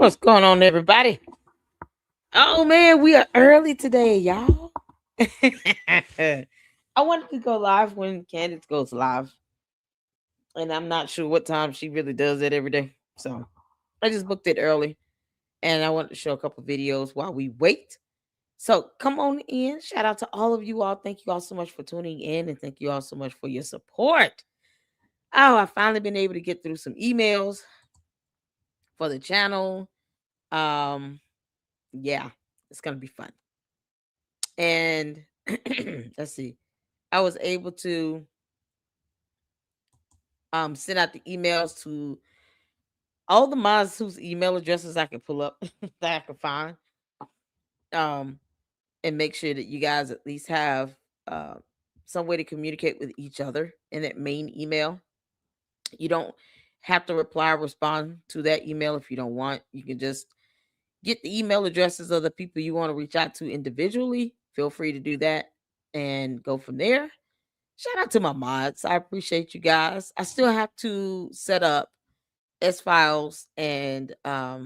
What's going on, everybody? Oh man, we are early today, y'all. I wanted to go live when Candace goes live, and I'm not sure what time she really does it every day. So I just booked it early, and I wanted to show a couple videos while we wait. So come on in. Shout out to all of you all. Thank you all so much for tuning in, and thank you all so much for your support. Oh, I finally been able to get through some emails for the channel. Um, yeah, it's gonna be fun. And let's see, I was able to send out the emails to all the mods whose email addresses I could pull up that I could find, um and make sure that you guys at least have uh, some way to communicate with each other in that main email. You don't have to reply or respond to that email if you don't want. You can just get the email addresses of the people you want to reach out to individually. Feel free to do that and go from there. Shout out to my mods. I appreciate you guys. I still have to set up S Files and I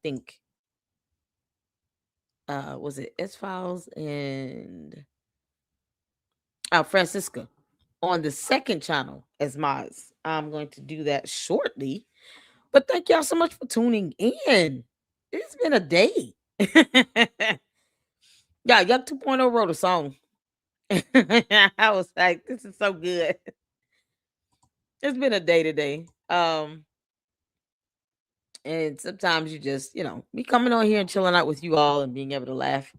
think was it S Files and Francisca on the second channel as mods. I'm going to do that shortly. But thank y'all so much for tuning in. It's been a day. Yeah, Yuck 2.0 wrote a song. I was like, this is so good. It's been a day today. And sometimes you just, me coming on here and chilling out with you all and being able to laugh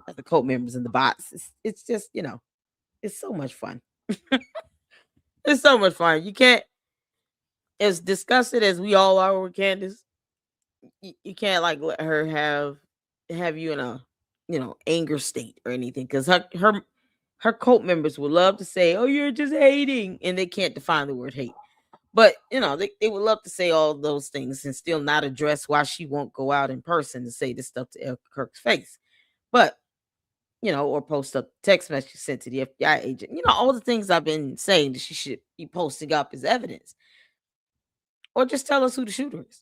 at the cult members in the box. It's just, it's so much fun. It's so much fun. You can't, as disgusted as we all are with Candace, you can't like let her have you in a anger state or anything, because her cult members would love to say, "Oh, you're just hating," and they can't define the word hate. But they would love to say all those things and still not address why she won't go out in person and say this stuff to El Kirk's face. But or post a text message sent to the FBI agent. All the things I've been saying that she should be posting up as evidence. Or just tell us who the shooter is.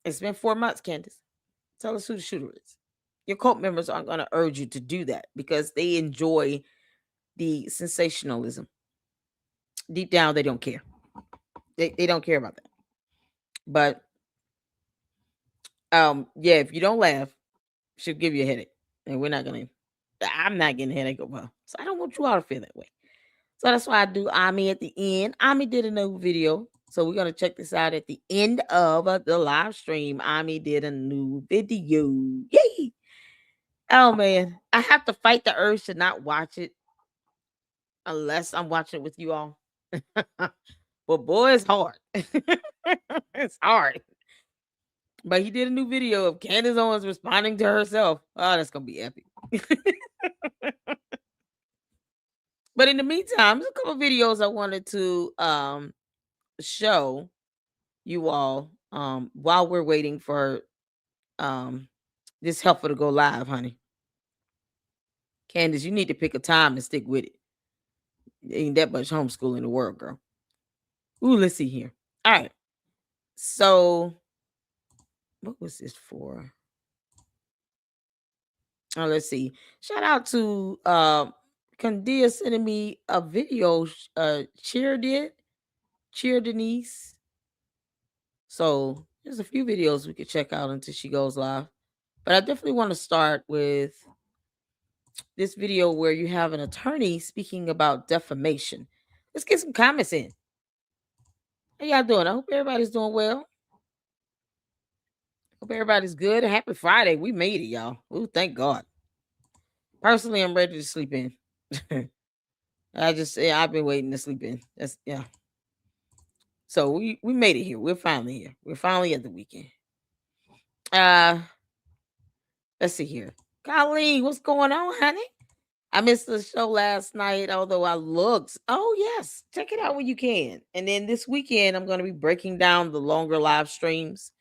It's been 4 months, Candace. Tell us who the shooter is. Your cult members aren't going to urge you to do that because they enjoy the sensationalism. Deep down, they don't care. They don't care about that. But yeah, if you don't laugh, she'll give you a headache. And I'm not getting a headache over her. So I don't want you all to feel that way. So that's why I do Ami at the end. Ami did a new video. So we're going to check this out at the end of the live stream. Ami did a new video. Yay! Oh man, I have to fight the urge to not watch it unless I'm watching it with you all. But boy, it's hard. It's hard. But he did a new video of Candace Owens responding to herself. Oh, that's gonna be epic. But in the meantime, there's a couple videos I wanted to show you all while we're waiting for this helper to go live, honey. Candace, you need to pick a time and stick with it. Ain't that much homeschool in the world, girl. Ooh, let's see here. All right. So what was this for? Oh, let's see. Shout out to Candace sending me a video Cheer Denise. So there's a few videos we could check out until she goes live. But I definitely want to start with this video where you have an attorney speaking about defamation. Let's get some comments in. How y'all doing? I hope everybody's doing well. Hope everybody's good. Happy Friday. We made it, y'all. Ooh, thank God. Personally, I'm ready to sleep in. I've been waiting to sleep in. Yeah. So we made it here. We're finally here. We're finally at the weekend. Uh let's see here. Colleen, what's going on, honey? I missed the show last night, although I looked. Oh, yes. Check it out when you can. And then this weekend, I'm going to be breaking down the longer live streams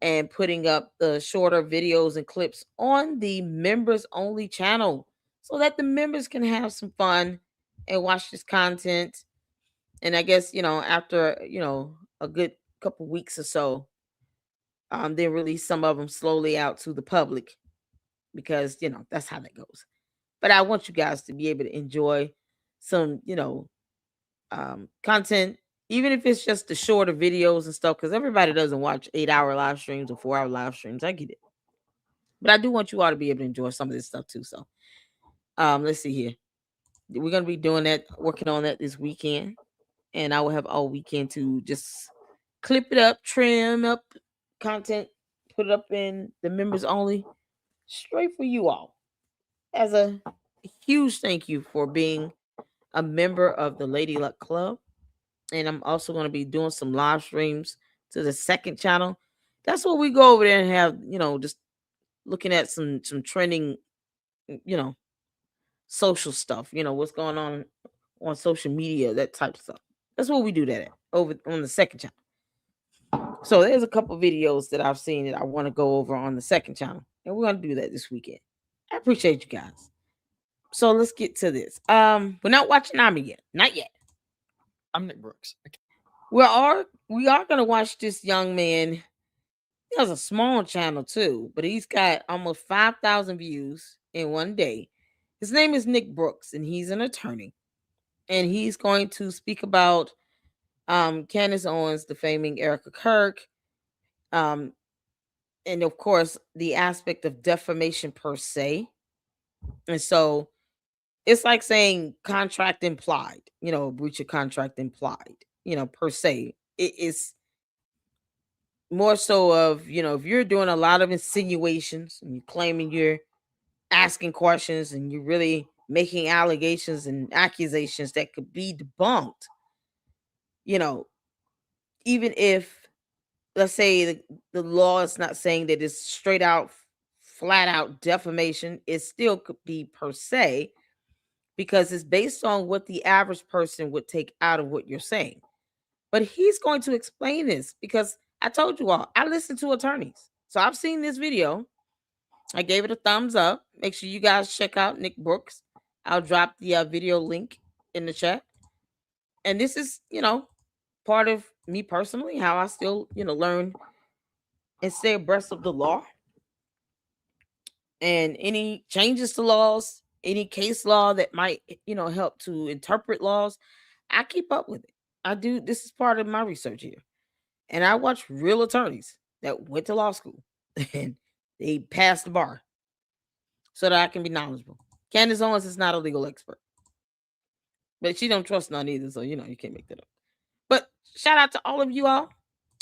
and putting up the shorter videos and clips on the members only channel so that the members can have some fun and watch this content. And I guess, after, a good couple weeks or so, Then release some of them slowly out to the public because that's how that goes. But I want you guys to be able to enjoy some content, even if it's just the shorter videos and stuff, because everybody doesn't watch 8-hour live streams or 4-hour live streams. I get it. But I do want you all to be able to enjoy some of this stuff too. So let's see here. We're gonna be doing that, working on that this weekend. And I will have all weekend to just clip it up, trim up content, put it up in the members only, straight for you all. As a huge thank you for being a member of the Lady Luck Club. And I'm also going to be doing some live streams to the second channel. That's where we go over there and have, just looking at some trending, social stuff, what's going on social media, that type of stuff. That's what we do that at, over on the second channel. So there's a couple videos that I've seen that I want to go over on the second channel. And we're going to do that this weekend. I appreciate you guys. So let's get to this. We're not watching Nami yet. Not yet. I'm Nick Brooks. We are going to watch this young man. He has a small channel too, but he's got almost 5,000 views in one day. His name is Nick Brooks, and he's an attorney. And he's going to speak about Candace Owens defaming Erica Kirk, and of course the aspect of defamation per se. And so it's like saying contract implied, breach of contract implied, per se. It is more so of, if you're doing a lot of insinuations and you're claiming you're asking questions and you're really making allegations and accusations that could be debunked, even if, let's say, the law is not saying that it's straight out, flat out defamation, it still could be per se, because it's based on what the average person would take out of what you're saying. But he's going to explain this because I told you all, I listen to attorneys. So I've seen this video. I gave it a thumbs up. Make sure you guys check out Nick Brooks. I'll drop the video link in the chat. And this is, part of me personally, how I still, learn and stay abreast of the law. And any changes to laws, any case law that might, help to interpret laws, I keep up with it. I do. This is part of my research here. And I watch real attorneys that went to law school and they passed the bar so that I can be knowledgeable. Candace Owens is not a legal expert, but she don't trust none either. So, you can't make that up. But shout out to all of you all.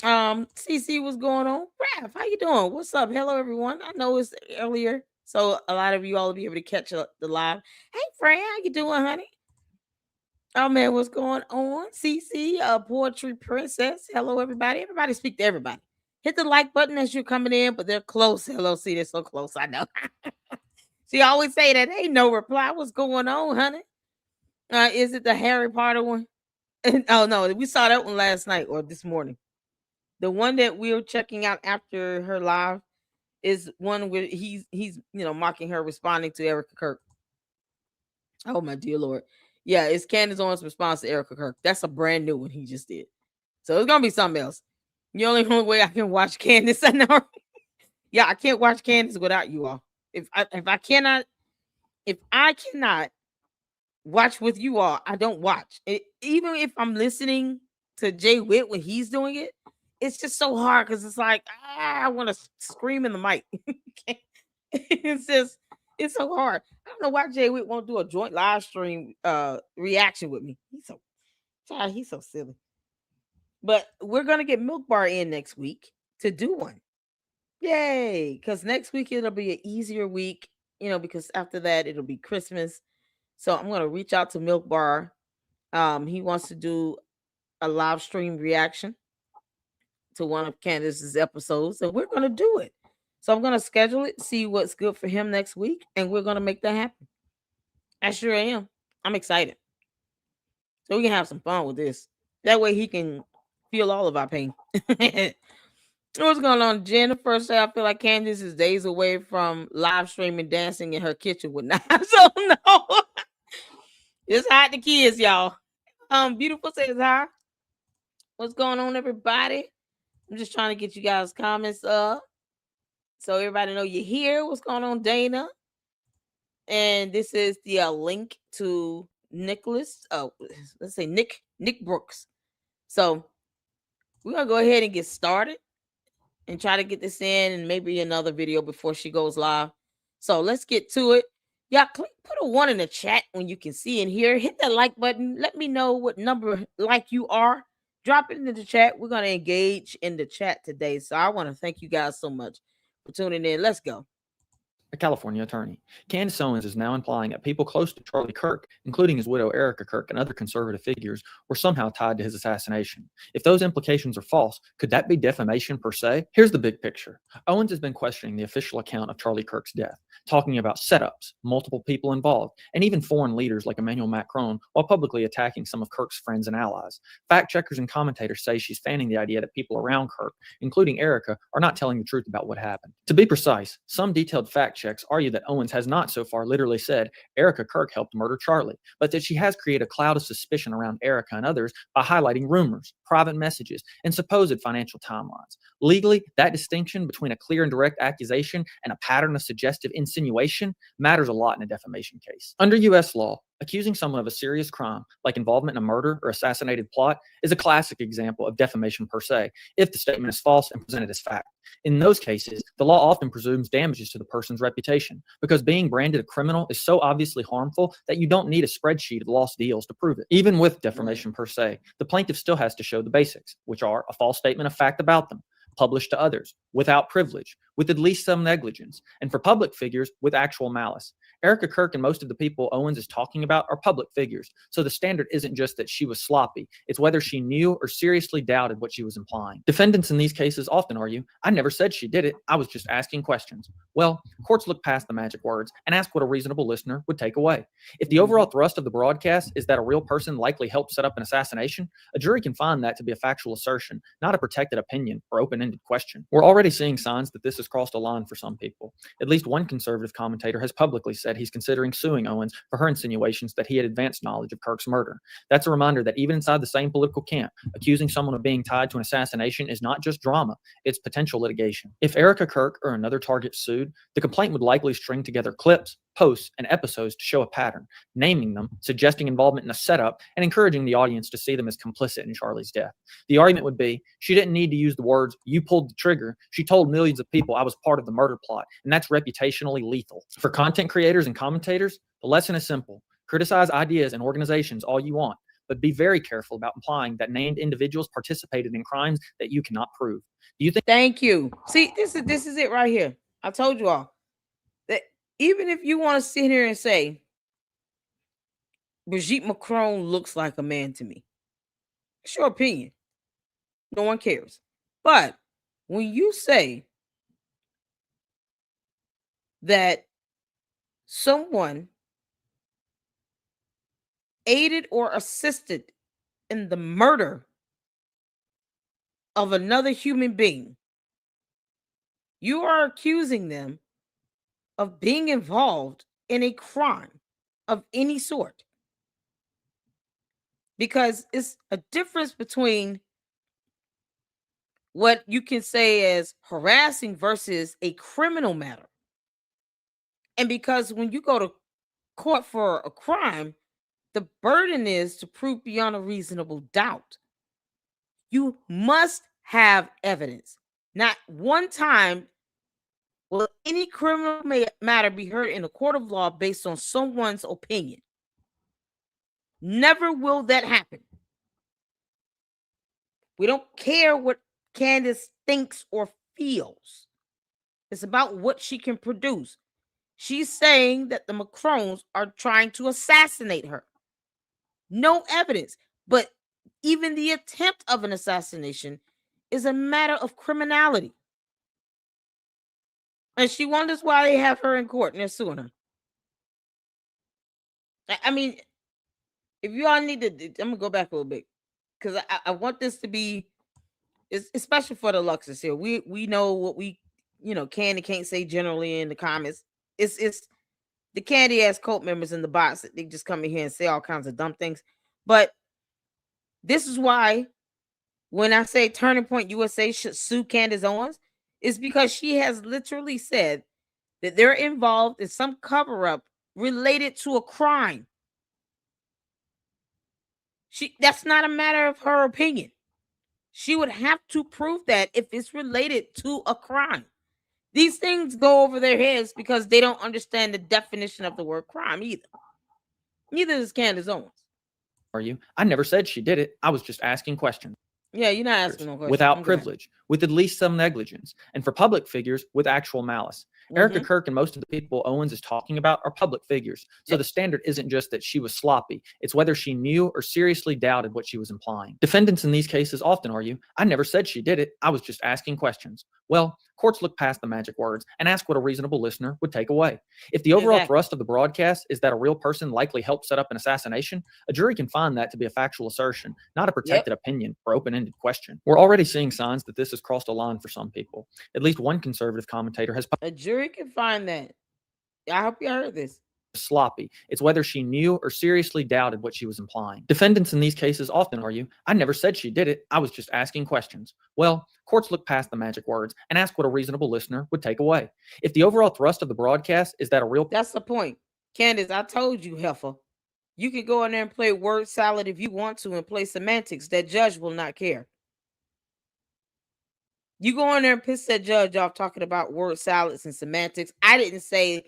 CC, what's going on? Raph, how you doing? What's up? Hello, everyone. I know it's earlier, so a lot of you all will be able to catch the live. Hey, Fran, how you doing, honey? Oh man, what's going on? CC, Poetry Princess. Hello, everybody. Everybody speak to everybody. Hit the like button as you're coming in, but they're close. Hello, see, they're so close. I know. She always say that. Ain't no reply. What's going on, honey? Is it the Harry Potter one? Oh no, we saw that one last night or this morning. The one that we were checking out after her live is one where he's mocking her, responding to Erica Kirk. Oh my dear Lord. Yeah, it's Candace Owens' response to Erica Kirk. That's a brand new one he just did. So it's gonna be something else. The only way I can watch Candace, I know. Yeah, I can't watch Candace without you all. If I cannot watch with you all, I don't watch. Even if I'm listening to Jay Witt when he's doing it, it's just so hard because it's like I want to scream in the mic. It's so hard. I don't know why Jay Witt won't do a joint live stream reaction with me. He's so silly. But we're gonna get Milk Bar in next week to do one. Yay! Because next week it'll be an easier week, because after that it'll be Christmas. So I'm gonna reach out to Milk Bar. He wants to do a live stream reaction to one of Candace's episodes, and we're gonna do it. So I'm gonna schedule it, see what's good for him next week, and we're gonna make that happen. I sure am. I'm excited. So we can have some fun with this. That way he can feel all of our pain. What's going on, Jennifer? Say I feel like Candace is days away from live streaming dancing in her kitchen with knives. Oh no. Just hide the kids, y'all. Beautiful says hi. What's going on, everybody? I'm just trying to get you guys comments up so everybody know you're here. What's going on, Dana? And this is the link to Nicholas. Oh, let's say Nick Brooks. So we're gonna go ahead and get started and try to get this in and maybe another video before she goes live. So let's get to it. Yeah, put a 1 in the chat when you can see and hear. Hit that like button. Let me know what number like you are. Drop it into the chat. We're going to engage in the chat today. So I want to thank you guys so much for tuning in. Let's go. A California attorney. Candace Owens is now implying that people close to Charlie Kirk, including his widow Erica Kirk and other conservative figures, were somehow tied to his assassination. If those implications are false, could that be defamation per se? Here's the big picture. Owens has been questioning the official account of Charlie Kirk's death, talking about setups, multiple people involved, and even foreign leaders like Emmanuel Macron, while publicly attacking some of Kirk's friends and allies. Fact checkers and commentators say she's fanning the idea that people around Kirk, including Erica, are not telling the truth about what happened. To be precise, some detailed fact checks argue that Owens has not so far literally said Erica Kirk helped murder Charlie, but that she has created a cloud of suspicion around Erica and others by highlighting rumors, private messages, and supposed financial timelines. Legally, that distinction between a clear and direct accusation and a pattern of suggestive insinuation matters a lot in a defamation case. Under U.S. law, accusing someone of a serious crime, like involvement in a murder or assassinated plot, is a classic example of defamation per se, if the statement is false and presented as fact. In those cases, the law often presumes damages to the person's reputation, because being branded a criminal is so obviously harmful that you don't need a spreadsheet of lost deals to prove it. Even with defamation per se, the plaintiff still has to show the basics, which are a false statement of fact about them, published to others, without privilege, with at least some negligence, and for public figures, with actual malice. Erica Kirk and most of the people Owens is talking about are public figures, so the standard isn't just that she was sloppy, it's whether she knew or seriously doubted what she was implying. Defendants in these cases often argue, I never said she did it, I was just asking questions. Well, courts look past the magic words and ask what a reasonable listener would take away. If the overall thrust of the broadcast is that a real person likely helped set up an assassination, a jury can find that to be a factual assertion, not a protected opinion or open-ended question. We're already seeing signs that this has crossed a line for some people. At least one conservative commentator has publicly said he's considering suing Owens for her insinuations that he had advanced knowledge of Kirk's murder. That's a reminder that even inside the same political camp, accusing someone of being tied to an assassination is not just drama, it's potential litigation. If Erica Kirk or another target sued, the complaint would likely string together clips, posts, and episodes to show a pattern, naming them, suggesting involvement in a setup, and encouraging the audience to see them as complicit in Charlie's death. The argument would be, she didn't need to use the words, you pulled the trigger. She told millions of people I was part of the murder plot, and that's reputationally lethal. For content creators and commentators, the lesson is simple. Criticize ideas and organizations all you want, but be very careful about implying that named individuals participated in crimes that you cannot prove. Do you think? Thank you. See, this is it right here. I told you all that even if you want to sit here and say Brigitte Macron looks like a man to me, it's your opinion. No one cares. But when you say that someone aided or assisted in the murder of another human being, you are accusing them of being involved in a crime of any sort. Because it's a difference between what you can say as harassing versus a criminal matter. And because when you go to court for a crime, the burden is to prove beyond a reasonable doubt. You must have evidence. Not one time will any criminal matter be heard in a court of law based on someone's opinion. Never will that happen. We don't care what Candace thinks or feels. It's about what she can produce. She's saying that the Macrons are trying to assassinate her. No evidence. But even the attempt of an assassination is a matter of criminality. And she wonders why they have her in court and they're suing her. I mean, if you all need to, I'm going to go back a little bit. Because I want this to be, especially for the Luxes here. We know what we, can and can't say generally in the comments. It's the candy ass cult members in the box that they just come in here and say all kinds of dumb things. But this is why when I say Turning Point USA should sue Candace Owens, is because she has literally said that they're involved in some cover up related to a crime. That's not a matter of her opinion. She would have to prove that if it's related to a crime. These things go over their heads because they don't understand the definition of the word crime either. Neither does Candace Owens. Are you? I never said she did it. I was just asking questions. Yeah, you're not asking no questions. Without privilege, with at least some negligence, and for public figures with actual malice. Erica Kirk and most of the people Owens is talking about are public figures. So the standard isn't just that she was sloppy. It's whether she knew or seriously doubted what she was implying. Defendants in these cases often argue, I never said she did it. I was just asking questions. Well, courts look past the magic words and ask what a reasonable listener would take away. If the overall thrust of the broadcast is that a real person likely helped set up an assassination, a jury can find that to be a factual assertion, not a protected opinion or open-ended question. We're already seeing signs that this has crossed a line for some people. At least one conservative commentator has... A jury can find that. I hope you heard this. Sloppy. It's whether she knew or seriously doubted what she was implying. Defendants in these cases often argue, I never said she did it. I was just asking questions. Well, courts look past the magic words and ask what a reasonable listener would take away. If the overall thrust of the broadcast is that a real... That's the point. Candace, I told you, heifer. You can go in there and play word salad if you want to and play semantics. That judge will not care. You go in there and piss that judge off talking about word salads and semantics. I didn't say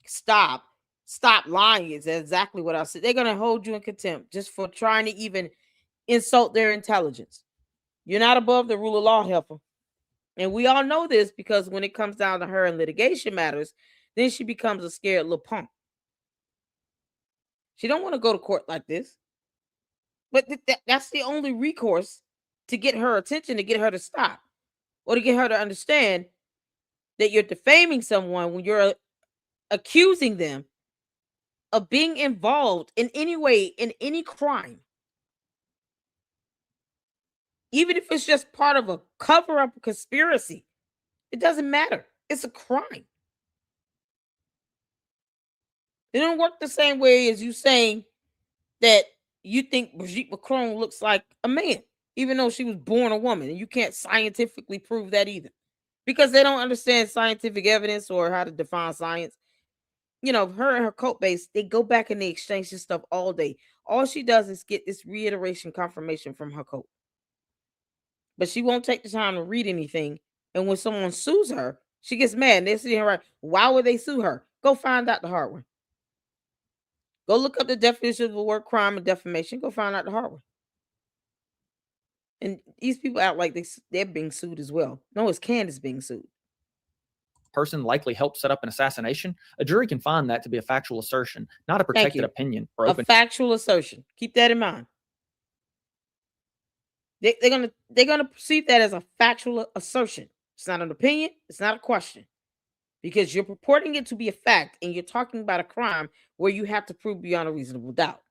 stop lying. Is exactly what I said. They're going to hold you in contempt just for trying to even insult their intelligence. You're not above the rule of law, heifer. And we all know this because when it comes down to her in litigation matters, then she becomes a scared little punk. She don't want to go to court like this. But that's the only recourse to get her attention, to get her to stop, or to get her to understand that you're defaming someone when you're accusing them of being involved in any way in any crime. Even if it's just part of a cover-up conspiracy, it doesn't matter. It's a crime. It don't work the same way as you saying that you think Brigitte Macron looks like a man, even though she was born a woman, and you can't scientifically prove that either, because they don't understand scientific evidence or how to define science. You know, her and her cult base, they go back and they exchange this stuff all day. All she does is get this reiteration confirmation from her cult. But she won't take the time to read anything. And when someone sues her, she gets mad. And they're sitting here like, why would they sue her? Go find out the hard one. Go look up the definition of the word crime and defamation. Go find out the hard one. And these people act like they're being sued as well. No, it's Candace being sued. Person likely helped set up an assassination, a jury can find that to be a factual assertion, not a protected opinion. Or a factual assertion. Keep that in mind. They're gonna perceive that as a factual assertion. It's not an opinion. It's not a question, because you're purporting it to be a fact, and you're talking about a crime where you have to prove beyond a reasonable doubt.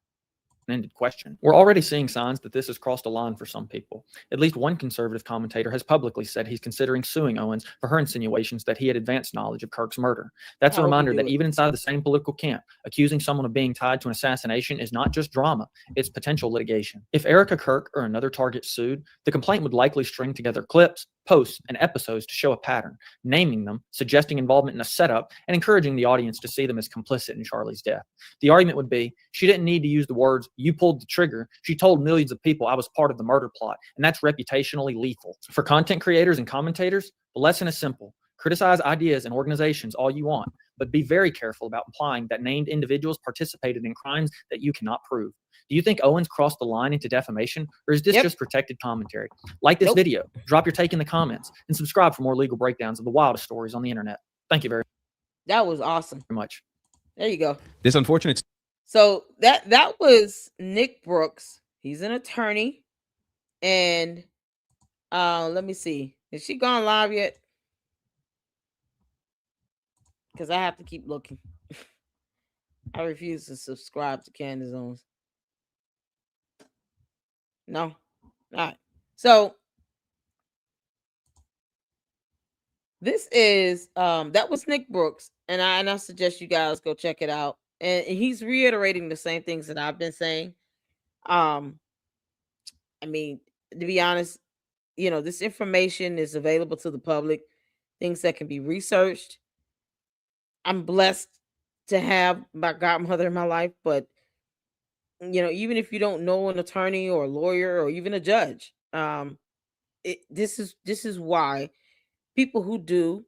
Ended question. We're already seeing signs that this has crossed a line for some people. At least one conservative commentator has publicly said he's considering suing Owens for her insinuations that he had advanced knowledge of Kirk's murder. That's a reminder that even inside the same political camp, accusing someone of being tied to an assassination is not just drama, it's potential litigation. If Erica Kirk or another target sued, the complaint would likely string together clips, posts, and episodes to show a pattern, naming them, suggesting involvement in a setup, and encouraging the audience to see them as complicit in Charlie's death. The argument would be, she didn't need to use the words, you pulled the trigger. She told millions of people I was part of the murder plot, and that's reputationally lethal. For content creators and commentators, the lesson is simple. Criticize ideas and organizations all you want, but be very careful about implying that named individuals participated in crimes that you cannot prove. Do you think Owens crossed the line into defamation, or is this just protected commentary? Like this video, drop your take in the comments, and subscribe for more legal breakdowns of the wildest stories on the internet. Thank you very That was awesome. much. There you go. This unfortunate. So that was Nick Brooks. He's an attorney, and let me see. Has she gone live yet? Because I have to keep looking. I refuse to subscribe to Candace Owens. No. All right. So this is that was Nick Brooks, and I suggest you guys go check it out. And he's reiterating the same things that I've been saying. I mean, to be honest, this information is available to the public, things that can be researched. I'm blessed to have my godmother in my life, but even if you don't know an attorney or a lawyer or even a judge, this is why people who do,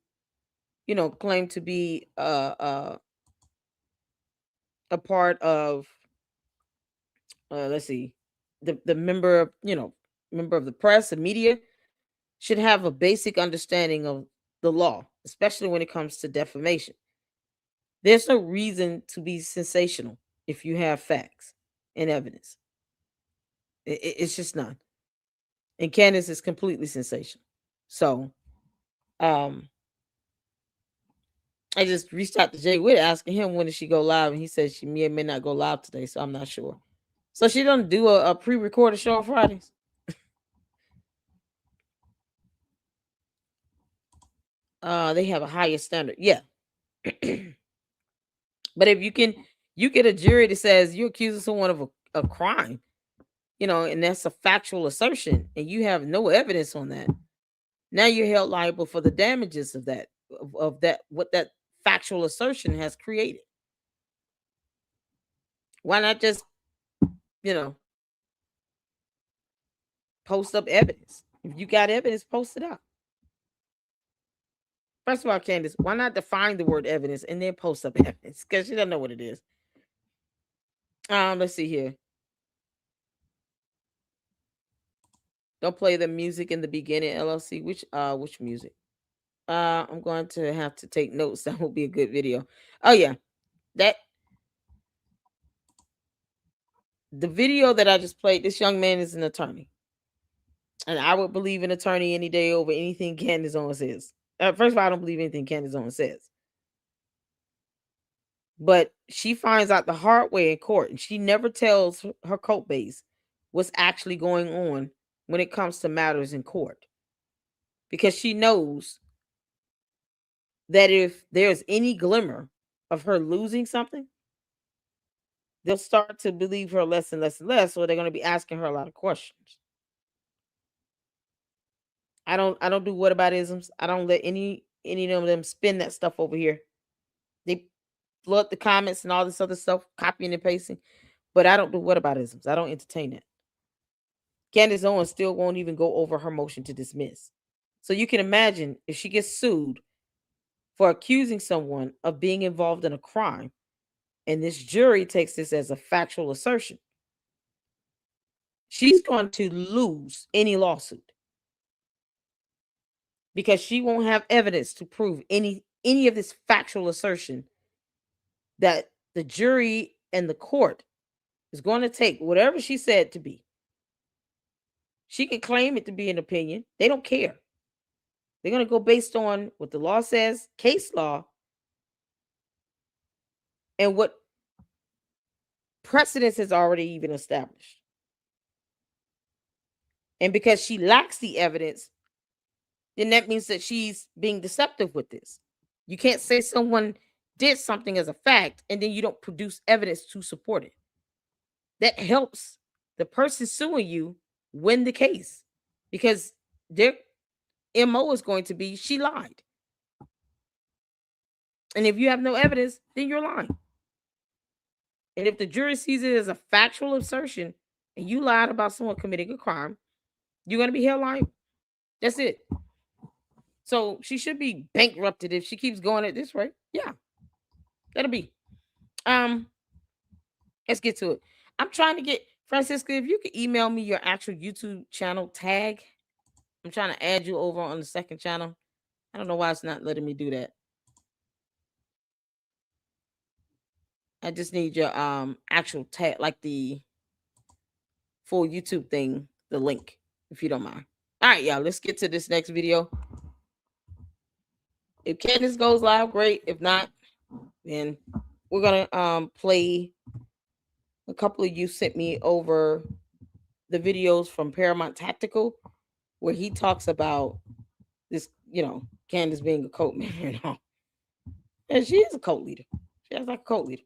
claim to be a part of, let's see, the member of the press and media should have a basic understanding of the law, especially when it comes to defamation. There's no reason to be sensational if you have facts and evidence. It's just none. And Candace is completely sensational. So, um, I just reached out to Jay Witt asking him when did she go live, and he said she may or may not go live today. So I'm not sure. So she doesn't do a pre-recorded show on Fridays. They have a higher standard. Yeah. But if you get a jury that says you're accusing someone of a crime, and that's a factual assertion, and you have no evidence on that, now you're held liable for the damages of that what that factual assertion has created. Why not just, you know, post up evidence? If you got evidence, post it up. First of all, Candace, why not define the word evidence and then post up evidence? Because she doesn't know what it is. Let's see here. Don't play the music in the beginning, LLC. Which music? I'm going to have to take notes. That will be a good video. Oh yeah, that the video that I just played. This young man is an attorney, and I would believe an attorney any day over anything Candace Owens says. First of all, I don't believe anything Candace Owens says, but she finds out the hard way in court, and she never tells her court base what's actually going on when it comes to matters in court, because she knows that if there's any glimmer of her losing something, they'll start to believe her less and less and less, so they're going to be asking her a lot of questions. I don't do whataboutisms. I don't let any of them spin that stuff over here. They flood the comments and all this other stuff, copying and pasting, but I don't do whataboutisms. I don't entertain it. Candace Owens still won't even go over her motion to dismiss. So you can imagine if she gets sued for accusing someone of being involved in a crime, and this jury takes this as a factual assertion, she's going to lose any lawsuit because she won't have evidence to prove any of this factual assertion that the jury and the court is going to take whatever she said to be. She can claim it to be an opinion. They don't care. They're going to go based on what the law says, case law, and what precedence has already even established. And because she lacks the evidence, then that means that she's being deceptive with this. You can't say someone did something as a fact and then you don't produce evidence to support it. That helps the person suing you win the case, because their MO is going to be she lied. And if you have no evidence, then you're lying. And if the jury sees it as a factual assertion and you lied about someone committing a crime, you're going to be held liable. That's it. So she should be bankrupted if she keeps going at this rate. Yeah, that'll be. Let's get to it. I'm trying to get Francisca. If you could email me your actual YouTube channel tag, I'm trying to add you over on the second channel. I don't know why it's not letting me do that. I just need your actual tag, like the full YouTube thing, the link, if you don't mind. All right, y'all. Let's get to this next video. If Candace goes live, great. If not, then we're gonna play a couple of you sent me over the videos from Paramount Tactical where he talks about this, Candace being a cult member and all. And she is a cult leader. She acts like a cult leader.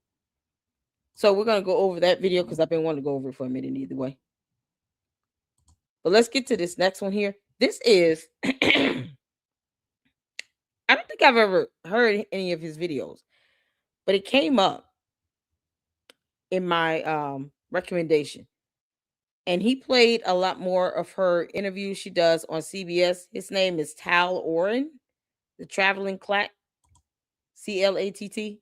So we're gonna go over that video because I've been wanting to go over it for a minute either way. But let's get to this next one here. This is I don't think I've ever heard any of his videos, but it came up in my recommendation. And he played a lot more of her interviews she does on CBS. His name is Tal Oren, the traveling clack, CLATT.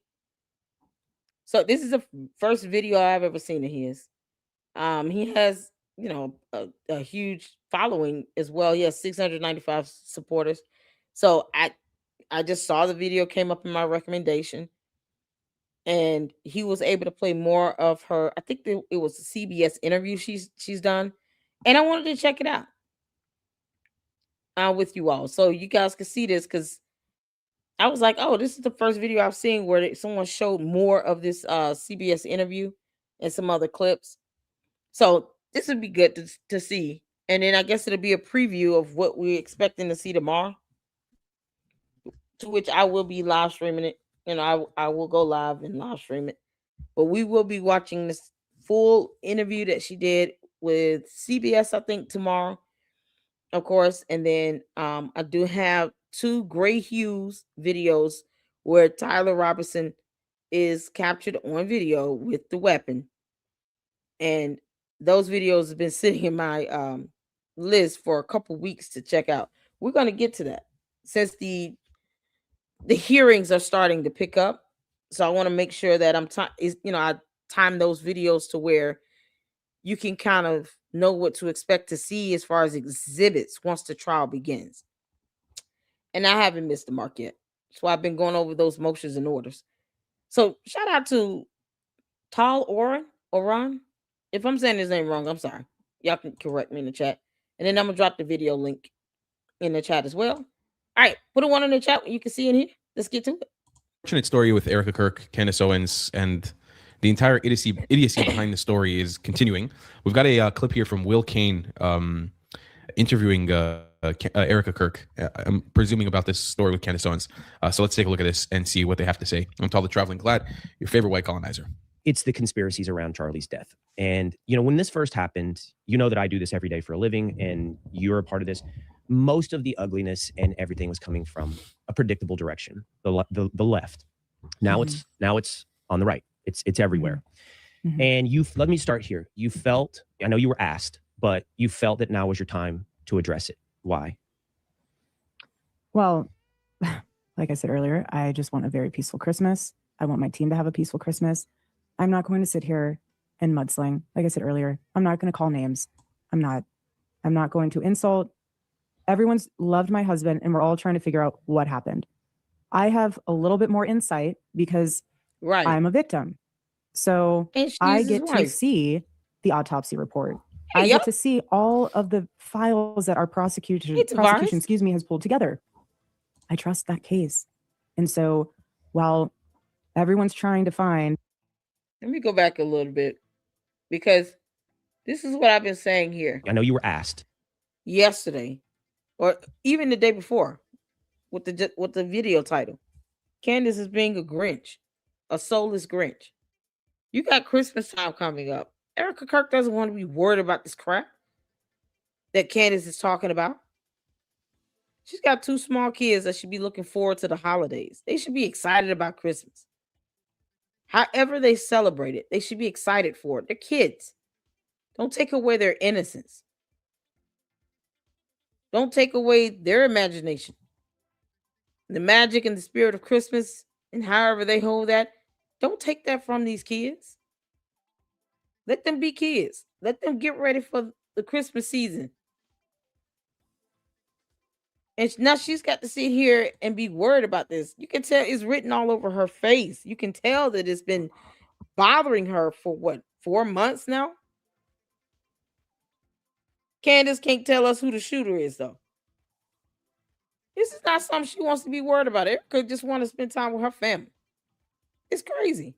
So this is the first video I've ever seen of his. He has, a huge following as well. He has 695 supporters. So I just saw the video came up in my recommendation, and he was able to play more of her. I think it was a CBS interview she's done, and I wanted to check it out with you all so you guys could see this, because I was like, oh, this is the first video I've seen where someone showed more of this CBS interview and some other clips. So this would be good to see. And then I guess it'll be a preview of what we're expecting to see tomorrow, to which I will be live streaming it. I will go live and live stream it. But we will be watching this full interview that she did with CBS, I think, tomorrow, of course. And then I do have 2 Gray Hughes videos where Tyler Robertson is captured on video with the weapon. And those videos have been sitting in my list for a couple weeks to check out. We're going to get to that since the hearings are starting to pick up. So I want to make sure that I time those videos to where you can kind of know what to expect to see as far as exhibits once the trial begins. And I haven't missed the mark yet. So I've been going over those motions and orders. So shout out to Tal Oran. If I'm saying his name wrong, I'm sorry. Y'all can correct me in the chat. And then I'm going to drop the video link in the chat as well. All right, put a 1 in the chat you can see in here. Let's get to it. Fortunate story with Erica Kirk, Candace Owens, and the entire idiocy behind the story is continuing. We've got a clip here from Will Kane interviewing Erica Kirk. I'm presuming about this story with Candace Owens. So let's take a look at this and see what they have to say. I'm Tal the Traveling Glad, your favorite white colonizer. It's the conspiracies around Charlie's death. And, when this first happened, that I do this every day for a living, and you're a part of this. Most of the ugliness and everything was coming from a predictable direction, the left. Now it's on the right. It's everywhere. Mm-hmm. And let me start here. You felt, I know you were asked, but you felt that now was your time to address it. Why? Well, like I said earlier, I just want a very peaceful Christmas. I want my team to have a peaceful Christmas. I'm not going to sit here and mudsling. Like I said earlier, I'm not going to call names. I'm not going to insult. Everyone's loved my husband, and we're all trying to figure out what happened. I have a little bit more insight because I'm a victim. So I get to see the autopsy report. I get to see all of the files that our prosecution, has pulled together. I trust that case. And so while everyone's trying to find. Let me go back a little bit, because this is what I've been saying here. I know you were asked yesterday, or even the day before, with the video title. Candace is being a Grinch, a soulless Grinch. You got Christmas time coming up. Erica Kirk doesn't want to be worried about this crap that Candace is talking about. She's got 2 small kids that should be looking forward to the holidays. They should be excited about Christmas. However they celebrate it, they should be excited for it. They're kids. Don't take away their innocence. Don't take away their imagination. The magic and the spirit of Christmas, and however they hold that, don't take that from these kids. Let them be kids. Let them get ready for the Christmas season. And now she's got to sit here and be worried about this. You can tell it's written all over her face. You can tell that it's been bothering her for 4 months now? Candace can't tell us who the shooter is, though. This is not something she wants to be worried about. Erica just want to spend time with her family. It's crazy.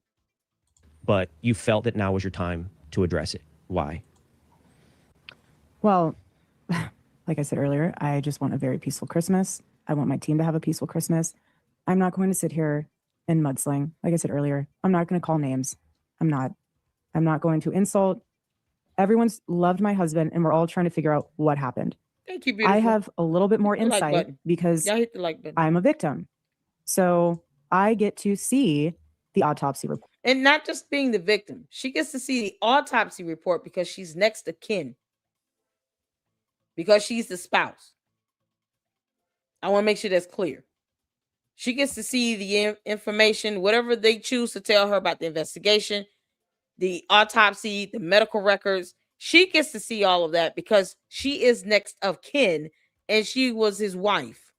But you felt that now was your time to address it. Why? Well, like I said earlier, I just want a very peaceful Christmas. I want my team to have a peaceful Christmas. I'm not going to sit here and mudsling. Like I said earlier, I'm not going to call names. I'm not going to insult. Everyone's loved my husband, and we're all trying to figure out what happened. Thank you, beautiful. I have a little bit more Hit the like insight button. because Y'all hit the like button. I'm a victim. So I get to see the autopsy report. And not just being the victim. She gets to see the autopsy report because she's next of kin. Because she's the spouse. I want to make sure that's clear. She gets to see the information, whatever they choose to tell her about the investigation, the autopsy, the medical records. She gets to see all of that because she is next of kin and she was his wife.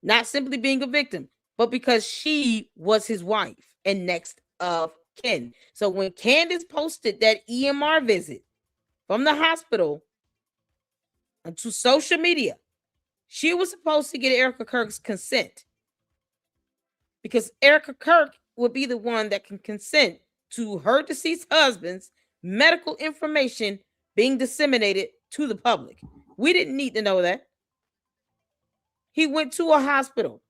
Not simply being a victim, but because she was his wife and next of kin. So when Candace posted that EMR visit from the hospital onto social media, she was supposed to get Erica Kirk's consent because Erica Kirk would be the one that can consent to her deceased husband's medical information being disseminated to the public. We didn't need to know that. He went to a hospital.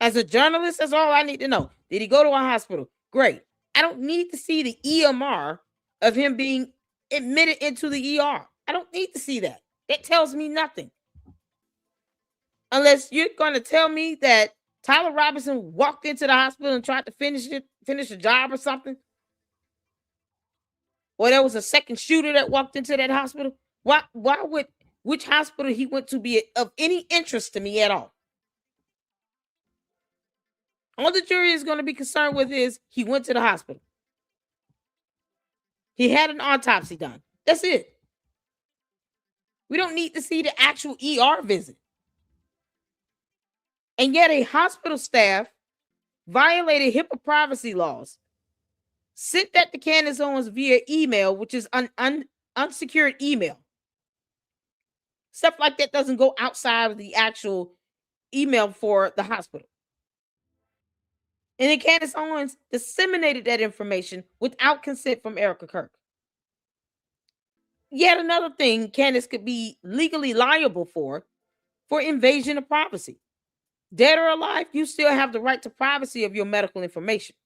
As a journalist, that's all I need to know. Did he go to a hospital? Great. I don't need to see the EMR of him being admitted into the ER. I don't need to see that. That tells me nothing. Unless you're going to tell me that Tyler Robinson walked into the hospital and tried to finish a job or something. Or there was a second shooter that walked into that hospital. Why would which hospital he went to be of any interest to me at all? All the jury is going to be concerned with is he went to the hospital. He had an autopsy done. That's it. We don't need to see the actual ER visit. And yet a hospital staff violated HIPAA privacy laws, sent that to Candace Owens via email, which is unsecured email. Stuff like that doesn't go outside of the actual email for the hospital. And then Candace Owens disseminated that information without consent from Erica Kirk. Yet another thing Candace could be legally liable for invasion of privacy. Dead or alive, you still have the right to privacy of your medical information.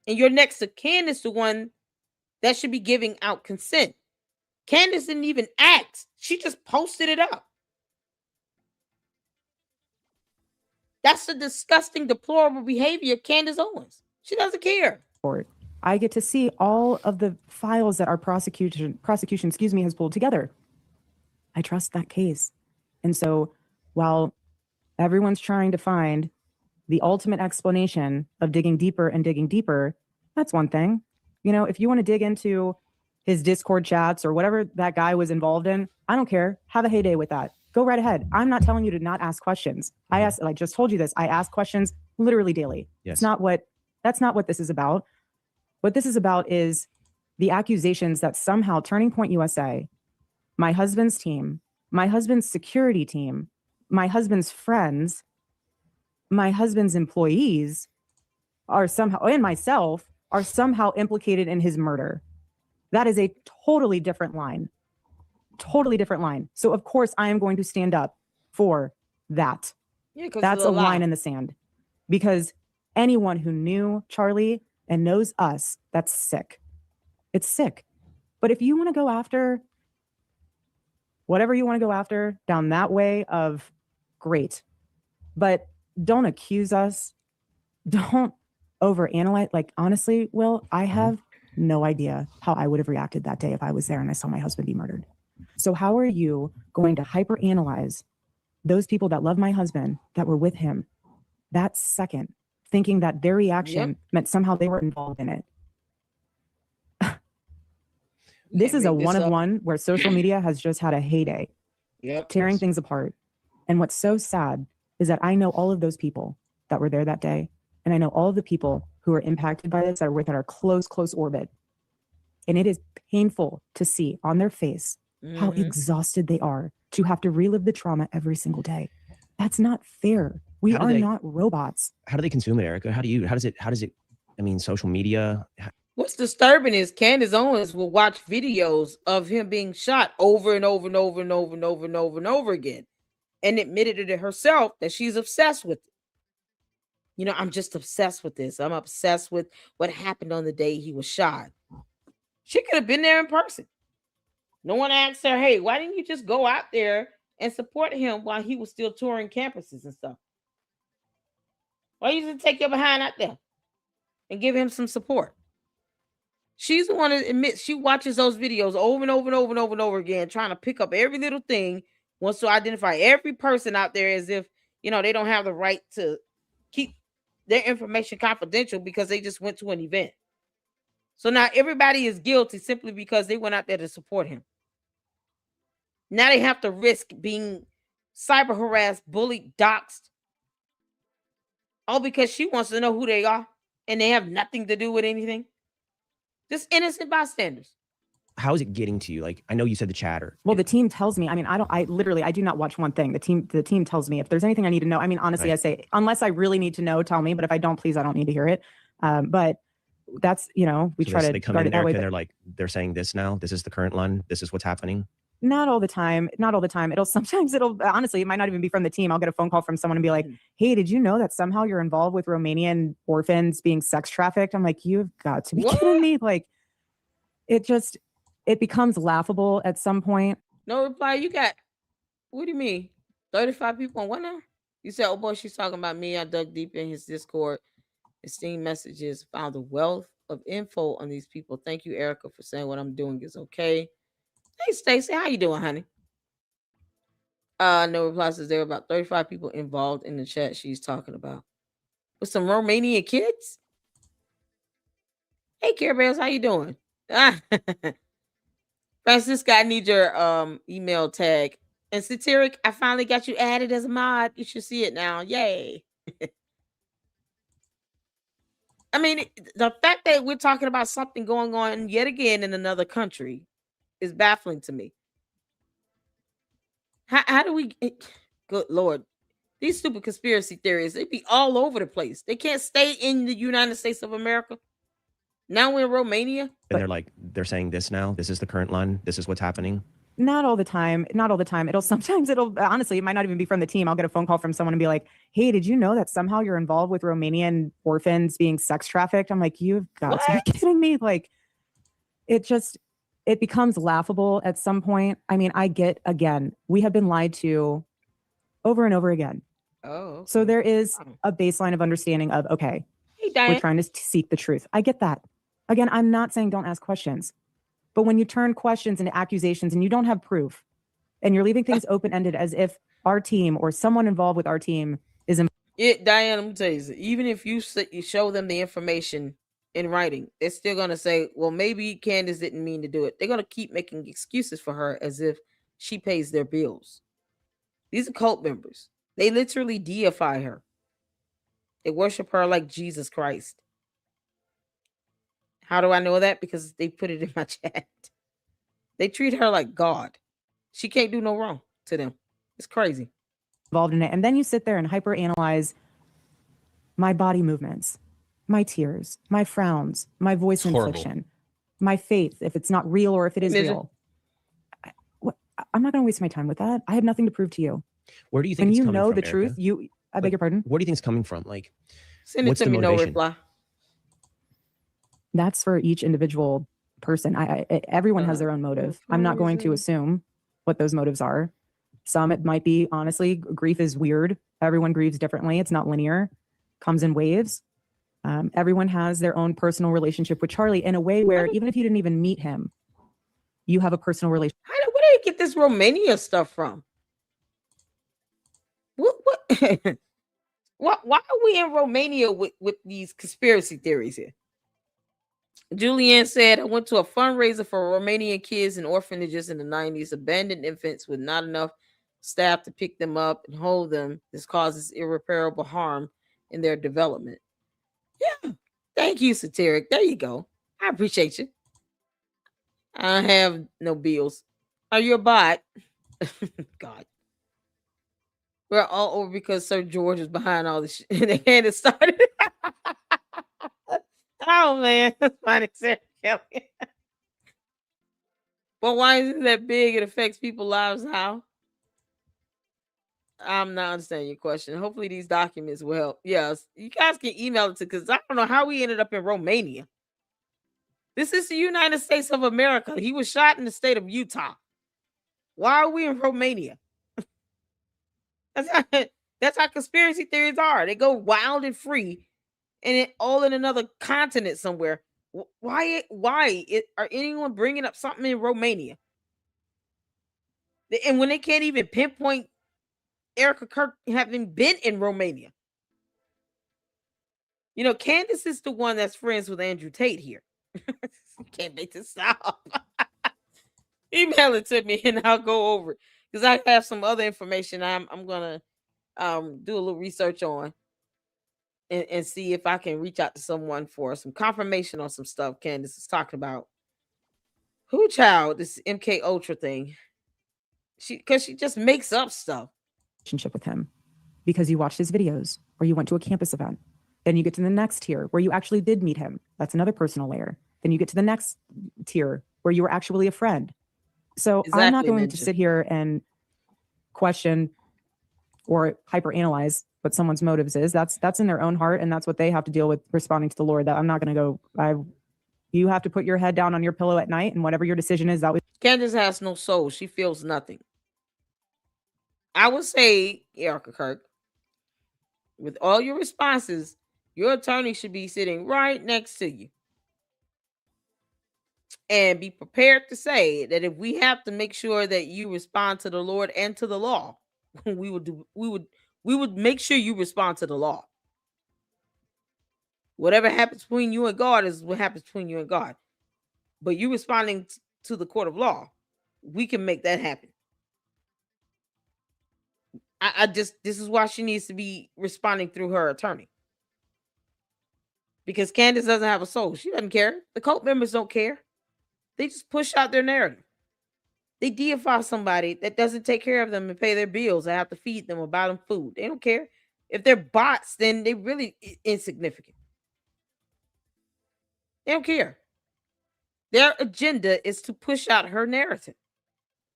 And your next of kin is the one that should be giving out consent. Candace didn't even ask. She just posted it up. That's the disgusting, deplorable behavior of Candace Owens. She doesn't care. I get to see all of the files that our prosecution, has pulled together. I trust that case. And so while everyone's trying to find the ultimate explanation of digging deeper and digging deeper, that's one thing. You know, if you want to dig into his Discord chats or whatever that guy was involved in, I don't care. Have a heyday with that. Go right ahead. I'm not telling you to not ask questions. I just told you this. I ask questions literally daily. Yes. That's not what this is about. What this is about is the accusations that somehow Turning Point USA, my husband's team, my husband's security team, my husband's friends, my husband's employees are somehow, and myself, are somehow implicated in his murder. That is a totally different line. Totally different line. So of course I am going to stand up for that. Yeah, that's a line in the sand. Because anyone who knew Charlie and knows us, that's sick. It's sick. But if you want to go after whatever you want to go after down that way of, great. But don't accuse us. Don't overanalyze. Like, honestly, Will, I have no idea how I would have reacted that day if I was there and I saw my husband be murdered. So how are you going to hyperanalyze those people that love my husband, that were with him, that second, thinking that their reaction meant somehow they were involved in it? This is a one-of-one where social media has just had a heyday, tearing things apart. And what's so sad is that I know all of those people that were there that day. And I know all of the people who are impacted by this that are within our close orbit. And it is painful to see on their face how exhausted they are to have to relive the trauma every single day. That's not fair. We are not robots. How do they consume it, Erica? How does it, I mean, social media. What's disturbing is Candace Owens will watch videos of him being shot over and over and over and over and over and over and over again, and admitted it herself that she's obsessed with it. You know, I'm just obsessed with this. I'm obsessed with what happened on the day he was shot. She could have been there in person. No one asked her, hey, why didn't you just go out there and support him while he was still touring campuses and stuff? Why you didn't take your behind out there and give him some support? She's the one that admits she watches those videos over and over and over and over and over again, trying to pick up every little thing, wants to identify every person out there as if, they don't have the right to keep their information confidential because they just went to an event. So now everybody is guilty simply because they went out there to support him. Now they have to risk being cyber harassed, bullied, doxxed, all because she wants to know who they are and they have nothing to do with anything. Just innocent bystanders. How is it getting to you? Like, I know you said the chatter. Well, the team tells me. I mean, I do not watch one thing. The team tells me if there's anything I need to know. I mean, honestly, Right. I say, unless I really need to know, tell me. But if I don't, please, I don't need to hear it. But that's, we So try to they come guard in, it that way. Erica, But they're saying this now. This is the current line. This is what's happening. not all the time. Not all the time. Honestly, it might not even be from the team. I'll get a phone call from someone and be like, hey, did you know that somehow you're involved with Romanian orphans being sex trafficked? I'm like, you've got to be kidding me. Like, it becomes laughable at some point. No reply. You got, what do you mean? 35 people on what now? You said, oh boy, she's talking about me. I dug deep in his Discord. Esteemed messages, found a wealth of info on these people. Thank you, Erica, for saying what I'm doing is okay. Hey, Stacey, how you doing, honey? No reply. Says there are about 35 people involved in the chat she's talking about. With some Romanian kids? Hey, Care Bears, how you doing? Francisca, I need your email tag. And Satiric, I finally got you added as a mod. You should see it now. Yay. I mean, the fact that we're talking about something going on yet again in another country is baffling to me. How do we... Good Lord. These stupid conspiracy theories, they be all over the place. They can't stay in the United States of America. Now we're in Romania. And they're saying this now. This is the current line. This is what's happening. Not all the time. Not all the time. Honestly, it might not even be from the team. I'll get a phone call from someone and be like, hey, did you know that somehow you're involved with Romanian orphans being sex trafficked? I'm like, you've got to be kidding me. Like, it becomes laughable at some point. I mean, again, we have been lied to over and over again. Oh, okay. So there is a baseline of understanding of, okay, hey, Diane. We're trying to seek the truth. I get that. Again, I'm not saying don't ask questions. But when you turn questions into accusations and you don't have proof and you're leaving things open-ended as if our team or someone involved with our team is Diane, I'm gonna tell you, even if you show them the information in writing, they're still gonna say, well, maybe Candace didn't mean to do it. They're gonna keep making excuses for her as if she pays their bills. These are cult members. They literally deify her. They worship her like Jesus Christ. How do I know that? Because they put it in my chat. They treat her like God. She can't do no wrong to them. It's crazy. Involved in it. And then you sit there and hyperanalyze my body movements, my tears, my frowns, my voice inflection, my faith, if it's not real or if it is real. I'm not going to waste my time with that. I have nothing to prove to you. Where do you think when it's you coming know from, the Erica? truth, I beg your pardon? Where do you think it's coming from? Like, send it what's to the me, no motivation? reply. That's for each individual person. Everyone has their own motive. I'm not going to assume what those motives are. Some, it might be, honestly, grief is weird. Everyone grieves differently. It's not linear, comes in waves. Everyone has their own personal relationship with Charlie in a way where even if you didn't even meet him, you have a personal relationship. Where do you get this Romania stuff from? What? Why are we in Romania with these conspiracy theories here? Julianne said, I went to a fundraiser for Romanian kids in orphanages in the 90s, abandoned infants with not enough staff to pick them up and hold them. This causes irreparable harm in their development. Yeah. Thank you, Satiric. There you go. I appreciate you. I have no bills. Are you a bot? God. We're all over because Sir George is behind all this shit. And they had it started. Oh, man. That's funny, Sarah Kelly. But why is it that big? It affects people's lives. How? I'm not understanding your question. Hopefully these documents will help. Yes, you guys can email it to, because I don't know how we ended up in Romania. This is the United States of America. He was shot in the state of Utah. Why are we in Romania? That's how, that's how conspiracy theories are. They go wild and free, and it all in another continent somewhere. Why are anyone bringing up something in Romania? And when they can't even pinpoint Erica Kirk having been in Romania. You know, Candace is the one that's friends with Andrew Tate here. Can't make this stop. Email it to me and I'll go over it. Because I have some other information I'm gonna do a little research on and see if I can reach out to someone for some confirmation on some stuff Candace is talking about. Who child, this MK Ultra thing. Because she just makes up stuff. Relationship with him because you watched his videos or you went to a campus event. Then you get to the next tier where you actually did meet him. That's another personal layer. Then you get to the next tier where you were actually a friend. So I'm not going to sit here and question or hyperanalyze what someone's motives is. That's in their own heart, and that's what they have to deal with responding to the Lord. That I'm not going to go. You have to put your head down on your pillow at night, and whatever your decision is, that was. Candace has no soul. She feels nothing. I would say, Erica Kirk, with all your responses, your attorney should be sitting right next to you. And be prepared to say that if we have to make sure that you respond to the Lord and to the law, we would make sure you respond to the law. Whatever happens between you and God is what happens between you and God. But you responding to the court of law, we can make that happen. This is why she needs to be responding through her attorney. Because Candace doesn't have a soul. She doesn't care. The cult members don't care. They just push out their narrative. They deify somebody that doesn't take care of them and pay their bills. I have to feed them or buy them food. They don't care. If they're bots, then they're really insignificant. They don't care. Their agenda is to push out her narrative.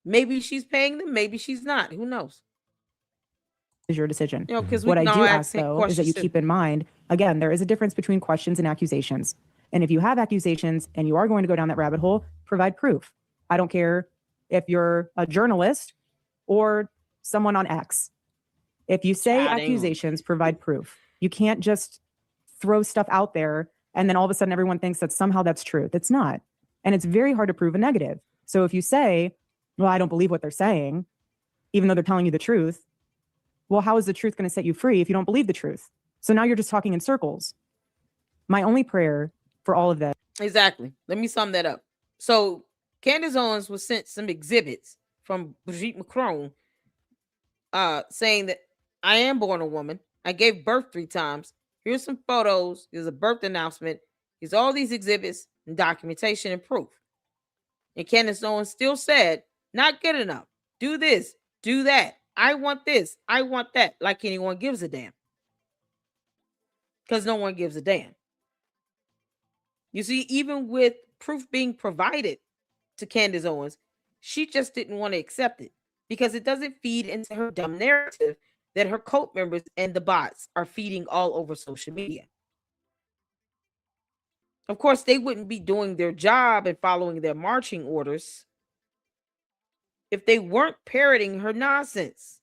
Maybe she's paying them. Maybe she's not. Who knows? Is your decision. You know, because what I do ask, though, is that you keep in mind, again, there is a difference between questions and accusations. And if you have accusations and you are going to go down that rabbit hole, provide proof. I don't care if you're a journalist or someone on X. If you say accusations, provide proof. You can't just throw stuff out there and then all of a sudden everyone thinks that somehow that's true. It's not. And it's very hard to prove a negative. So if you say, well, I don't believe what they're saying, even though they're telling you the truth, well, how is the truth going to set you free if you don't believe the truth? So now you're just talking in circles. My only prayer for all of that. Exactly. Let me sum that up. So Candace Owens was sent some exhibits from Brigitte Macron saying that I am born a woman. I gave birth 3 times. Here's some photos. Here's a birth announcement. Here's all these exhibits and documentation and proof. And Candace Owens still said, not good enough. Do this, do that. I want this. I want that. Like anyone gives a damn. Because no one gives a damn. You see, even with proof being provided to Candace Owens, she just didn't want to accept it because it doesn't feed into her dumb narrative that her cult members and the bots are feeding all over social media. Of course, they wouldn't be doing their job and following their marching orders if they weren't parroting her nonsense,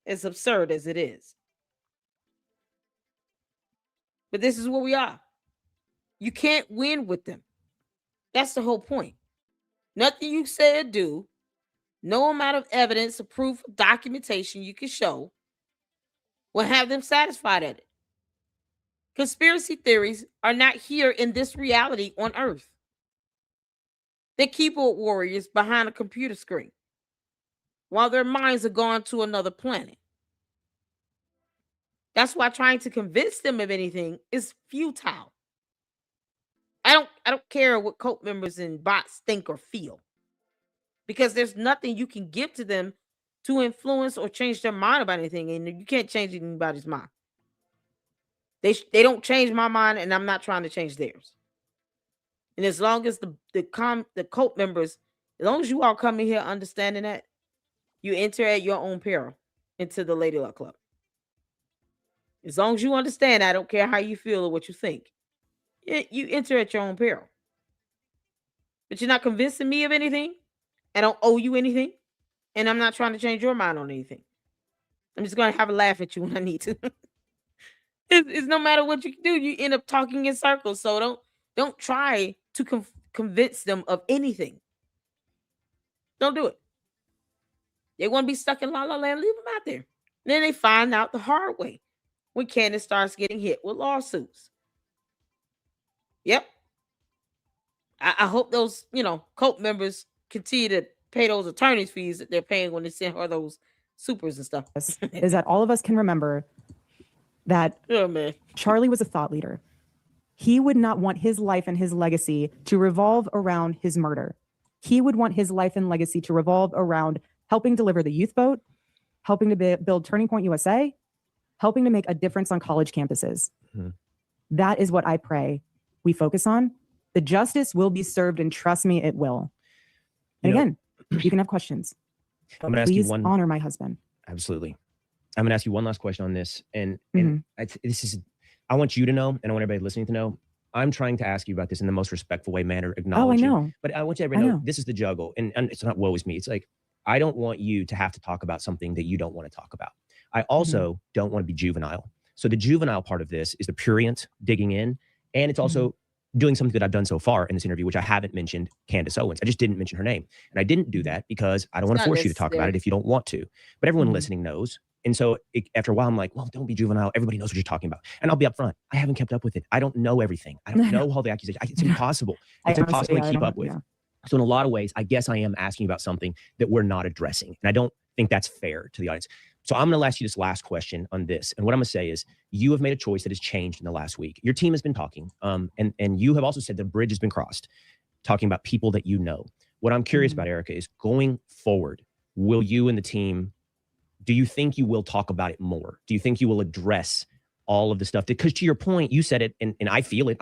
as absurd as it is. But this is where we are. You can't win with them. That's the whole point. Nothing you say or do, no amount of evidence or proof or documentation you can show will have them satisfied at it. Conspiracy theories are not here in this reality on Earth. They're keyboard warriors behind a computer screen while their minds are gone to another planet. That's why trying to convince them of anything is futile. I don't care what cult members and bots think or feel, because there's nothing you can give to them to influence or change their mind about anything, and you can't change anybody's mind. They don't change my mind, and I'm not trying to change theirs. And as long as the cult members, as long as you all come in here understanding that, you enter at your own peril into the Lady Luck Club. As long as you understand, I don't care how you feel or what you think. You enter at your own peril. but you're not convincing me of anything. I don't owe you anything, and I'm not trying to change your mind on anything. I'm just going to have a laugh at you when I need to. It's no matter what you do, you end up talking in circles. So don't try to convince them of anything. Don't do it. They want to be stuck in La La Land, leave them out there. Then they find out the hard way when Candace starts getting hit with lawsuits. Yep. I hope those, cult members continue to pay those attorney's fees that they're paying when they send her those supers and stuff. Is that all of us can remember that Oh, man. Charlie was a thought leader. He would not want his life and his legacy to revolve around his murder. He would want his life and legacy to revolve around helping deliver the youth boat, helping to build Turning Point USA, helping to make a difference on college campuses. Mm-hmm. That is what I pray we focus on. The justice will be served, and trust me, it will. And again, you can have questions. I'm going to ask you one. Honor my husband. Absolutely. I'm going to ask you one last question on this. And I want you to know, and I want everybody listening to know, I'm trying to ask you about this in the most respectful manner, acknowledging. Oh, I know. But I want you to know this is the juggle. And it's not woe is me. It's like, I don't want you to have to talk about something that you don't want to talk about. I also don't want to be juvenile. So the juvenile part of this is the prurient digging in. And it's also doing something that I've done so far in this interview, which I haven't mentioned, Candace Owens. I just didn't mention her name. And I didn't do that because I don't want to force you to talk about it if you don't want to. But everyone listening knows. And so after a while, I'm like, well, don't be juvenile. Everybody knows what you're talking about. And I'll be upfront. I haven't kept up with it. I don't know everything. I don't know all the accusations. It's impossible. It's impossible to keep up with. Yeah. So in a lot of ways, I guess I am asking about something that we're not addressing. And I don't think that's fair to the audience. So I'm going to ask you this last question on this. And what I'm going to say is you have made a choice that has changed in the last week. Your team has been talking. And you have also said the bridge has been crossed, talking about people that you know. What I'm curious about, Erica, is going forward, will you and the team, do you think you will talk about it more? Do you think you will address all of the stuff? Because to your point, you said it, and I feel it.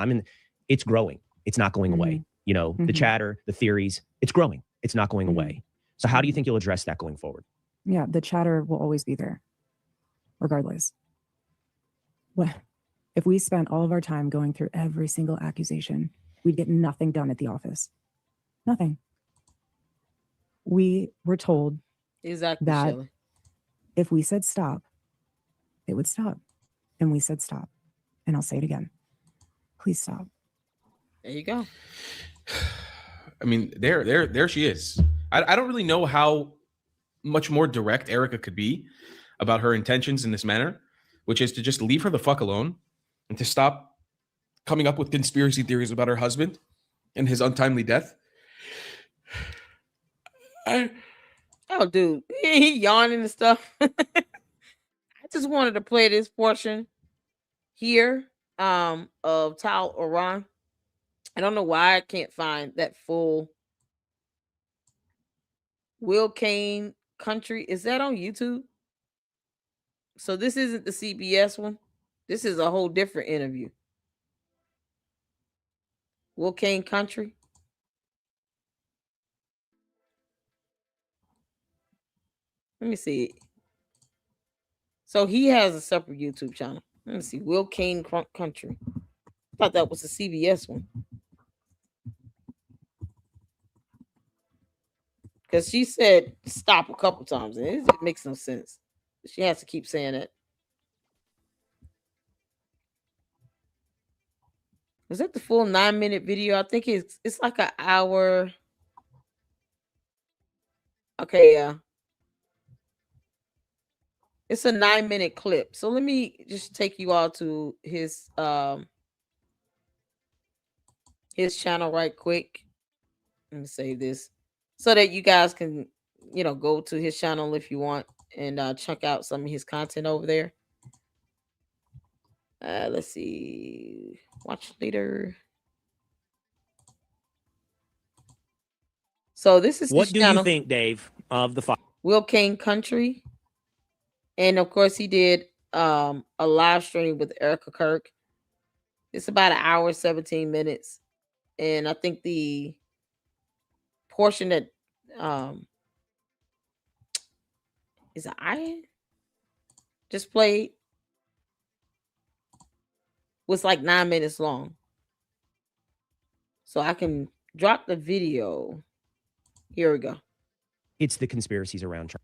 It's growing. It's not going away. The chatter, the theories, it's growing. It's not going away. So how do you think you'll address that going forward? Yeah, the chatter will always be there, regardless. Well, if we spent all of our time going through every single accusation, we'd get nothing done at the office. Nothing. We were told that Shelley, if we said stop, it would stop. And we said stop. And I'll say it again. Please stop. There you go. I mean, there she is. I don't really know how much more direct Erica could be about her intentions in this manner, which is to just leave her the fuck alone and to stop coming up with conspiracy theories about her husband and his untimely death. Oh, dude, he yawning and stuff. I just wanted to play this portion here of Tal Oran. I don't know why I can't find that full Will Kane Country. Is that on YouTube? So this isn't the CBS one. This is a whole different interview. Will Kane Country. Let me see. So he has a separate YouTube channel. Let me see. Will Kane Country. I thought that was the CBS one. Because she said stop a couple times, and it makes no sense. She has to keep saying it. Was that the full 9-minute video? I think it's like an hour. Okay, yeah. It's a 9-minute clip. So let me just take you all to his channel right quick. Let me save this so that you guys can, go to his channel if you want and check out some of his content over there. Let's see. Watch later. So this is what his do channel, you think, Dave, of the Will Kane Country? And of course, he did a live stream with Erica Kirk. It's about an hour, 17 minutes. And I think the portion that is I just played was like 9 minutes long. So I can Drop the video. Here we go. It's the conspiracies around Charlie.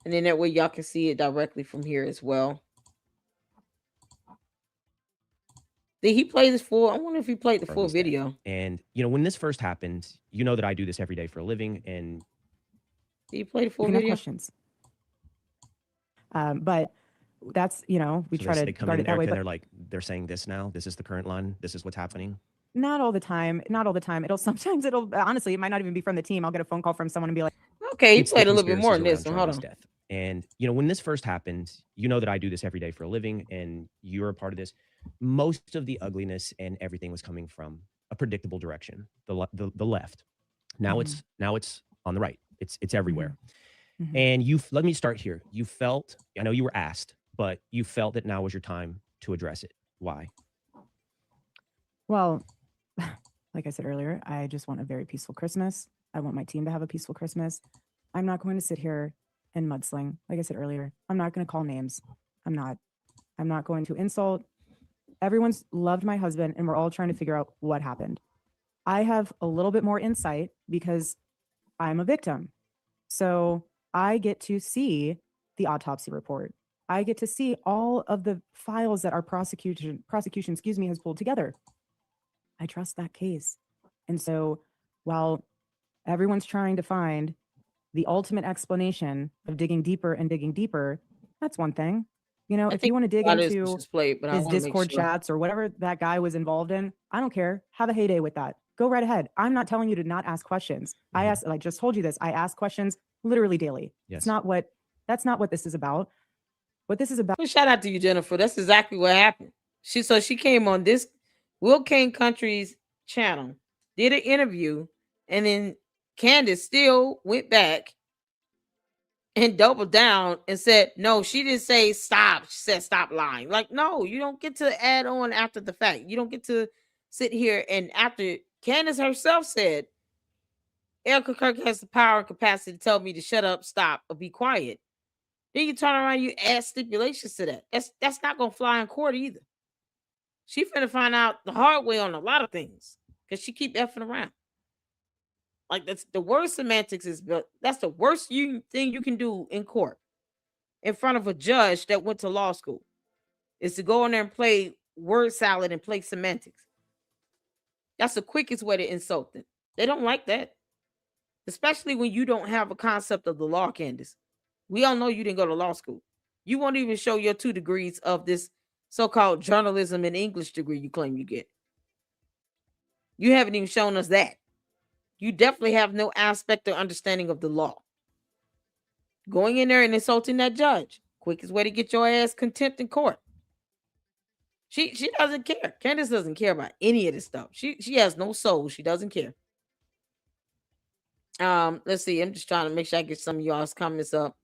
And then that way y'all can see it directly from here as well. Did he play this full? I wonder if he played the full Charlie's death. video. And when this first happened, you know that I do this every day for a living, and Did he play the full You can have video? questions. But that's, we so try they to come guard in, it that Erica, way. and But they're like, they're saying this now. This is the current line. This is what's happening. not all the time. Not all the time. Sometimes honestly, it might not even be from the team. I'll get a phone call from someone and be like, Okay, he It's the played a little bit more than conspiracies this. around Hold Charlie's on. death. And when this first happened, you know that I do this every day for a living, and you're a part of this. Most of the ugliness and everything was coming from a predictable direction, the left. Now Mhm. it's on the right. It's everywhere. Mhm. And let me start here. You felt, I know you were asked, but you felt that now was your time to address it. Why? well, like I said earlier, I just want a very peaceful Christmas. I want my team to have a peaceful Christmas. I'm not going to sit here and mudsling. Like I said earlier, I'm not going to call names. I'm not going to insult. Everyone's loved my husband, and we're all trying to figure out what happened. I have a little bit more insight because I'm a victim. So I get to see the autopsy report. I get to see all of the files that our prosecution, has pulled together. I trust that case. And so while everyone's trying to find the ultimate explanation of digging deeper and digging deeper, that's one thing. I If think you want to dig a lot of this into was just played, but I his want to make Discord sure. chats or whatever that guy was involved in, I don't care. Have a heyday with that. Go right ahead. I'm not telling you to not ask questions. I Mhm. ask, like just told you this, I ask questions literally daily. Yes. That's not what this is about. What this is about. Well, shout out to you, Jennifer. That's exactly what happened. She came on this Will King Country's channel, did an interview, and then Candace still went back and doubled down and said, no, she didn't say stop. She said stop lying. Like, no, you don't get to add on after the fact. You don't get to sit here and after Candace herself said, Erica Kirk has the power and capacity to tell me to shut up, stop, or be quiet. Then you turn around, you add stipulations to that. That's not gonna fly in court either. She finna find out the hard way on a lot of things because she keep effing around. Like that's the worst semantics is, but that's the worst thing you can do in court in front of a judge that went to law school is to go in there and play word salad and play semantics. That's the quickest way to insult them. They don't like that, especially when you don't have a concept of the law, Candace. We all know you didn't go to law school. You won't even show your 2 degrees of this so-called journalism and English degree you claim you get. You haven't even shown us that. You definitely have no aspect or understanding of the law. Going in there and insulting that judge, quickest way to get your ass contempt in court. She doesn't care. Candace doesn't care about any of this stuff. She has no soul. She doesn't care. Let's see. I'm just trying to make sure I get some of y'all's comments up.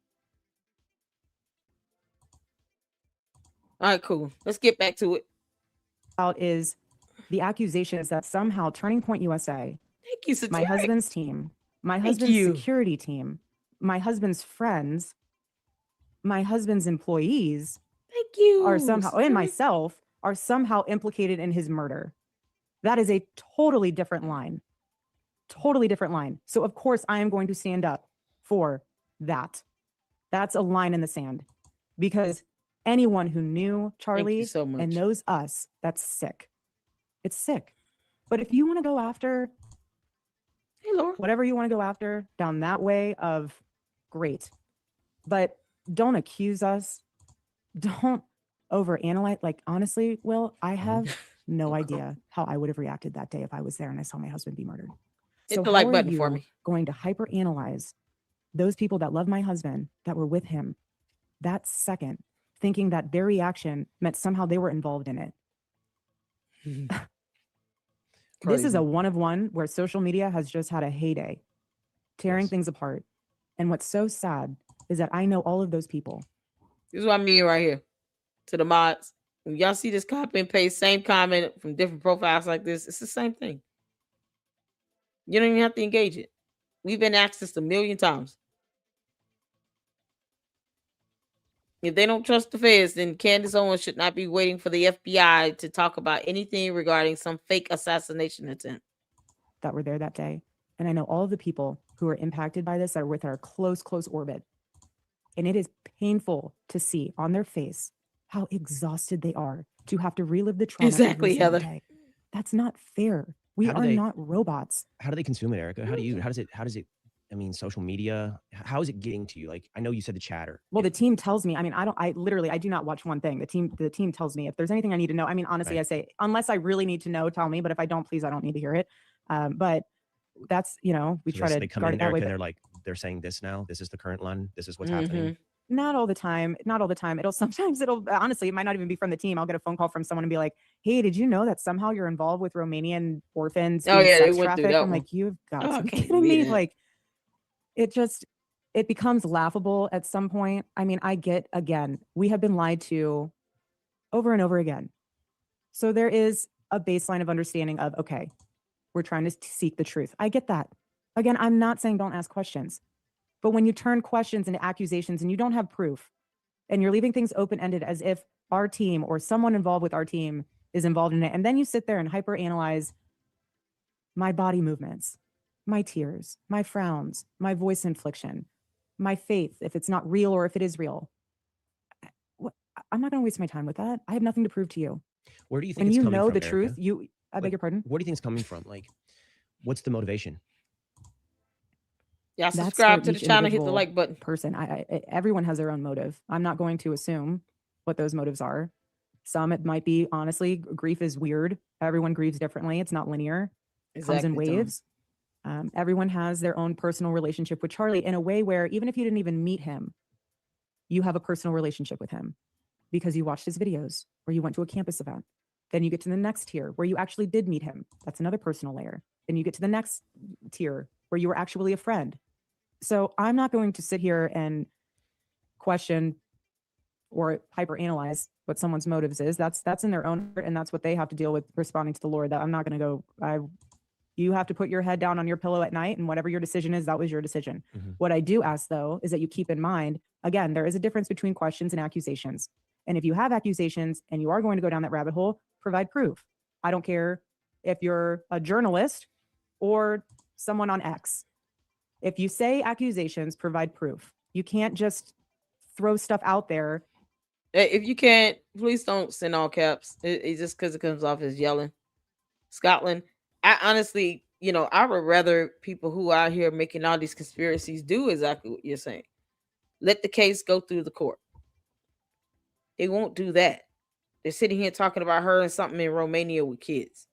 All right, cool. Let's get back to it. Out is the accusations that somehow Turning Point USA, Thank you, my Satiric. husband's team, my Thank husband's you. security team, my husband's friends, my husband's employees Thank you. are somehow, and Satiric. myself are somehow implicated in his murder. That is a totally different line. Totally different line. So of course I am going to stand up for that. That's a line in the sand because anyone who knew Thank Charlie you so much. and knows us, that's sick. It's sick. But if you want to go after Hey, Laura. whatever you want to go after down that way of great, but don't accuse us. Don't overanalyze. Like, honestly, Will, I have no idea how I would have reacted that day if I was there and I saw my husband be murdered. Hit So the like how are button for you me. going to hyperanalyze those people that love my husband, that were with him that second, thinking that their reaction meant somehow they were involved in it? This is a one of one where social media has just had a heyday, tearing Yes. things apart. And what's so sad is that I know all of those people. This is what I mean right here. To the mods. When y'all see this copy and paste, same comment from different profiles like this, it's the same thing. You don't even have to engage it. We've been asked this a million times. If they don't trust the feds, then Candace Owens should not be waiting for the FBI to talk about anything regarding some fake assassination attempt. that were there that day. And I know all of the people who are impacted by this that are with our close orbit. And it is painful to see on their face how exhausted they are to have to relive the trauma Exactly, every single Heather. day. That's not fair. We How do are they- not robots. How do they consume it, Erica? How does it, I mean, social media, how is it getting to you? Like, I know you said the chatter. Well, the team tells me, I mean, I do not watch one thing. The team tells me if there's anything I need to know. I mean, honestly, Right. I say, unless I really need to know, tell me, but if I don't, please, I don't need to hear it. But that's, we So try to they come guard in, it that way. Erica, but and they're like, they're saying this now. This is the current line. This is what's Mhm. happening. Not all the time. Sometimes honestly, it might not even be from the team. I'll get a phone call from someone and be like, hey, did you know that somehow you're involved with Romanian orphans Oh, being yeah, they sex went through trafficked? that I'm one. like, you've got Oh, I to be can't kidding believe me. that. Like, it becomes laughable at some point. I mean, again, we have been lied to over and over again. So there is a baseline of understanding of, okay, we're trying to seek the truth. I get that. Again, I'm not saying don't ask questions, but when you turn questions into accusations and you don't have proof and you're leaving things open-ended as if our team or someone involved with our team is involved in it, and then you sit there and hyperanalyze my body movements, my tears, my frowns, my voice inflection, my faith, if it's not real or if it is real. I'm not going to waste my time with that. I have nothing to prove to you. Where do you think When it's you coming know from, the truth, Erica? I beg your pardon? Where do you think it's coming from? Like, what's the motivation? Y'all That's subscribe for to the each channel, hit the individual like button. person. Everyone has their own motive. I'm not going to assume what those motives are. Some, it might be, honestly, grief is weird. Everyone grieves differently. It's not linear. It comes in Exactly, Tom. waves. Everyone has their own personal relationship with Charlie in a way where even if you didn't even meet him, you have a personal relationship with him because you watched his videos or you went to a campus event. Then you get to the next tier where you actually did meet him. That's another personal layer. Then you get to the next tier where you were actually a friend. So I'm not going to sit here and question or hyperanalyze what someone's motives is. That's in their own heart, and that's what they have to deal with responding to the Lord. That I'm not going to go. You have to put your head down on your pillow at night, and whatever your decision is, that was your decision. Mhm. What I do ask, though, is that you keep in mind, again, there is a difference between questions and accusations. And if you have accusations and you are going to go down that rabbit hole, provide proof. I don't care if you're a journalist or someone on X. If you say accusations, provide proof. You can't just throw stuff out there. If you can't, please don't send all caps. It's just because it comes off as yelling. Scotland, I honestly, I would rather people who are out here making all these conspiracies do exactly what you're saying. Let the case go through the court. They won't do that. They're sitting here talking about her and something in Romania with kids.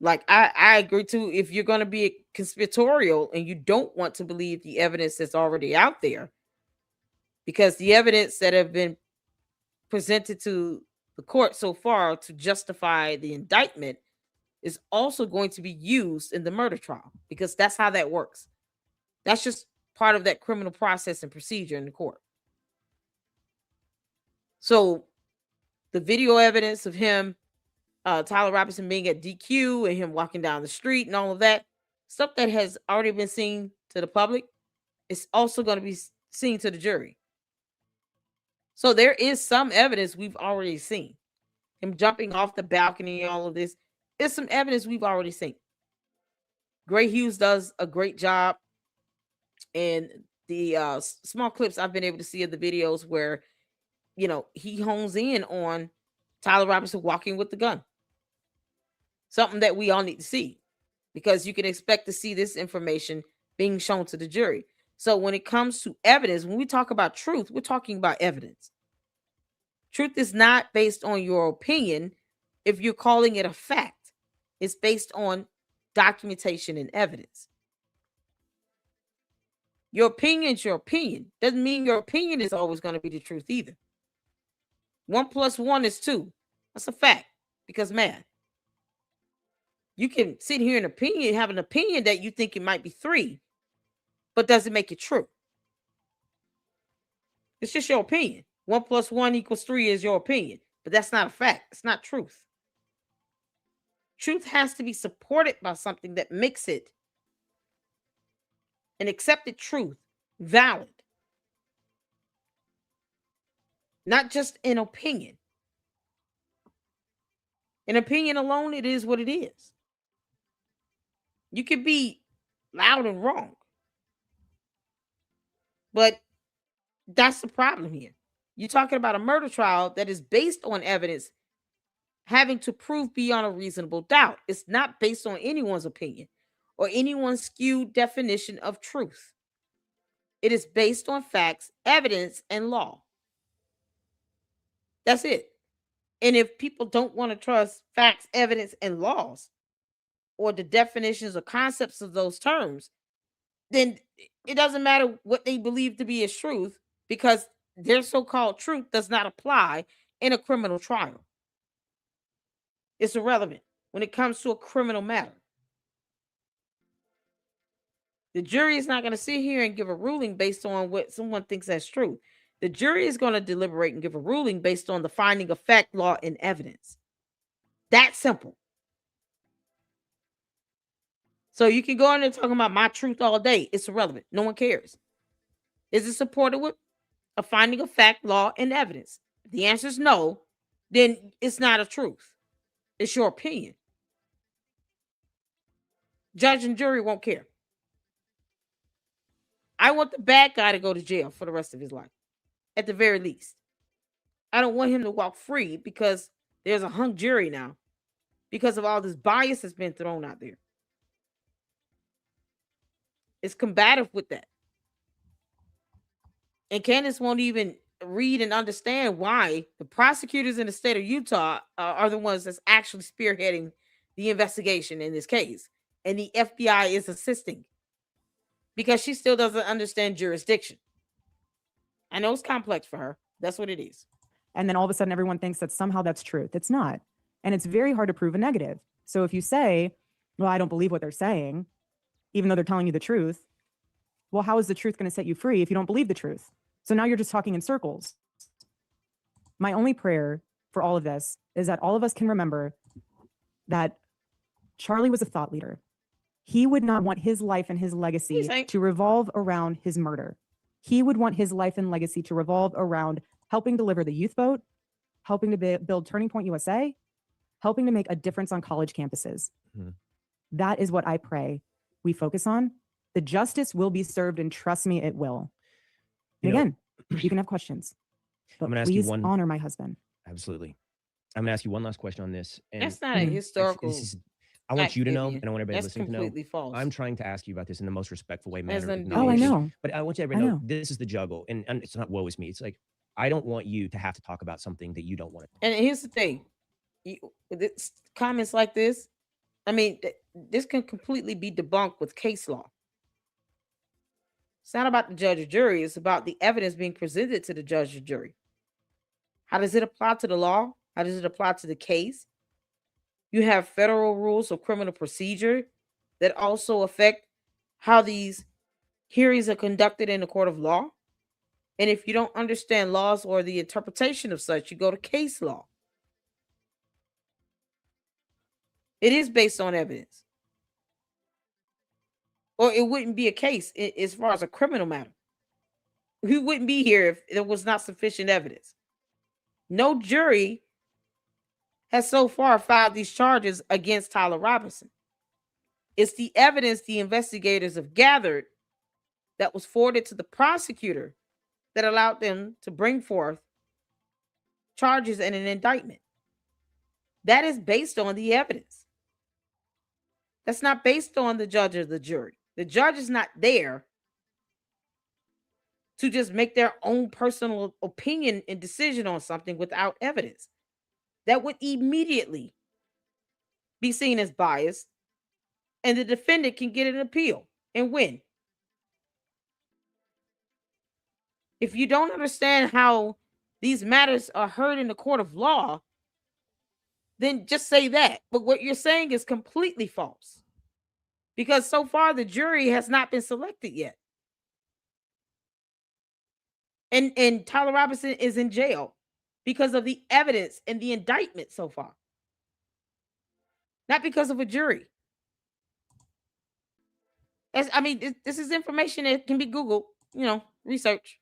Like, I agree too. If you're going to be conspiratorial and you don't want to believe the evidence that's already out there, because the evidence that have been presented to the court so far to justify the indictment is also going to be used in the murder trial, because that's how that works. That's just part of that criminal process and procedure in the court. So the video evidence of him, Tyler Robinson being at DQ and him walking down the street and all of that stuff that has already been seen to the public, is also going to be seen to the jury. So there is some evidence we've already seen. Him jumping off the balcony, all of this is some evidence we've already seen. Gray Hughes does a great job in the small clips I've been able to see of the videos where, he hones in on Tyler Robinson walking with the gun. Something that we all need to see, because you can expect to see this information being shown to the jury. So when it comes to evidence, when we talk about truth, we're talking about evidence. Truth is not based on your opinion. If you're calling it a fact, it's based on documentation and evidence. Your opinion is your opinion. Doesn't mean your opinion is always going to be the truth either. 1 + 1 is 2. That's a fact, because math. You can sit here and have an opinion that you think it might be 3, but doesn't make it true. It's just your opinion. 1 + 1 = 3 is your opinion, but that's not a fact. It's not truth. Truth has to be supported by something that makes it an accepted truth valid. Not just an opinion. An opinion alone, it is what it is. You can be loud and wrong. But that's the problem here. You're talking about a murder trial that is based on evidence having to prove beyond a reasonable doubt. It's not based on anyone's opinion or anyone's skewed definition of truth. It is based on facts, evidence, and law. That's it. And if people don't want to trust facts, evidence, and laws, or the definitions or concepts of those terms, then it doesn't matter what they believe to be as truth, because their so-called truth does not apply in a criminal trial. It's irrelevant when it comes to a criminal matter. The jury is not going to sit here and give a ruling based on what someone thinks that's true. The jury is going to deliberate and give a ruling based on the finding of fact, law, and evidence. That's simple. So you can go in there talking about my truth all day. It's irrelevant. No one cares. Is it supported with a finding of fact, law, and evidence? If the answer is no, then it's not a truth. It's your opinion. Judge and jury won't care. I want the bad guy to go to jail for the rest of his life, at the very least. I don't want him to walk free because there's a hung jury now because of all this bias that's been thrown out there. It's combative with that. And Candace won't even read and understand why the prosecutors in the state of Utah are the ones that's actually spearheading the investigation in this case. And the FBI is assisting because she still doesn't understand jurisdiction. I know it's complex for her. That's what it is. And then all of a sudden everyone thinks that somehow that's truth. It's not. And it's very hard to prove a negative. So if you say, well, I don't believe what they're saying, even though they're telling you the truth, well, how is the truth going to set you free if you don't believe the truth? So now you're just talking in circles. My only prayer for all of this is that all of us can remember that Charlie was a thought leader. He would not want his life and his legacy to revolve around his murder. He would want his life and legacy to revolve around helping deliver the youth vote, helping to build Turning Point USA, helping to make a difference on college campuses. Mm-hmm. That is what I pray we focus on. The justice will be served, and trust me, it will. And again, you can have questions, but please honor my husband. Absolutely. I'm going to ask you one last question on this. And that's not a historical. I want you to know, and I want everybody listening to know. Completely false. I'm trying to ask you about this in the most respectful way. Oh, I know. But I want you to know this is the juggle, and it's not woe is me. It's like, I don't want you to have to talk about something that you don't want to. And here's the thing, comments like this, I mean, this can completely be debunked with case law. It's not about the judge or jury. It's about the evidence being presented to the judge or jury. How does it apply to the law? How does it apply to the case? You have federal rules of criminal procedure that also affect how these hearings are conducted in the court of law. And if you don't understand laws or the interpretation of such, you go to case law. It is based on evidence. Or it wouldn't be a case as far as a criminal matter. We wouldn't be here if there was not sufficient evidence. No jury has so far filed these charges against Tyler Robinson. It's the evidence the investigators have gathered that was forwarded to the prosecutor that allowed them to bring forth charges and an indictment. That is based on the evidence. That's not based on the judge or the jury. The judge is not there to just make their own personal opinion and decision on something without evidence. That would immediately be seen as biased, and the defendant can get an appeal and win. If you don't understand how these matters are heard in the court of law, then just say that. But what you're saying is completely false, because so far the jury has not been selected yet. And Tyler Robinson is in jail because of the evidence and the indictment so far, not because of a jury. This is information that can be Googled, research.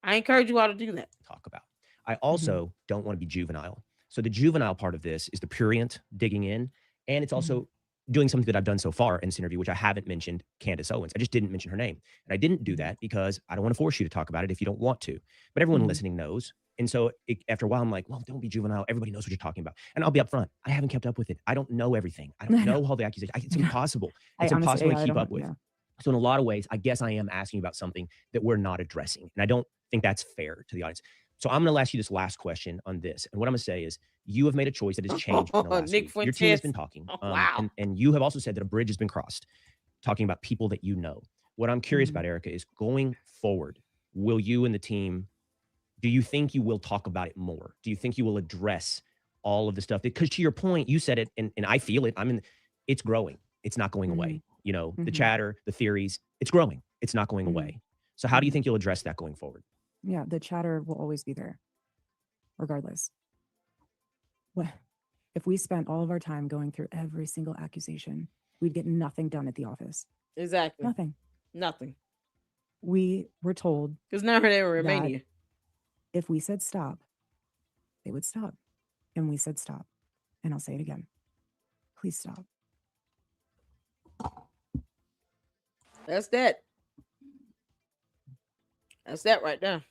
I encourage you all to do that. Talk about. I also don't want to be juvenile. So the juvenile part of this is the prurient digging in, and it's also doing something that I've done so far in this interview, which I haven't mentioned Candace Owens. I just didn't mention her name. And I didn't do that because I don't want to force you to talk about it if you don't want to. But everyone Mhm. listening knows. And so after a while, I'm like, well, don't be juvenile. Everybody knows what you're talking about. And I'll be upfront. I haven't kept up with it. I don't know everything. I don't I know. know all the accusations. It's impossible. It's I honestly, impossible yeah, to I keep don't, up with. yeah. So in a lot of ways, I guess I am asking about something that we're not addressing. And I don't think that's fair to the audience. So I'm going to ask you this last question on this. And what I'm going to say is you have made a choice that has changed in the last Nick week. Your team has Fuentes. been talking. Oh, wow. And you have also said that a bridge has been crossed, talking about people that you know. What I'm curious Mhm. about, Erica, is going forward, will you and the team, do you think you will talk about it more? Do you think you will address all of the stuff? Because to your point, you said it, and I feel it. It's growing. It's not going away. You know, the Mhm. chatter, the theories, it's growing. It's not going Mhm. away. So how do you Mhm. think you'll address that going forward? Yeah, the chatter will always be there, regardless. What if we spent all of our time going through every single accusation? We'd get nothing done at the office. Exactly. Nothing. Nothing. We were told Because now they were that Romania. if we said stop, they would stop. And we said stop. And I'll say it again. Please stop. That's that. That's that right there.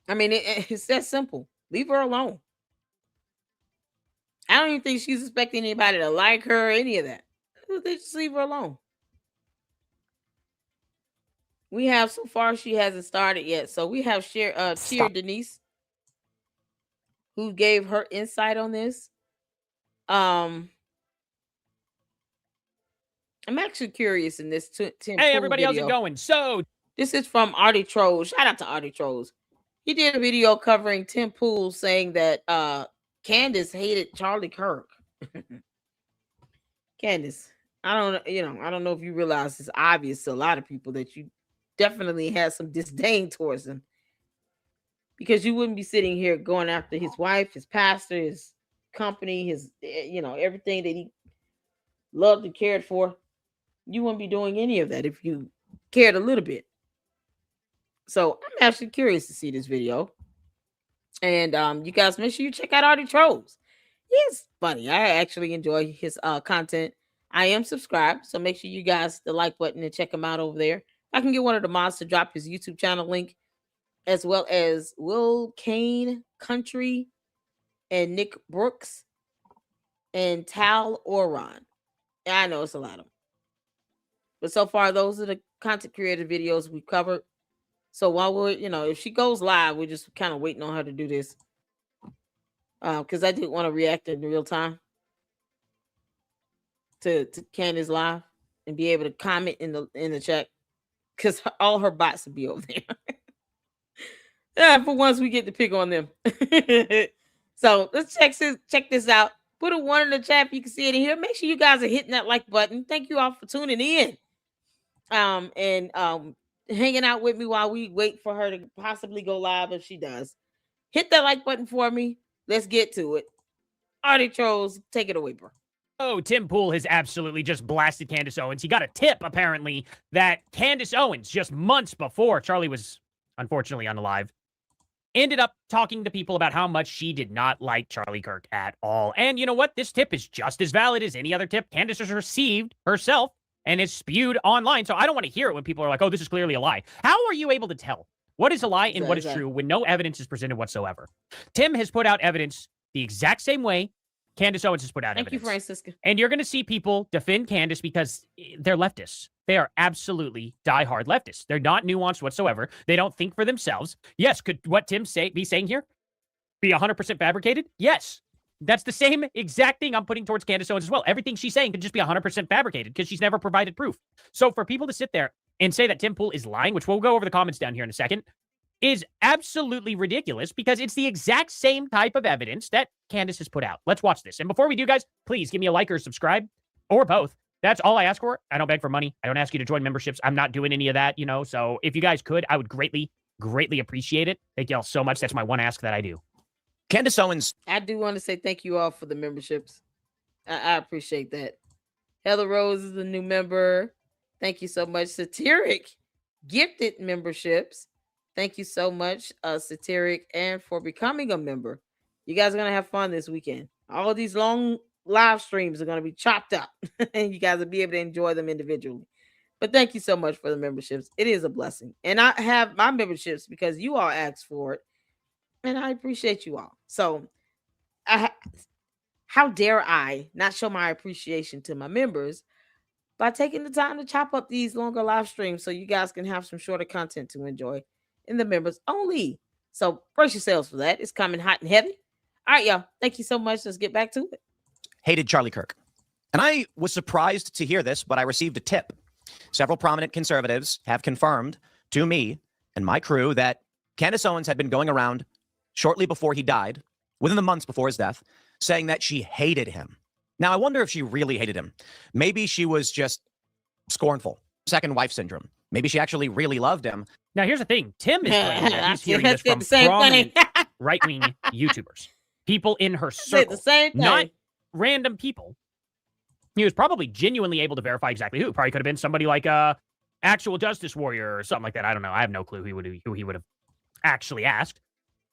I mean, it's that simple. Leave her alone. I don't even think she's expecting anybody to like her or any of that. They just leave her alone. We have so far she hasn't started yet. So we have Cheer Denise, who gave her insight on this. I'm actually curious in this Tim Hey, Pool everybody, how's it video. going? So, This is from Artie Trolls. Shout out to Artie Trolls. He did a video covering Tim Pool saying that Candace hated Charlie Kirk. Candace, I don't know if you realize it's obvious to a lot of people that you definitely had some disdain towards him. Because you wouldn't be sitting here going after his wife, his pastor, his company, his everything that he loved and cared for. You wouldn't be doing any of that if you cared a little bit. So I'm actually curious to see this video. And you guys make sure you check out Artie Trolls. He's funny. I actually enjoy his content. I am subscribed, so make sure you guys hit the like button and check him out over there. I can get one of the mods to drop his YouTube channel link, as well as Will Kane Country and Nick Brooks and Tal Oron. Yeah, I know it's a lot of them. But so far, those are the content creator videos we've covered. So while we're, if she goes live, we're just kind of waiting on her to do this. Because I did want to react in real time to Candace live and be able to comment in the chat. Because all her bots would be over there. Yeah, for once we get to pick on them. So let's check this out. Put a 1 in the chat if you can see it in here. Make sure you guys are hitting that like button. Thank you all for tuning in. And hanging out with me while we wait for her to possibly go live if she does. Hit that like button for me. Let's get to it. Artie Trolls, take it away, bro. oh, Tim Pool has absolutely just blasted Candace Owens. He got a tip, apparently, that Candace Owens, just months before Charlie was unfortunately unalive, ended up talking to people about how much she did not like Charlie Kirk at all. And you know what? This tip is just as valid as any other tip Candace has received herself and is spewed online. So I don't want to hear it when people are like, oh, this is clearly a lie. How are you able to tell what is a lie and what is true when no evidence is presented whatsoever? Tim has put out evidence the exact same way Candace Owens has put out Thank evidence. you, Francisca. And you're going to see people defend Candace because they're leftists. They are absolutely diehard leftists. They're not nuanced whatsoever. They don't think for themselves. Yes, could what Tim be saying here be 100% fabricated? Yes. That's the same exact thing I'm putting towards Candace Owens as well. Everything she's saying could just be 100% fabricated because she's never provided proof. So for people to sit there and say that Tim Pool is lying, which we'll go over the comments down here in a second, is absolutely ridiculous because it's the exact same type of evidence that Candace has put out. Let's watch this. And before we do, guys, please give me a like or subscribe or both. That's all I ask for. I don't beg for money. I don't ask you to join memberships. I'm not doing any of that, So if you guys could, I would greatly, greatly appreciate it. Thank y'all so much. That's my one ask that I do. Candace Owens. I do want to say thank you all for the memberships. I appreciate that. Heather Rose is a new member. Thank you so much. Satiric gifted memberships. Thank you so much, Satiric, and for becoming a member. You guys are going to have fun this weekend. All these long live streams are going to be chopped up and you guys will be able to enjoy them individually. But thank you so much for the memberships. It is a blessing. And I have my memberships because you all asked for it. And I appreciate you all. So how dare I not show my appreciation to my members by taking the time to chop up these longer live streams so you guys can have some shorter content to enjoy in the members only. So brace yourselves for that. It's coming hot and heavy. All right, y'all. Thank you so much. Let's get back to it. Hated Charlie Kirk. And I was surprised to hear this, but I received a tip. Several prominent conservatives have confirmed to me and my crew that Candace Owens had been going around shortly before he died, within the months before his death, saying that she hated him. Now, I wonder if she really hated him. Maybe she was just scornful, second wife syndrome. Maybe she actually really loved him. Now, here's the thing. Tim is claiming that he's hearing Let's this say from the same prominent thing. right-wing YouTubers, people in her Say the circle, same thing. not random people. He was probably genuinely able to verify exactly who. Probably could have been somebody like a actual justice warrior or something like that. I don't know. I have no clue who he would have actually asked.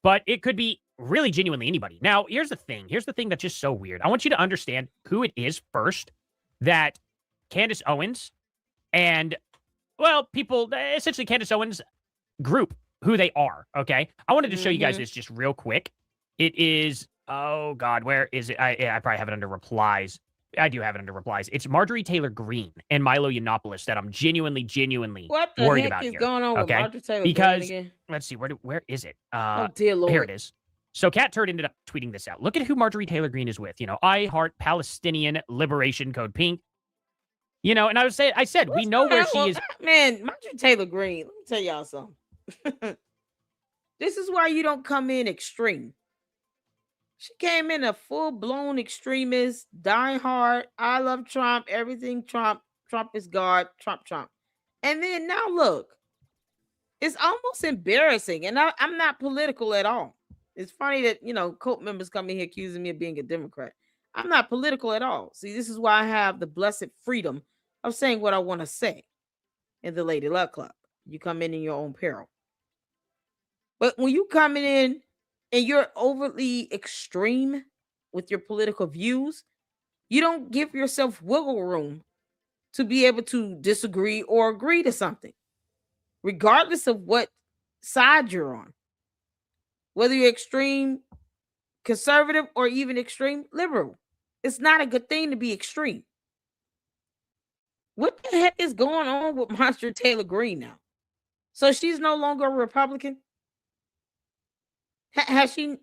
But it could be really genuinely anybody. Now, here's the thing. Here's the thing that's just so weird. I want you to understand who it is first that Candace Owens and, well, people, essentially Candace Owens group, who they are, okay? I wanted to show you guys this just real quick. It is, oh, God, where is it? I probably have it under replies. I do have it under replies. It's Marjorie Taylor Greene and Milo Yiannopoulos that I'm genuinely what the worried heck about is here. going on with Okay? Marjorie Taylor Because Greene again? let's see, where is it? Oh, dear Lord. Here it is. So Cat Turd ended up tweeting this out. Look at who Marjorie Taylor Greene is with. You know, I heart Palestinian liberation code pink. You know, and I said we know where she is. Man, Marjorie Taylor Greene, let me tell y'all something. This is why you don't come in extreme. She came in a full-blown extremist, die-hard, I love Trump, everything Trump, Trump is God, Trump. And then now look, it's almost embarrassing. And I'm not political at all. It's funny that, you know, cult members come in here accusing me of being a Democrat. I'm not political at all. See, this is why I have the blessed freedom of saying what I want to say in the Lady Luck Club. You come in your own peril. But when you coming in and you're overly extreme with your political views, you don't give yourself wiggle room to be able to disagree or agree to something, regardless of what side you're on. Whether you're extreme conservative or even extreme liberal, it's not a good thing to be extreme. What the heck is going on with Marjorie Taylor Greene now? So she's no longer a Republican? Has she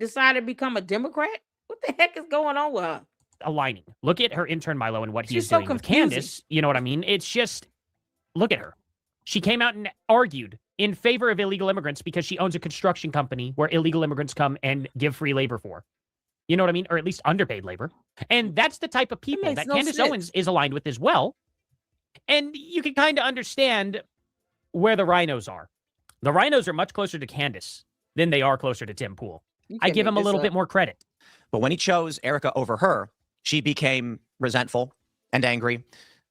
decided to become a Democrat? What the heck is going on with her? Aligning. Look at her intern Milo and what he's She's so doing with confusing. Candace. You know what I mean? It's just, look at her. She came out and argued in favor of illegal immigrants because she owns a construction company where illegal immigrants come and give free labor for. You know what I mean? Or at least underpaid labor. And that's the type of people makes that no Candace sense. Owens is aligned with as well. And you can kind of understand where the rhinos are. The rhinos are much closer to Candace than they are closer to Tim Pool. You I can't give make him a this little up. bit more credit. But when he chose Erica over her, she became resentful and angry,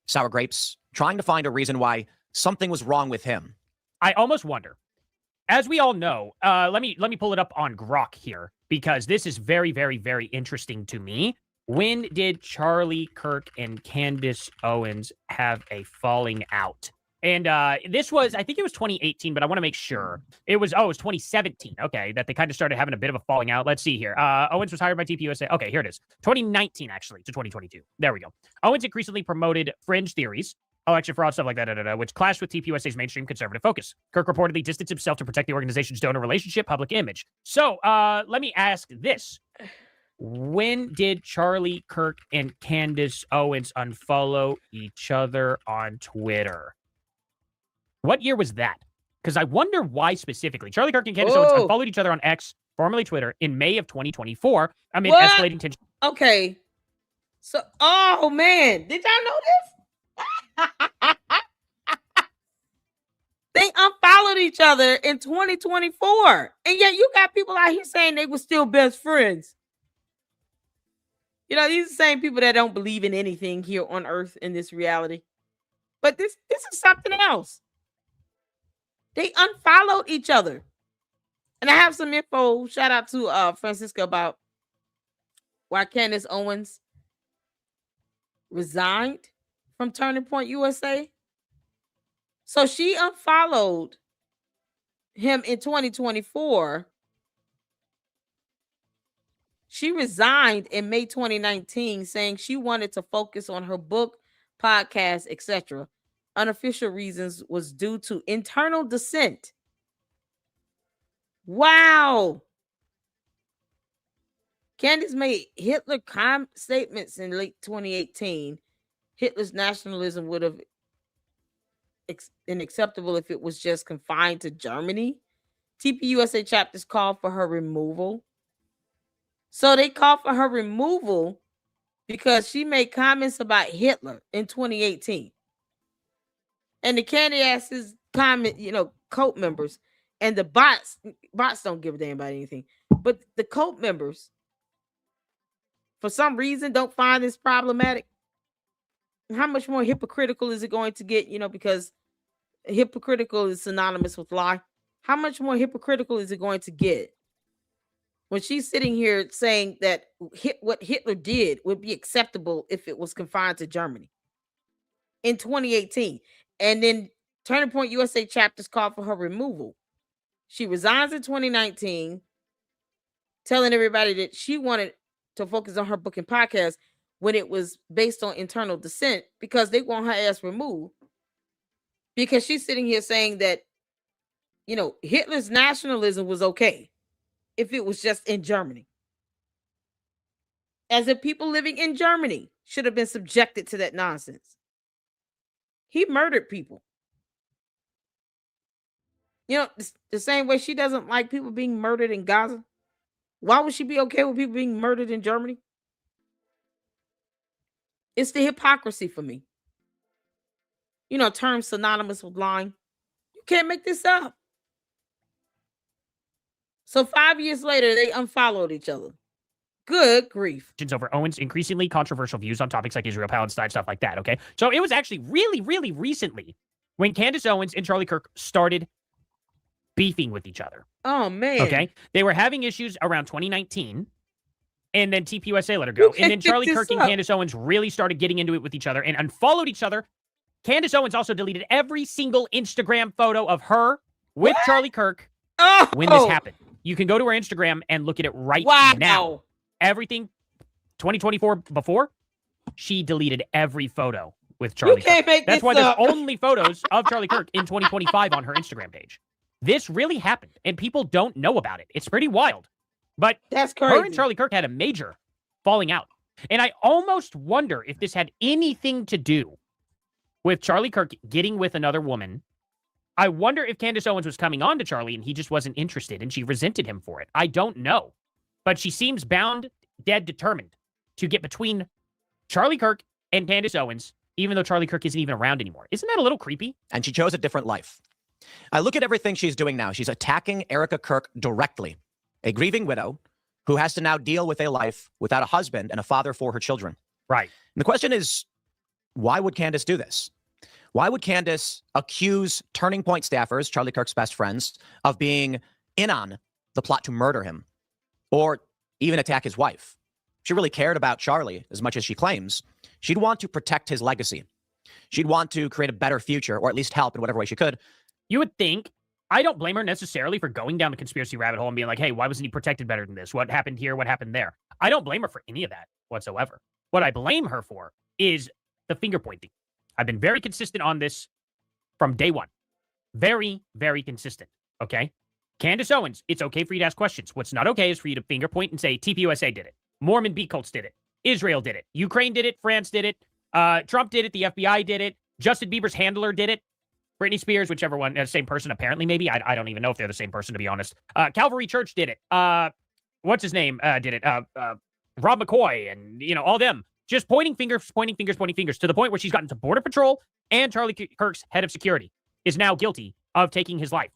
sour grapes, trying to find a reason why something was wrong with him. I almost wonder, as we all know, let me pull it up on Grok here because this is very, very, very interesting to me. When did Charlie Kirk and Candace Owens have a falling out? And this was, I think it was 2018, but I want to make sure. It was 2017. Okay, that they kind of started having a bit of a falling out. Let's see here. Owens was hired by TPUSA. Okay, here it is. 2019, actually, to 2022. There we go. Owens increasingly promoted fringe theories, election fraud, stuff like that, which clashed with TPUSA's mainstream conservative focus. Kirk reportedly distanced himself to protect the organization's donor relationship, public image. So let me ask this. When did Charlie Kirk and Candace Owens unfollow each other on Twitter? What year was that? Because I wonder why specifically. Charlie Kirk and Candace Owens Whoa. unfollowed each other on X, formerly Twitter, in May of 2024 amid What? escalating tension. Okay. So, oh man, did y'all know this? They unfollowed each other in 2024. And yet you got people out here saying they were still best friends. You know, these are the same people that don't believe in anything here on earth in this reality. But this is something else. They unfollowed each other. And I have some info. Shout out to Francisco about why Candace Owens resigned from Turning Point USA. So she unfollowed him in 2024. She resigned in May 2019, saying she wanted to focus on her book, podcast, etc. Unofficial reasons was due to internal dissent. Wow. Candace made Hitler statements in late 2018. Hitler's nationalism would have been acceptable if it was just confined to Germany. TPUSA chapters called for her removal. So they called for her removal because she made comments about Hitler in 2018. And the Candace's comment, cult members and the bots don't give a damn about anything. But the cult members, for some reason, don't find this problematic. How much more hypocritical is it going to get? Because hypocritical is synonymous with lie. How much more hypocritical is it going to get when she's sitting here saying that what Hitler did would be acceptable if it was confined to Germany in 2018? And then Turning Point USA chapters called for her removal. She resigns in 2019, telling everybody that she wanted to focus on her book and podcast when it was based on internal dissent, because they want her ass removed. Because she's sitting here saying that, Hitler's nationalism was okay if it was just in Germany. As if people living in Germany should have been subjected to that nonsense. He murdered people. The same way she doesn't like people being murdered in Gaza. Why would she be okay with people being murdered in Germany? It's the hypocrisy for me. Terms synonymous with lying. You can't make this up. So 5 years later, they unfollowed each other. Good grief. Over Owens' increasingly controversial views on topics like Israel, Palestine, stuff like that, okay? So it was actually really, really recently when Candace Owens and Charlie Kirk started beefing with each other. Oh, man. Okay? They were having issues around 2019, and then TPUSA let her go. And then Charlie Kirk and Candace Owens really started getting into it with each other and unfollowed each other. Candace Owens also deleted every single Instagram photo of her with Charlie Kirk when this happened. You can go to her Instagram and look at it right now. Everything 2024 before, she deleted every photo with Charlie Kirk. That's why there's only photos of Charlie Kirk in 2025 on her Instagram page. This really happened, and people don't know about it. It's pretty wild. But that's crazy. Her and Charlie Kirk had a major falling out. And I almost wonder if this had anything to do with Charlie Kirk getting with another woman. I wonder if Candace Owens was coming on to Charlie and he just wasn't interested and she resented him for it. I don't know. But she seems bound, dead, determined to get between Charlie Kirk and Candace Owens, even though Charlie Kirk isn't even around anymore. Isn't that a little creepy? And she chose a different life. I look at everything she's doing now. She's attacking Erica Kirk directly, a grieving widow who has to now deal with a life without a husband and a father for her children. Right. And the question is, why would Candace do this? Why would Candace accuse Turning Point staffers, Charlie Kirk's best friends, of being in on the plot to murder him or even attack his wife? If she really cared about Charlie as much as she claims, she'd want to protect his legacy. She'd want to create a better future, or at least help in whatever way she could. You would think. I don't blame her necessarily for going down the conspiracy rabbit hole and being like, hey, why wasn't he protected better than this? What happened here? What happened there? I don't blame her for any of that whatsoever. What I blame her for is the finger pointing. I've been very consistent on this from day one. Very, very consistent. Okay? Candace Owens, it's okay for you to ask questions. What's not okay is for you to finger point and say, TPUSA did it. Mormon B cults did it. Israel did it. Ukraine did it. France did it. Trump did it. The FBI did it. Justin Bieber's handler did it. Britney Spears, whichever one, same person apparently, maybe. I don't even know if they're the same person, to be honest. Calvary Church did it. What's his name did it? Rob McCoy and, all them. Just pointing fingers to the point where she's gotten to Border Patrol, and Charlie Kirk's head of security is now guilty of taking his life.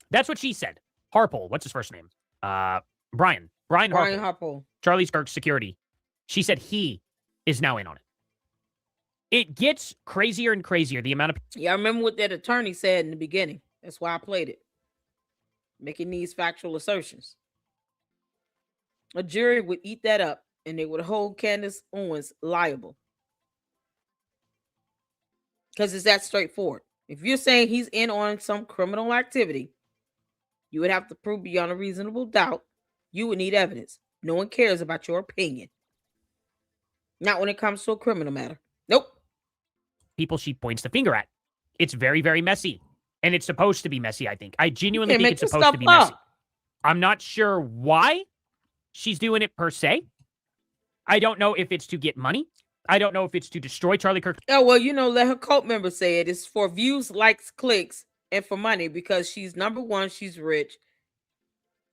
That's what she said. Harpole, what's his first name? Brian Harpole. Charlie Kirk's security. She said he is now in on it. It gets crazier and crazier, the amount of... Yeah, I remember what that attorney said in the beginning. That's why I played it. Making these factual assertions. A jury would eat that up, and they would hold Candace Owens liable. Because it's that straightforward. If you're saying he's in on some criminal activity, you would have to prove beyond a reasonable doubt. You would need evidence. No one cares about your opinion. Not when it comes to a criminal matter. Nope. People she points the finger at. It's very, very messy. And it's supposed to be messy, I think. I genuinely can't think make it's this supposed to stuff be messy. up. I'm not sure why she's doing it per se. I don't know if it's to get money. I don't know if it's to destroy Charlie Kirk. Oh, well, let her cult members say it. It's for views, likes, clicks, and for money because she's number one. She's rich.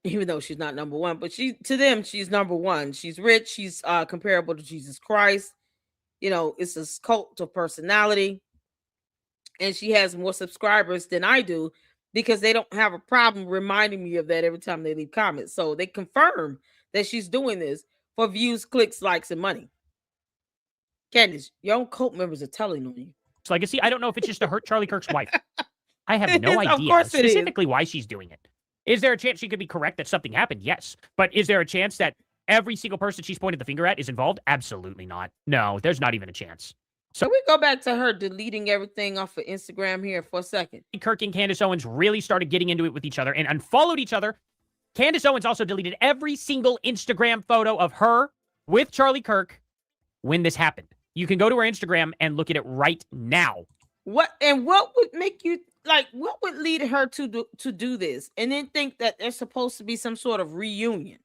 Even though she's not number one, but to them, she's number one. She's rich. She's comparable to Jesus Christ. It's a cult of personality. And she has more subscribers than I do because they don't have a problem reminding me of that every time they leave comments. So they confirm that she's doing this for views, clicks, likes, and money. Candace, your own cult members are telling on you. Legacy. I don't know if it's just to hurt Charlie Kirk's wife. I have no Of idea course it is. specifically why she's doing it. Is there a chance she could be correct that something happened? Yes. But is there a chance that every single person she's pointed the finger at is involved? Absolutely not. No, there's not even a chance. So we go back to her deleting everything off of Instagram here for a second. Kirk and Candace Owens really started getting into it with each other and unfollowed each other. Candace Owens also deleted every single Instagram photo of her with Charlie Kirk when this happened. You can go to her Instagram and look at it right now. What would make you what would lead her to do this and then think that there's supposed to be some sort of reunion?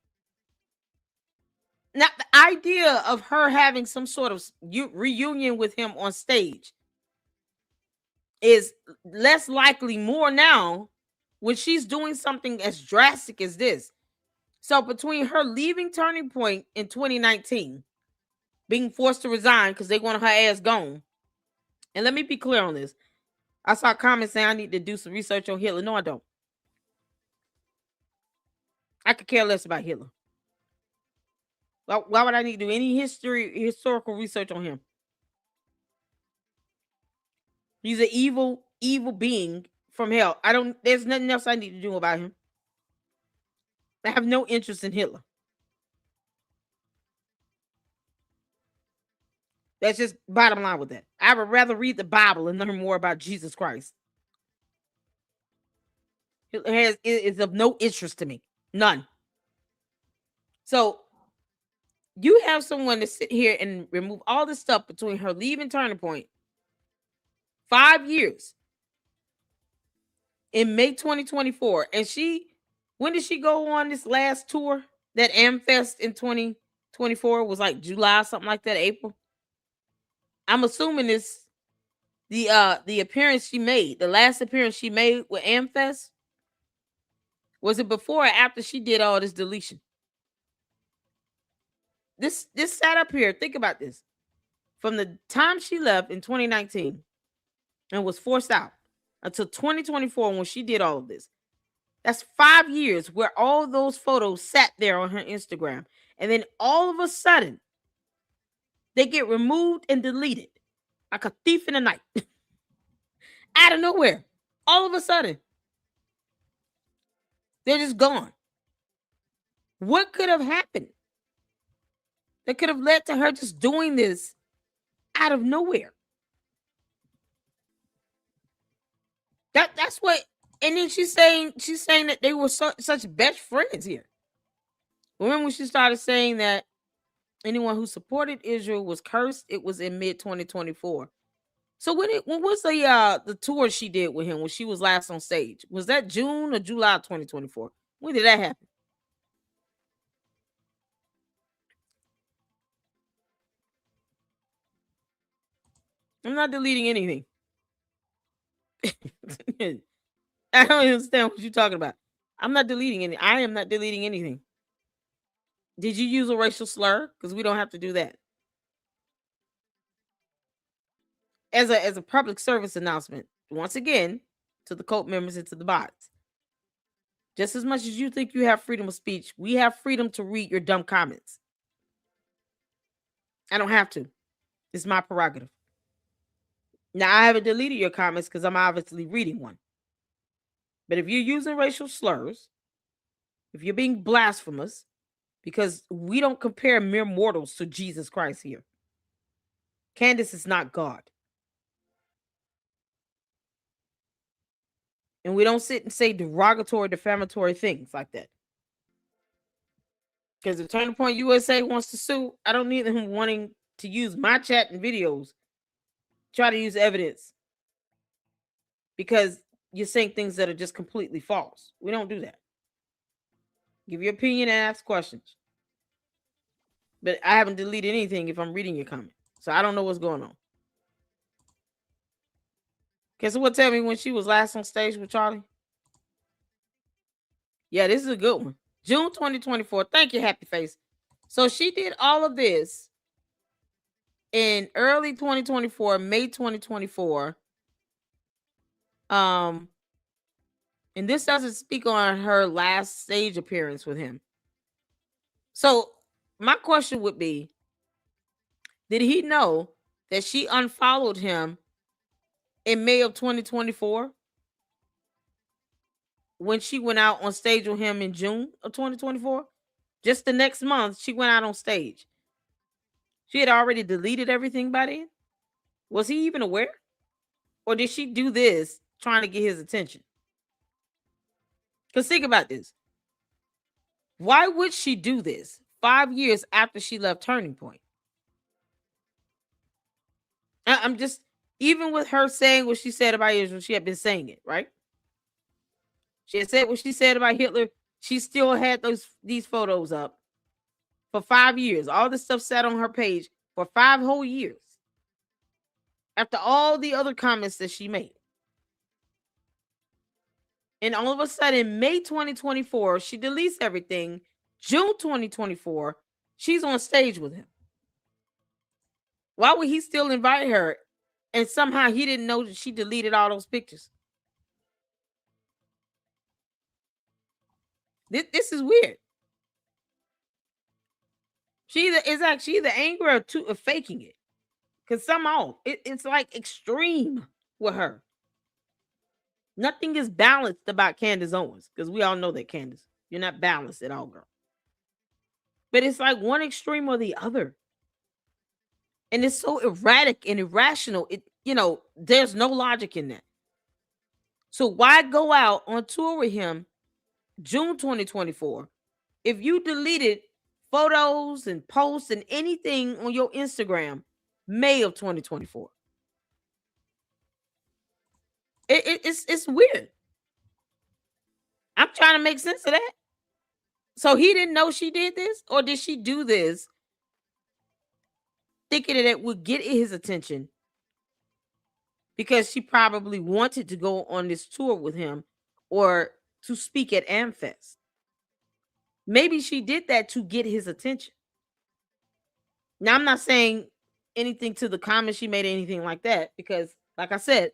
Now, the idea of her having some sort of reunion with him on stage is less likely more now when she's doing something as drastic as this. So between her leaving Turning Point in 2019, being forced to resign because they want her ass gone, and let me be clear on this. I saw comments saying I need to do some research on Hitler. No, I don't. I could care less about Hitler. Why would I need to do any historical research on him? He's an evil being from hell. There's nothing else I need to do about him. I have no interest in Hitler. That's just bottom line with that. I would rather read the Bible and learn more about Jesus Christ. Hitler is of no interest to me. None. So you have someone to sit here and remove all this stuff between her leaving Turning Point 5 years in May 2024. And when did she go on this last tour? That Amfest in 2024 was like July, something like that, April. I'm assuming the appearance she made, the last appearance she made with Amfest, was it before or after she did all this deletion? This sat up here. Think about this. From the time she left in 2019 and was forced out until 2024 when she did all of this. That's 5 years where all those photos sat there on her Instagram. And then all of a sudden, they get removed and deleted like a thief in the night. Out of nowhere. All of a sudden. They're just gone. What could have happened that could have led to her just doing this out of nowhere? That's what. And then she's saying that they were such best friends here. Remember when she started saying that anyone who supported Israel was cursed? It was in mid-2024. So when was the tour she did with him when she was last on stage? Was that June or July 2024? When did that happen? I'm not deleting anything. I don't understand what you're talking about. I'm not deleting any. I am not deleting anything. Did you use a racial slur? Because we don't have to do that. As a public service announcement, once again, to the cult members and to the bots. Just as much as you think you have freedom of speech, we have freedom to read your dumb comments. I don't have to. It's my prerogative. Now, I haven't deleted your comments because I'm obviously reading one. But if you're using racial slurs, if you're being blasphemous, because we don't compare mere mortals to Jesus Christ here. Candace is not God. And we don't sit and say derogatory, defamatory things like that. Because if Turning Point USA wants to sue, I don't need them wanting to use my chat and videos, try to use evidence. Because you're saying things that are just completely false. We don't do that. Give your opinion and ask questions. But I haven't deleted anything if I'm reading your comment. So I don't know what's going on. Okay, so what, tell me when she was last on stage with Charlie? Yeah, this is a good one. June 2024. Thank you, Happy Face. So she did all of this in early 2024, May 2024. And this doesn't speak on her last stage appearance with him. So my question would be, did he know that she unfollowed him in May of 2024 when she went out on stage with him in June of 2024? Just the next month, she went out on stage. She had already deleted everything by then? Was he even aware? Or did she do this trying to get his attention? Because think about this. Why would she do this 5 years after she left Turning Point? I'm just, even with her saying what she said about Israel, she had been saying it, right? She had said what she said about Hitler. She still had these photos up for 5 years. All this stuff sat on her page for 5 whole years. After all the other comments that she made. And all of a sudden, May 2024, she deletes everything. June 2024, she's on stage with him. Why would he still invite her? And somehow he didn't know that she deleted all those pictures. This is weird. She either angry or faking it. Because somehow it's like extreme with her. Nothing is balanced about Candace Owens. Because we all know that, Candace, you're not balanced at all, girl. But it's like one extreme or the other. And it's so erratic and irrational. There's no logic in that. So why go out on tour with him June 2024 if you deleted photos and posts and anything on your Instagram May of 2024? It's weird. I'm trying to make sense of that. So he didn't know she did this, or did she do this thinking that it would get his attention because she probably wanted to go on this tour with him or to speak at AmFest? Maybe she did that to get his attention. Now, I'm not saying anything to the comments she made or anything like that, because like I said,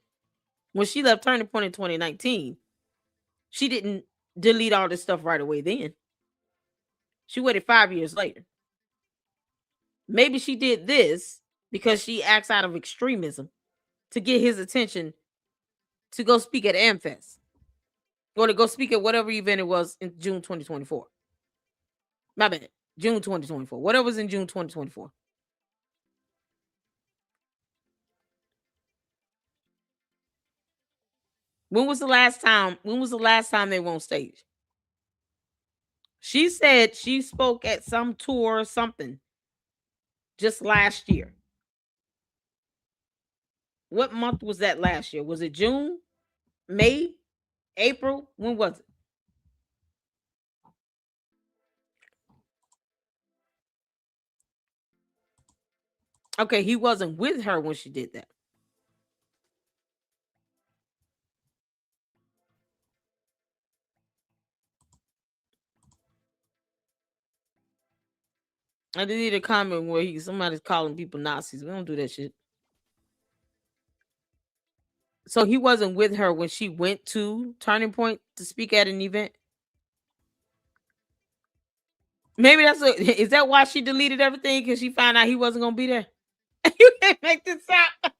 when she left Turning Point in 2019, she didn't delete all this stuff right away then. She waited 5 years later. Maybe she did this because she acts out of extremism to get his attention to go speak at AmFest or to go speak at whatever event it was in June 2024. My bad. June 2024. Whatever was in June 2024. When was the last time they were on stage? She said she spoke at some tour or something just last year. What month was that last year? Was it June, May, April? When was it? Okay, he wasn't with her when she did that. I deleted a comment where somebody's calling people Nazis. We don't do that shit. So he wasn't with her when she went to Turning Point to speak at an event? Maybe is that why she deleted everything? Because she found out he wasn't going to be there? You can't make this up.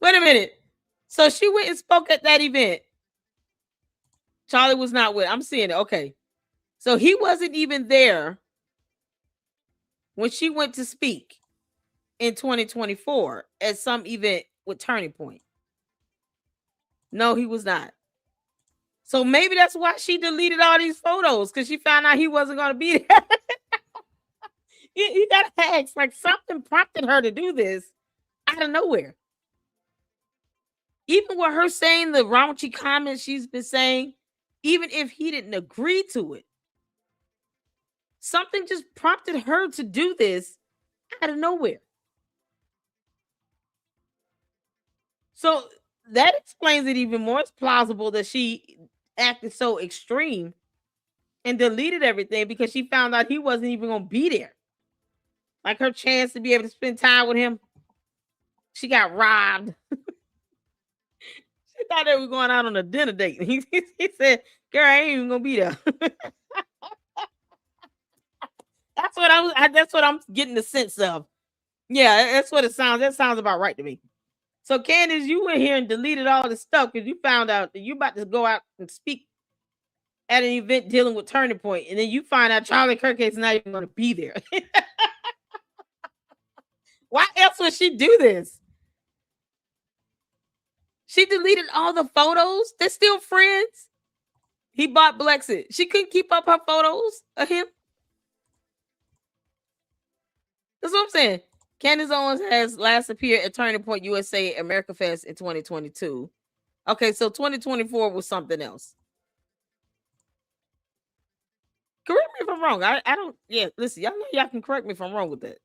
Wait a minute. So she went and spoke at that event. Charlie was not with. I'm seeing it. Okay. So he wasn't even there when she went to speak in 2024 at some event with Turning Point. No, he was not. So maybe that's why she deleted all these photos, because she found out he wasn't going to be there. You got to ask, like, something prompted her to do this out of nowhere. Even with her saying the raunchy comments she's been saying, even if he didn't agree to it, something just prompted her to do this out of nowhere. So that explains it even more. It's plausible that she acted so extreme and deleted everything because she found out he wasn't even going to be there. Like, her chance to be able to spend time with him, she got robbed. She thought they were going out on a dinner date. He said, girl, I ain't even going to be there. That's what I'm getting the sense of. Yeah, that's what it sounds. That sounds about right to me. So, Candace, you went here and deleted all this stuff because you found out that you about to go out and speak at an event dealing with Turning Point, and then you find out Charlie Kirk is not even going to be there. Why else would she do this? She deleted all the photos. They're still friends. He bought Blexit. She couldn't keep up her photos of him. That's what I'm saying. Candace Owens has last appeared at Turning Point USA America Fest in 2022. Okay, so 2024 was something else. Correct me if I'm wrong. I don't. Yeah, listen, y'all know y'all can correct me if I'm wrong with that.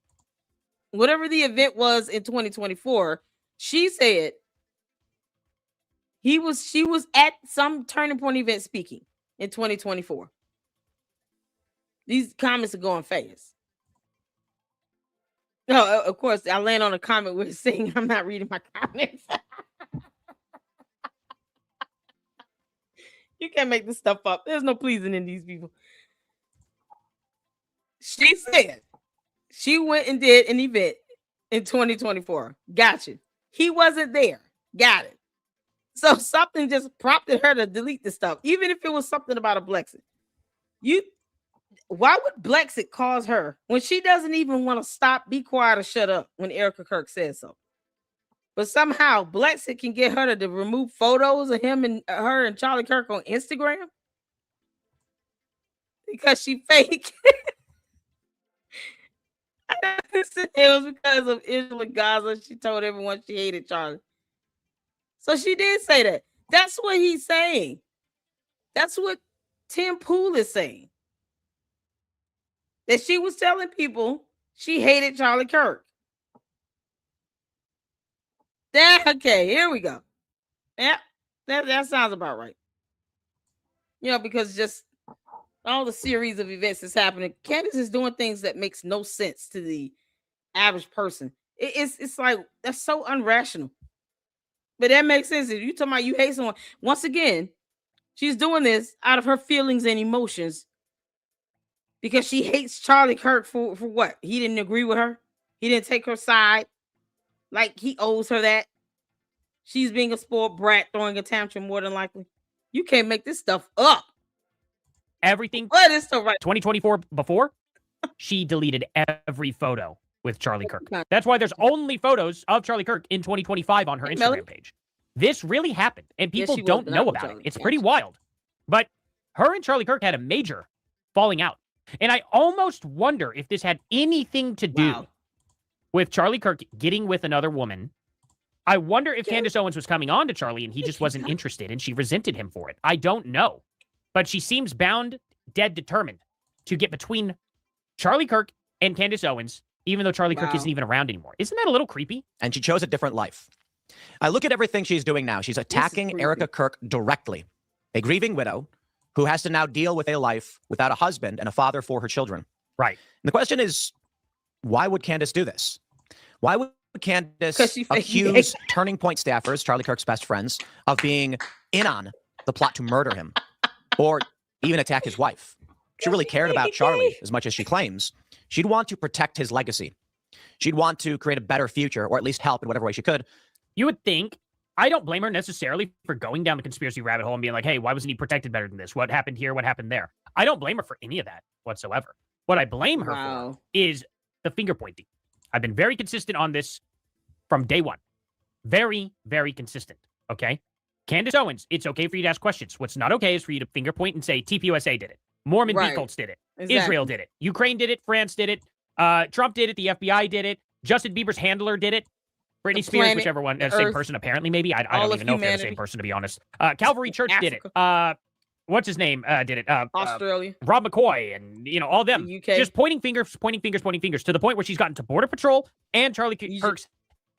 Whatever the event was in 2024, she said she was at some Turning Point event speaking in 2024. These comments are going fast. No, of course, I land on a comment where it's saying I'm not reading my comments. You can't make this stuff up. There's no pleasing in these people. She said she went and did an event in 2024. Gotcha. He wasn't there. Got it. So something just prompted her to delete the stuff, even if it was something about a Blexit. Why would Blexit cause her when she doesn't even want to stop, be quiet, or shut up when Erica Kirk says so? But somehow Blexit can get her to remove photos of him and her and Charlie Kirk on Instagram because she fake. It was because of Angela Gaza. She told everyone she hated Charlie. So she did say that. That's what he's saying. That's what Tim Pool is saying. That she was telling people she hated Charlie Kirk. Okay, here we go. Yeah, that sounds about right. You know, because just all the series of events that's happening, Candace is doing things that makes no sense to the average person. It's like, that's so irrational. But that makes sense. If you talking about you hate someone, once again, she's doing this out of her feelings and emotions because she hates Charlie Kirk for what? He didn't agree with her. He didn't take her side. Like he owes her that. She's being a spoiled brat, throwing a tantrum more than likely. You can't make this stuff up. Everything. What is so right? 2024 before, she deleted every photo with Charlie Kirk. That's why there's only photos of Charlie Kirk in 2025 on her Instagram page. This really happened, and people don't know about it. It's pretty wild. But her and Charlie Kirk had a major falling out. And I almost wonder if this had anything to do with Charlie Kirk getting with another woman. I wonder if Candace Owens was coming on to Charlie and he just wasn't interested and she resented him for it. I don't know. But she seems bound, dead determined to get between Charlie Kirk and Candace Owens, even though Charlie Kirk isn't even around anymore. Isn't that a little creepy? And she chose a different life. I look at everything she's doing now. She's attacking Erica Kirk directly, a grieving widow who has to now deal with a life without a husband and a father for her children. Right. And the question is, why would Candace do this? Why would Candace accuse Turning Point staffers, Charlie Kirk's best friends, of being in on the plot to murder him or even attack his wife? She really cared about Charlie as much as she claims. She'd want to protect his legacy. She'd want to create a better future, or at least help in whatever way she could. You would think. I don't blame her necessarily for going down the conspiracy rabbit hole and being like, hey, why wasn't he protected better than this? What happened here? What happened there? I don't blame her for any of that whatsoever. What I blame her for is the finger pointing. I've been very consistent on this from day one. Very, very consistent. Okay. Candace Owens, it's okay for you to ask questions. What's not okay is for you to finger point and say TPUSA did it. Mormon Right. bee cults did it. Exactly. Israel did it. Ukraine did it. France did it. Trump did it. The FBI did it. Justin Bieber's handler did it. Britney The Spears, planet, whichever one, the same earth, person apparently, maybe. I all don't of even know if they're the same humanity. person, to be honest. Calvary Church did it. What's his name did it? Australia, Rob McCoy, and all them. the UK. Just pointing fingers, to the point where she's gotten to Border Patrol, and Charlie Kirk's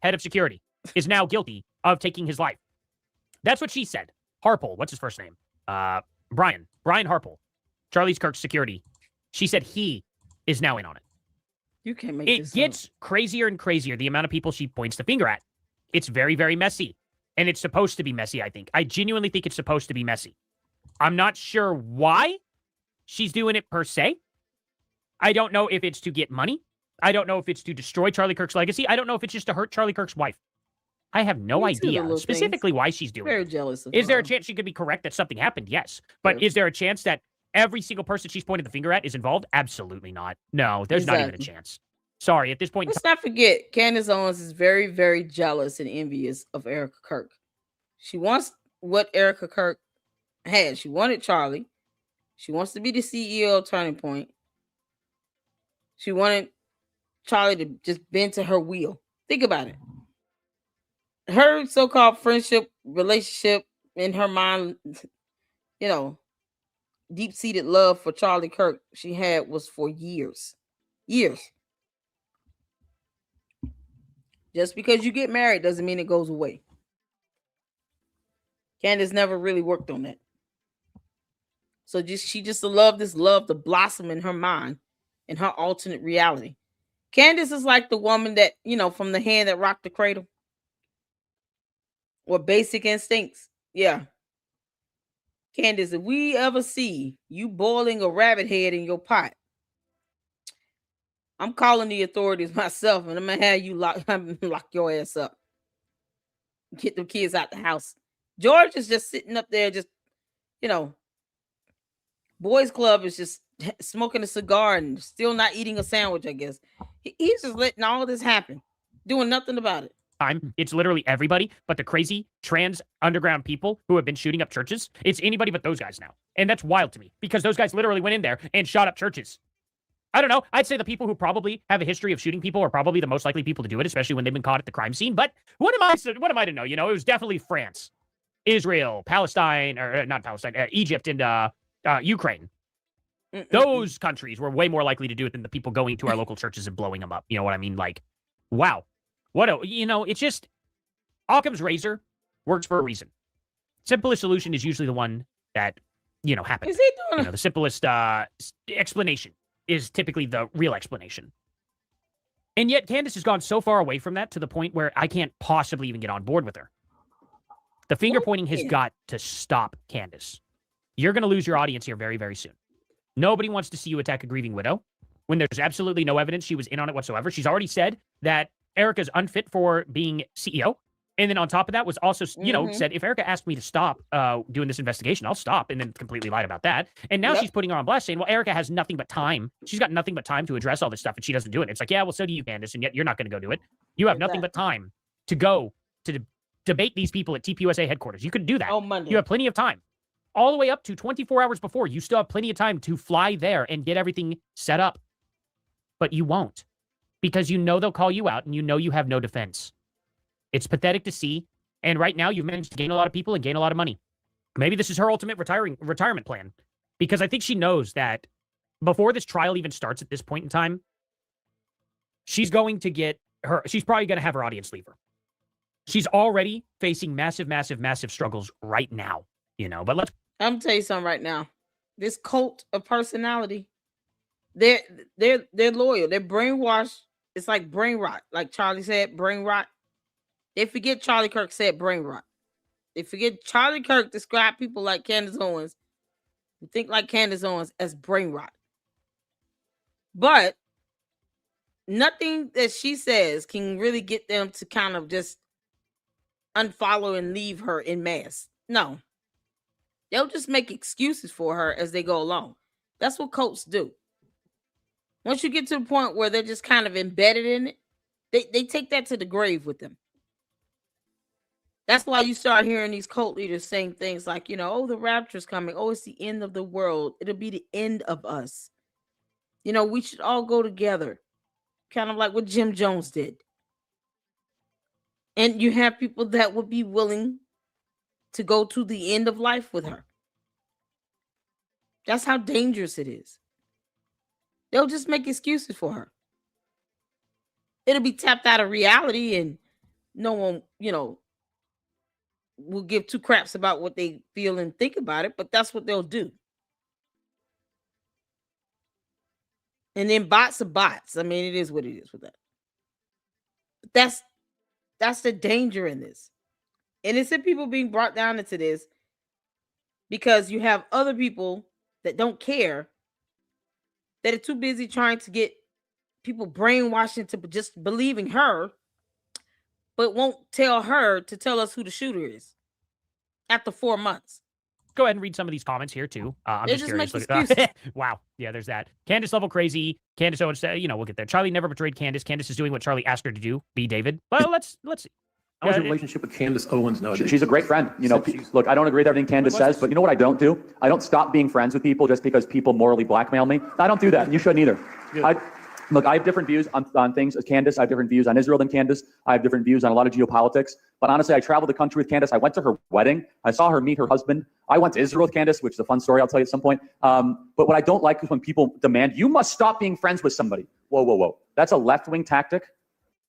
head of security is now guilty of taking his life. That's what she said. Harpole, what's his first name? Brian Harpole, Charlie Kirk's security. She said he is now in on it. You can't make It this gets crazier and crazier, the amount of people she points the finger at. It's very, very messy. And it's supposed to be messy, I think. I genuinely think it's supposed to be messy. I'm not sure why she's doing it per se. I don't know if it's to get money. I don't know if it's to destroy Charlie Kirk's legacy. I don't know if it's just to hurt Charlie Kirk's wife. I have no Me too, the idea little specifically why she's doing very it. jealous of Is there a her. chance she could be correct that something happened? Yes. But Yeah. is there a chance that every single person she's pointed the finger at is involved? Absolutely not. No, there's not even a Exactly. chance. Sorry, at this point in Let's not forget, Candace Owens is very, very jealous and envious of Erica Kirk. She wants what Erica Kirk had. She wanted Charlie. She wants to be the CEO of Turning Point. She wanted Charlie to just bend to her will. Think about it. Her so-called friendship, relationship, in her mind, deep-seated love for Charlie Kirk she had was for years. Years. Just because you get married doesn't mean it goes away. Candace never really worked on that. So she just allowed this love to blossom in her mind, in her alternate reality. Candace is like the woman that, from the hand that rocked the cradle. Or Basic Instincts. Yeah. Candace, if we ever see you boiling a rabbit head in your pot, I'm calling the authorities myself, and I'm gonna have you lock your ass up. Get the kids out the house. George is just sitting up there, just boys club is just smoking a cigar and still not eating a sandwich. I guess he's just letting all this happen, doing nothing about it. time, it's literally everybody but the crazy trans underground people who have been shooting up churches. It's anybody but those guys now. And that's wild to me because those guys literally went in there and shot up churches. I don't know. I'd say the people who probably have a history of shooting people are probably the most likely people to do it, especially when they've been caught at the crime scene. But what am I to know? It was definitely France, Israel, Palestine, or not Palestine, Egypt, and Ukraine. Those countries were way more likely to do it than the people going to our local churches and blowing them up. You know what I mean? Like, wow. It's just Occam's razor works for a reason. Simplest solution is usually the one that, happens. Is he doing The simplest explanation is typically the real explanation. And yet Candace has gone so far away from that to the point where I can't possibly even get on board with her. The finger pointing has got to stop, Candace. You're going to lose your audience here very, very soon. Nobody wants to see you attack a grieving widow when there's absolutely no evidence she was in on it whatsoever. She's already said that Erica's unfit for being CEO. And then on top of that was also, said, if Erica asked me to stop doing this investigation, I'll stop, and then completely lied about that. And now she's putting her on blast saying, well, Erica has nothing but time. She's got nothing but time to address all this stuff, and she doesn't do it. It's like, yeah, well, so do you, Candace, and yet you're not going to go do it. You have nothing but time to go to debate these people at TPUSA headquarters. You could do that. on Monday? You have plenty of time. All the way up to 24 hours before, you still have plenty of time to fly there and get everything set up. But you won't, because they'll call you out and you have no defense. It's pathetic to see. And right now you've managed to gain a lot of people and gain a lot of money. Maybe this is her ultimate retirement plan, because I think she knows that before this trial even starts at this point in time, she's probably going to have her audience leave her. She's already facing massive, massive, massive struggles right now, but I'm gonna tell you something right now. This cult of personality, they're loyal. They're brainwashed. It's like brain rot. Like Charlie said, brain rot. They forget Charlie Kirk said brain rot. They forget Charlie Kirk described people like Candace Owens who think like Candace Owens as brain rot. But nothing that she says can really get them to kind of just unfollow and leave her in mass. No. They'll just make excuses for her as they go along. That's what cults do. Once you get to the point where they're just kind of embedded in it, they take that to the grave with them. That's why you start hearing these cult leaders saying things like, oh, the rapture's coming. Oh, it's the end of the world. It'll be the end of us. We should all go together. Kind of like what Jim Jones did. And you have people that would be willing to go to the end of life with her. That's how dangerous it is. They'll just make excuses for her. It'll be tapped out of reality, and no one, will give two craps about what they feel and think about it, but that's what they'll do. And then bots are bots. I mean, it is what it is with that. But that's the danger in this. Innocent people being brought down into this because you have other people that don't care, that are too busy trying to get people brainwashed into just believing her, but won't tell her to tell us who the shooter is after 4 months. Go ahead and read some of these comments here too. I'm They just just curious. make excuses. Wow. Yeah, there's that. Candace level crazy. Candace Owens said, we'll get there. Charlie never betrayed Candace. Candace is doing what Charlie asked her to do. Be David. Well, let's see. How's your relationship with Candace Owens nowadays? She's a great friend. Look, I don't agree with everything Candace says, but you know what I don't do? I don't stop being friends with people just because people morally blackmail me. I don't do that, and you shouldn't either. I have different views on things as Candace. I have different views on Israel than Candace. I have different views on a lot of geopolitics. But honestly, I traveled the country with Candace. I went to her wedding. I saw her meet her husband. I went to Israel with Candace, which is a fun story I'll tell you at some point. But what I don't like is when people demand, you must stop being friends with somebody. Whoa. That's a left-wing tactic.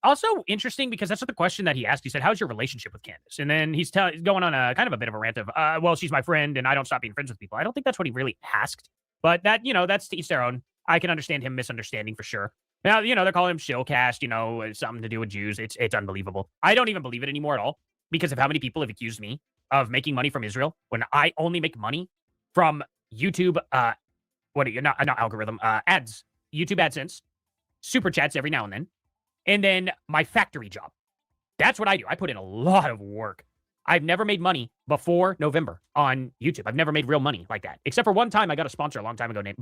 Also interesting because that's what the question that he asked. He said, how's your relationship with Candace? And then he's going on a kind of a bit of a rant of, well, she's my friend and I don't stop being friends with people. I don't think that's what he really asked. But that, that's to each their own. I can understand him misunderstanding for sure. Now, they're calling him shillcast, something to do with Jews. It's unbelievable. I don't even believe it anymore at all because of how many people have accused me of making money from Israel when I only make money from YouTube, not algorithm, ads, YouTube AdSense, super chats every now and then. And then my factory job. That's what I do. I put in a lot of work. I've never made money before November on YouTube. I've never made real money like that. Except for one time I got a sponsor a long time ago named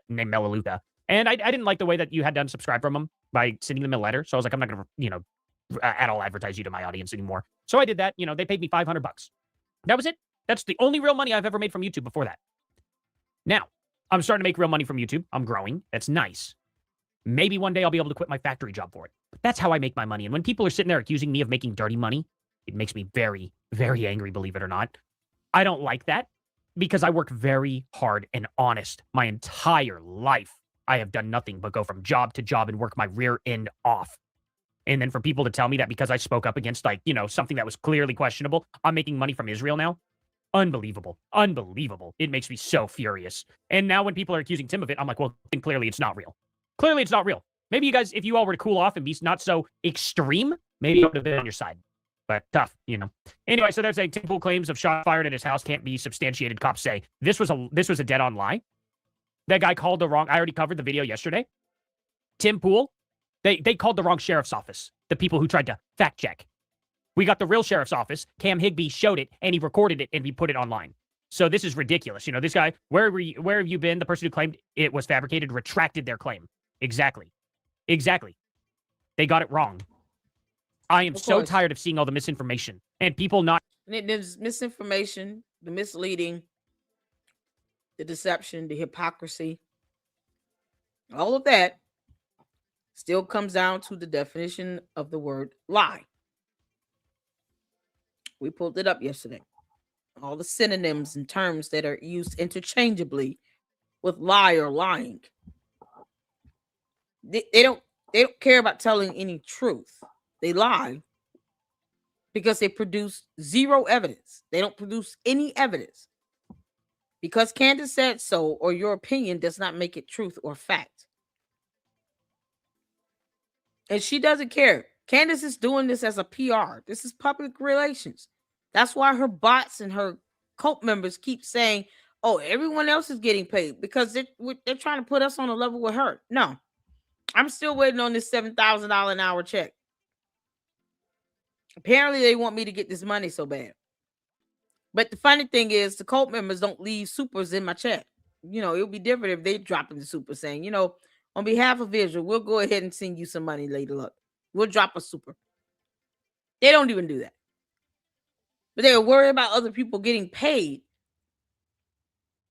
Melaleuca. And I didn't like the way that you had to unsubscribe from them by sending them a letter. So I was like, I'm not going to, at all advertise you to my audience anymore. So I did that. They paid me $500. That was it. That's the only real money I've ever made from YouTube before that. Now, I'm starting to make real money from YouTube. I'm growing. That's nice. Maybe one day I'll be able to quit my factory job for it. But that's how I make my money. And when people are sitting there accusing me of making dirty money, it makes me very, very angry, believe it or not. I don't like that because I work very hard and honest my entire life. I have done nothing but go from job to job and work my rear end off. And then for people to tell me that because I spoke up against something that was clearly questionable, I'm making money from Israel now. Unbelievable. Unbelievable. It makes me so furious. And now when people are accusing Tim of it, I'm like, well, then clearly it's not real. Clearly it's not real. Maybe you guys, if you all were to cool off and be not so extreme, maybe I would have been on your side. But tough, Anyway, so there's a Tim Pool claims of shot fired at his house can't be substantiated. Cops say this was a dead-on lie. That guy called the wrong. I already covered the video yesterday. Tim Pool, they called the wrong sheriff's office. The people who tried to fact check. We got the real sheriff's office. Cam Higbee showed it and he recorded it and we put it online. So this is ridiculous. This guy, where have you been? The person who claimed it was fabricated retracted their claim. Exactly. They got it wrong. I am so tired of seeing all the misinformation and people not. There's misinformation, the misleading, the deception, the hypocrisy. All of that still comes down to the definition of the word lie. We pulled it up yesterday. All the synonyms and terms that are used interchangeably with lie or lying. They don't care about telling any truth. They lie because they produce zero evidence. They don't produce any evidence. Because Candace said so, or your opinion does not make it truth or fact. And she doesn't care. Candace is doing this as a PR. This is public relations. That's why her bots and her cult members keep saying, oh, everyone else is getting paid because they're trying to put us on a level with her. No, I'm still waiting on this $7,000 an hour check. Apparently, they want me to get this money so bad. But the funny thing is, the cult members don't leave supers in my chat. It would be different if they drop in the super saying, on behalf of Israel, we'll go ahead and send you some money later. Look, we'll drop a super. They don't even do that. But they're worried about other people getting paid.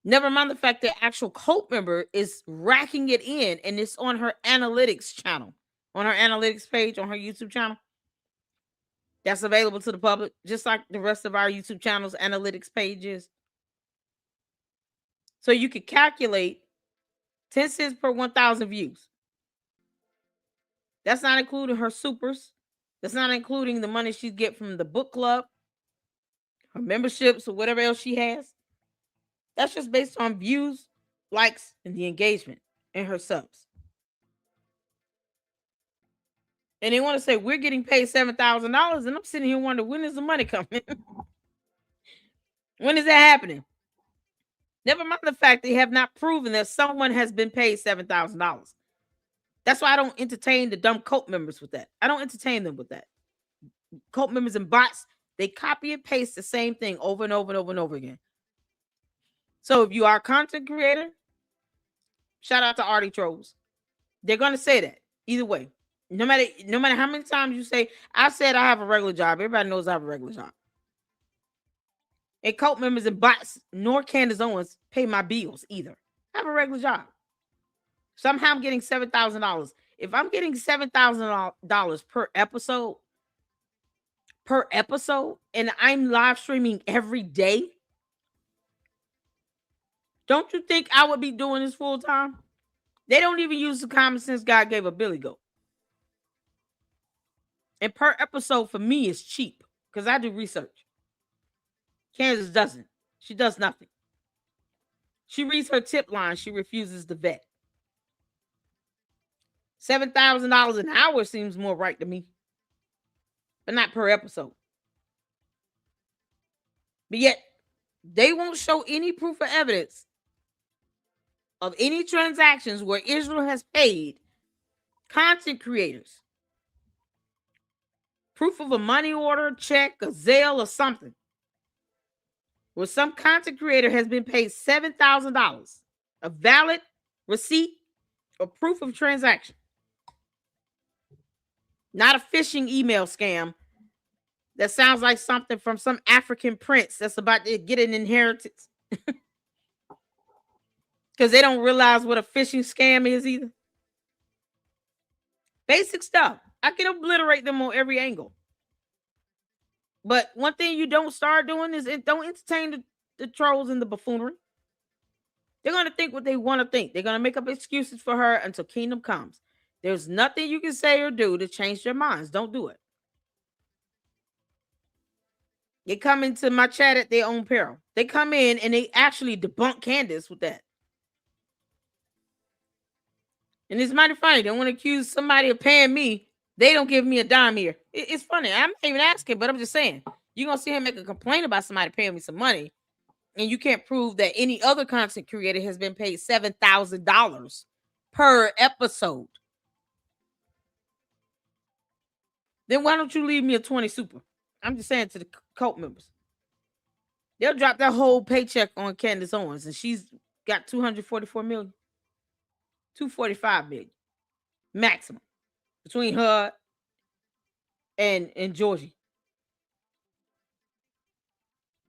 Never mind the fact that actual cult member is racking it in, and it's on her analytics channel, on her analytics page, on her YouTube channel. That's available to the public, just like the rest of our YouTube channel's analytics pages. So you could calculate 10 cents per 1,000 views. That's not including her supers. That's not including the money she get from the book club, her memberships, or whatever else she has. That's just based on views, likes, and the engagement and her subs. And they want to say we're getting paid $7,000, and I'm sitting here wondering, when is the money coming? When is that happening? Never mind the fact they have not proven that someone has been paid $7,000. That's why I don't entertain the dumb cult members with that. I don't entertain them with that. Cult members and bots, they copy and paste the same thing over and over and over and over again. So if you are a content creator, shout out to Artie Trolls. They're going to say that either way. No matter how many times you say, I said I have a regular job. Everybody knows I have a regular job. And cult members and bots, nor Candace Owens, pay my bills either. I have a regular job. Somehow I'm getting $7,000. If I'm getting $7,000 per episode, and I'm live streaming every day, don't you think I would be doing this full time? They don't even use the common sense God gave a Billy Goat. And per episode for me is cheap because I do research. Candace doesn't. She does nothing. She reads her tip line. She refuses to vet. $7,000 an hour seems more right to me, but not per episode. But yet, they won't show any proof or evidence of any transactions where Israel has paid content creators. Proof of a money order, check, a Zelle, or something. Where some content creator has been paid $7,000. A valid receipt or proof of transaction. Not a phishing email scam that sounds like something from some African prince that's about to get an inheritance. Because they don't realize what a phishing scam is either. Basic stuff. I can obliterate them on every angle. But one thing you don't start doing is don't entertain the trolls and the buffoonery. They're going to think what they want to think. They're going to make up excuses for her until kingdom comes. There's nothing you can say or do to change their minds. Don't do it. They come into my chat at their own peril. They come in and they actually debunk Candace with that. And it's mighty funny. They want to accuse somebody of paying me. They don't give me a dime here. It's funny. I'm not even asking, but I'm just saying. You're going to see him make a complaint about somebody paying me some money, and you can't prove that any other content creator has been paid $7,000 per episode. Then why don't you leave me a 20 super? I'm just saying to the cult members. They'll drop their whole paycheck on Candace Owens, and she's got 244 million. 245 million maximum between her and Georgie.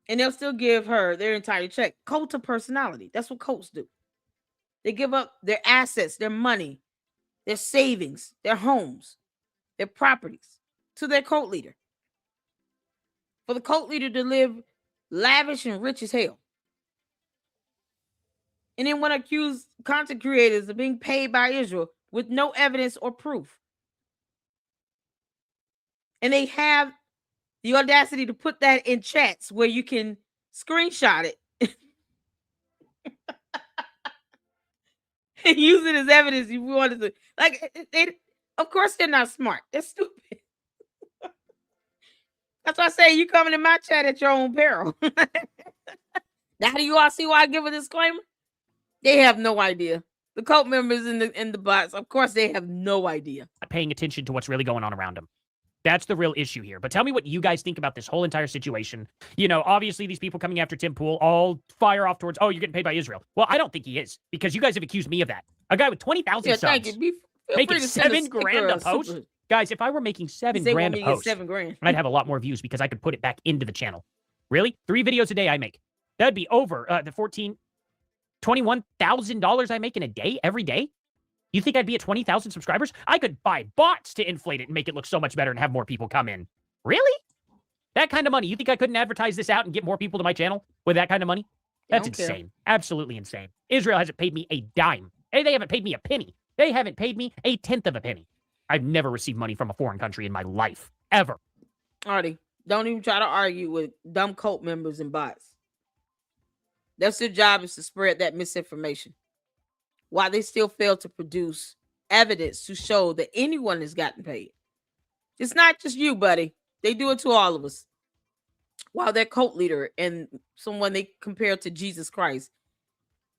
And they'll still give her their entire check. Cult of personality. That's what cults do. They give up their assets, their money, their savings, their homes, their properties to their cult leader. For the cult leader to live lavish and rich as hell. And then want to accuse content creators of being paid by Israel with no evidence or proof. And they have the audacity to put that in chats where you can screenshot it and use it as evidence if you wanted to. Like, of course, they're not smart. They're stupid. That's why I say you coming in my chat at your own peril. Now, do you all see why I give a disclaimer? They have no idea. The cult members in the bots, of course, they have no idea. Not paying attention to what's really going on around them. That's the real issue here. But tell me what you guys think about this whole entire situation. You know, obviously these people coming after Tim Pool all fire off towards, oh, you're getting paid by Israel. Well, I don't think he is, because you guys have accused me of that. A guy with 20,000 subs making $7,000 a post. Guys, if I were making $7,000 a post, $7,000. I'd have a lot more views because I could put it back into the channel. Really? 3 videos a day I make. That'd be over the $21,000 I make in a day, every day. You think I'd be at 20,000 subscribers? I could buy bots to inflate it and make it look so much better and have more people come in. Really? That kind of money. You think I couldn't advertise this out and get more people to my channel with that kind of money? That's insane. Absolutely insane. Israel hasn't paid me a dime. They haven't paid me a penny. They haven't paid me a tenth of a penny. I've never received money from a foreign country in my life, ever. Artie, don't even try to argue with dumb cult members and bots. That's their job, is to spread that misinformation. Why they still fail to produce evidence to show that anyone has gotten paid. It's not just you, buddy. They do it to all of us. While their cult leader and someone they compare to Jesus Christ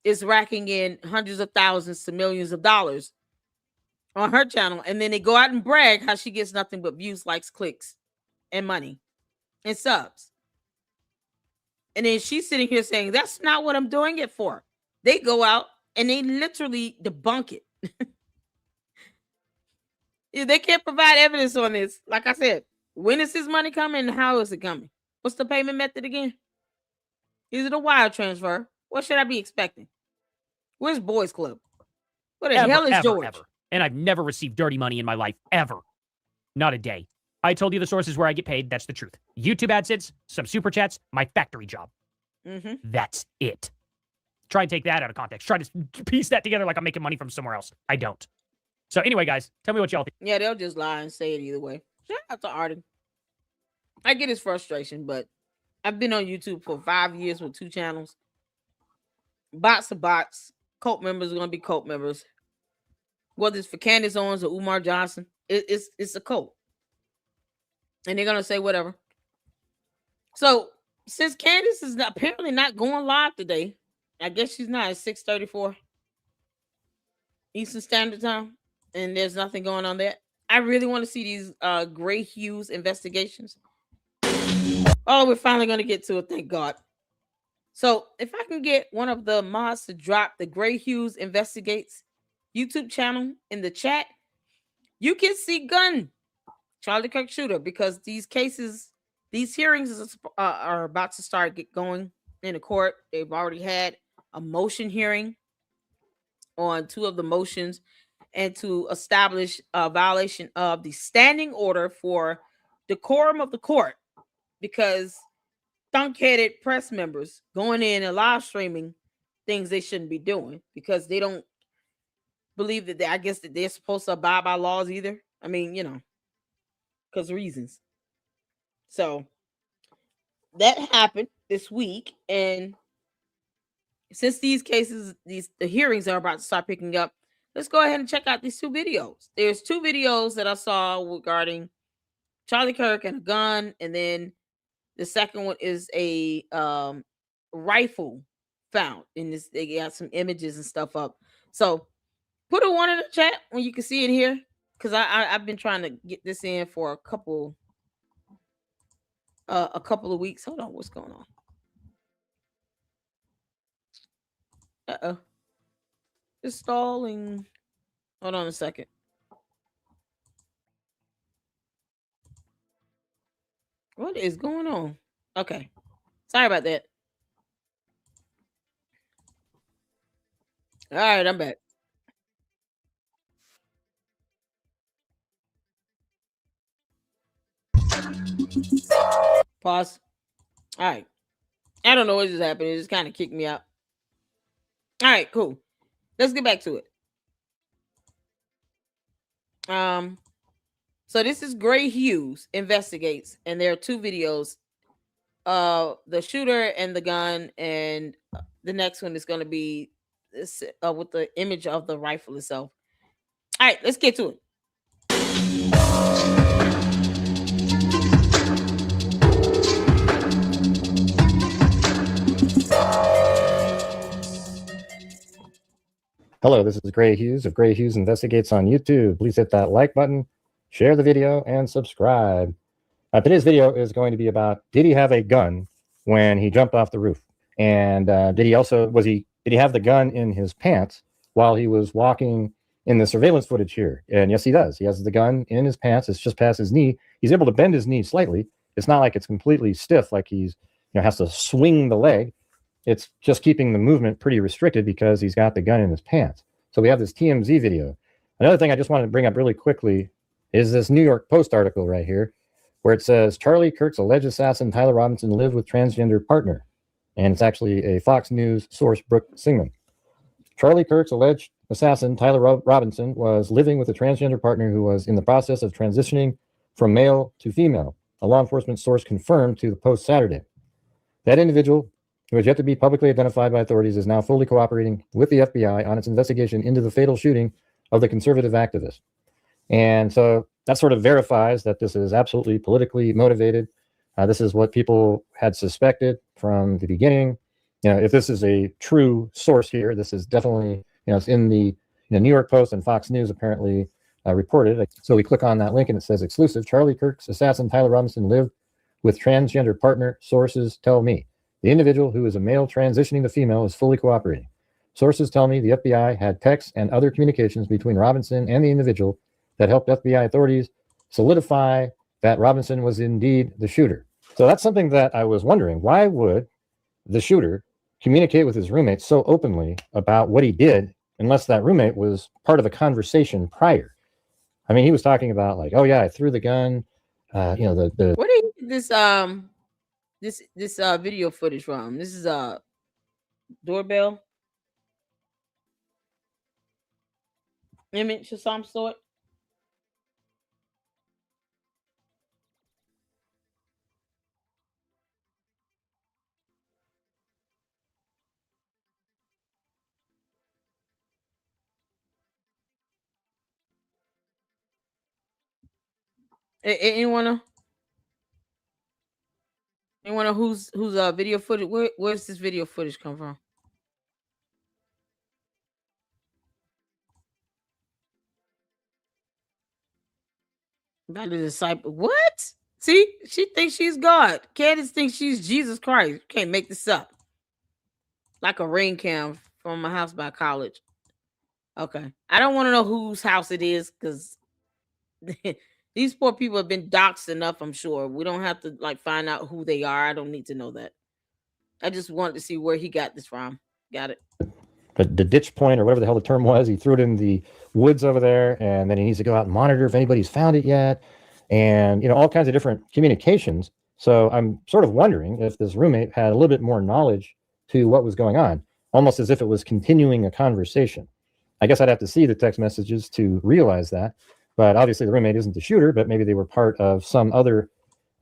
is racking in hundreds of thousands to millions of dollars on her channel, and then they go out and brag how she gets nothing but views, likes, clicks, and money and subs. And then she's sitting here saying, that's not what I'm doing it for. They go out and they literally debunk it. Yeah, they can't provide evidence on this. Like I said, when is this money coming and how is it coming? What's the payment method again? Is it a wire transfer? What should I be expecting? Where's Boys Club? What the hell is George? Ever. And I've never received dirty money in my life, ever. Not a day. I told you the sources where I get paid. That's the truth. YouTube AdSense, some super chats, my factory job. That's it. Try and take that out of context. Try to piece that together like I'm making money from somewhere else. I don't. So anyway, guys, tell me what y'all think. Yeah, they'll just lie and say it either way. Shout out to Arden. I get his frustration, but I've been on YouTube for 5 years with 2 channels. Bots are bots. Cult members are going to be cult members. Whether it's for Candace Owens or Umar Johnson, it's a cult. And they're going to say whatever. So since Candace is apparently not going live today, I guess she's not. It's 6:34 Eastern Standard Time, and there's nothing going on there. I really want to see these Gray Hughes investigations. Oh, we're finally going to get to it. Thank God. So if I can get one of the mods to drop the Gray Hughes Investigates YouTube channel in the chat, you can see Gunn, Charlie Kirk shooter, because these cases, these hearings are about to start going in the court. They've already had a motion hearing on 2 of the motions, and to establish a violation of the standing order for decorum of the court, because thunk-headed press members going in and live streaming things they shouldn't be doing because they don't believe that I guess that they're supposed to abide by laws either. I mean, you know, because reasons. So that happened this week, and since these cases, the hearings are about to start picking up, let's go ahead and check out these 2 videos. There's 2 videos that I saw regarding Charlie Kirk and a gun, and then the second one is a rifle found in this. They got some images and stuff up. So put a 1 in the chat when you can see it here, because I've been trying to get this in for a couple of weeks. Hold on, what's going on? It's stalling. Hold on a second. What is going on? Okay. Sorry about that. All right, I'm back. Pause. All right. I don't know what just happened. It just kind of kicked me out. All right, cool. Let's get back to it. So this is Gray Hughes Investigates, and there are 2 videos. The shooter and the gun, and the next one is going to be this, with the image of the rifle itself. All right, let's get to it. Hello, this is Gray Hughes of Gray Hughes Investigates on YouTube. Please hit that like button, share the video, and subscribe. Today's video is going to be about, did he have a gun when he jumped off the roof? And did he have the gun in his pants while he was walking in the surveillance footage here? And yes, he does. He has the gun in his pants. It's just past his knee. He's able to bend his knee slightly. It's not like it's completely stiff, like he's has to swing the leg. It's just keeping the movement pretty restricted because he's got the gun in his pants. So we have this TMZ video. Another thing I just wanted to bring up really quickly is this New York Post article right here, where it says Charlie Kirk's alleged assassin Tyler Robinson lived with transgender partner. And it's actually a Fox News source, Brooke Singman. Charlie Kirk's alleged assassin Tyler Robinson was living with a transgender partner who was in the process of transitioning from male to female. A law enforcement source confirmed to the Post Saturday. That individual, who has yet to be publicly identified by authorities, is now fully cooperating with the FBI on its investigation into the fatal shooting of the conservative activist. And so that sort of verifies that this is absolutely politically motivated. This is what people had suspected from the beginning. If this is a true source here, this is definitely, it's in the New York Post, and Fox News apparently reported. So we click on that link and it says exclusive. Charlie Kirk's assassin Tyler Robinson lived with transgender partner, sources tell me. The individual, who is a male transitioning to female, is fully cooperating. Sources tell me the FBI had texts and other communications between Robinson and the individual that helped FBI authorities solidify that Robinson was indeed the shooter. So that's something that I was wondering. Why would the shooter communicate with his roommate so openly about what he did unless that roommate was part of a conversation prior? I mean, he was talking about like, oh yeah, I threw the gun. Where did you get this video footage from? This is a doorbell image of some sort. Anyone know whose video footage? Where's this video footage come from? About the disciple. What? See, she thinks she's God. Candace thinks she's Jesus Christ. You can't make this up. Like a ring cam from my house by college. Okay. I don't want to know whose house it is because these poor people have been doxxed enough, I'm sure. We don't have to like find out who they are. I don't need to know that. I just wanted to see where he got this from. Got it. But the ditch point or whatever the hell the term was, he threw it in the woods over there, and then he needs to go out and monitor if anybody's found it yet, and all kinds of different communications. So I'm sort of wondering if this roommate had a little bit more knowledge to what was going on, almost as if it was continuing a conversation. I guess I'd have to see the text messages to realize that, but obviously the roommate isn't the shooter, but maybe they were part of some other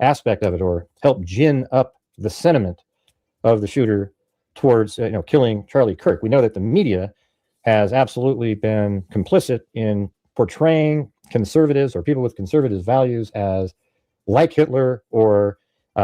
aspect of it or helped gin up the sentiment of the shooter towards killing Charlie Kirk. We know that the media has absolutely been complicit in portraying conservatives or people with conservative values as like Hitler or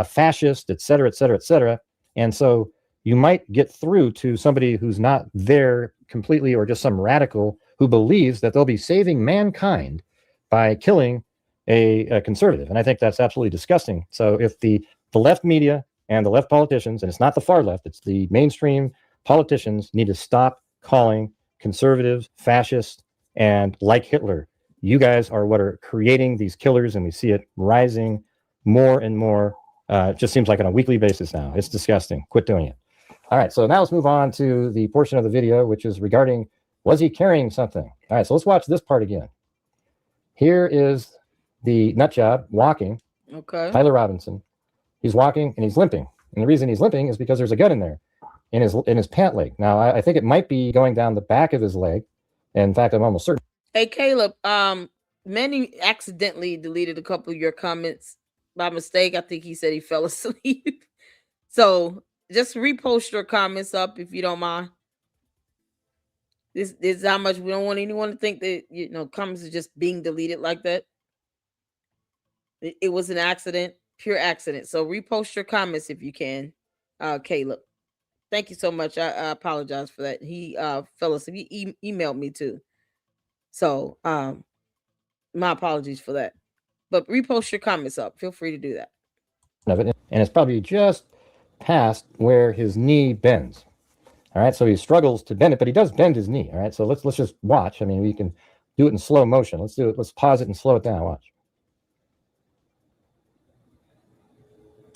fascist, et cetera, et cetera, et cetera. And so you might get through to somebody who's not there completely or just some radical who believes that they'll be saving mankind by killing a conservative. And I think that's absolutely disgusting. So if the left media and the left politicians, and it's not the far left, it's the mainstream politicians, need to stop calling conservatives fascists and like Hitler. You guys are what are creating these killers, and we see it rising more and more. It just seems like on a weekly basis now. It's disgusting. Quit doing it. All right, so now let's move on to the portion of the video which is regarding, was he carrying something? All right, so let's watch this part again. Here is the nut job walking. Okay. Tyler Robinson. He's walking and he's limping. And the reason he's limping is because there's a gun in there in his pant leg. Now, I think it might be going down the back of his leg. In fact, I'm almost certain. Hey, Caleb, Manny accidentally deleted a couple of your comments by mistake. I think he said he fell asleep. So just repost your comments up if you don't mind. This is how much we don't want anyone to think that, comments are just being deleted like that. It was an accident. Pure accident. So repost your comments if you can, Caleb. Thank you so much. I apologize for that. He fell asleep. He emailed me too. So my apologies for that. But repost your comments up. Feel free to do that. And it's probably just past where his knee bends. All right. So he struggles to bend it, but he does bend his knee. All right. So let's just watch. I mean, we can do it in slow motion. Let's do it. Let's pause it and slow it down. Watch.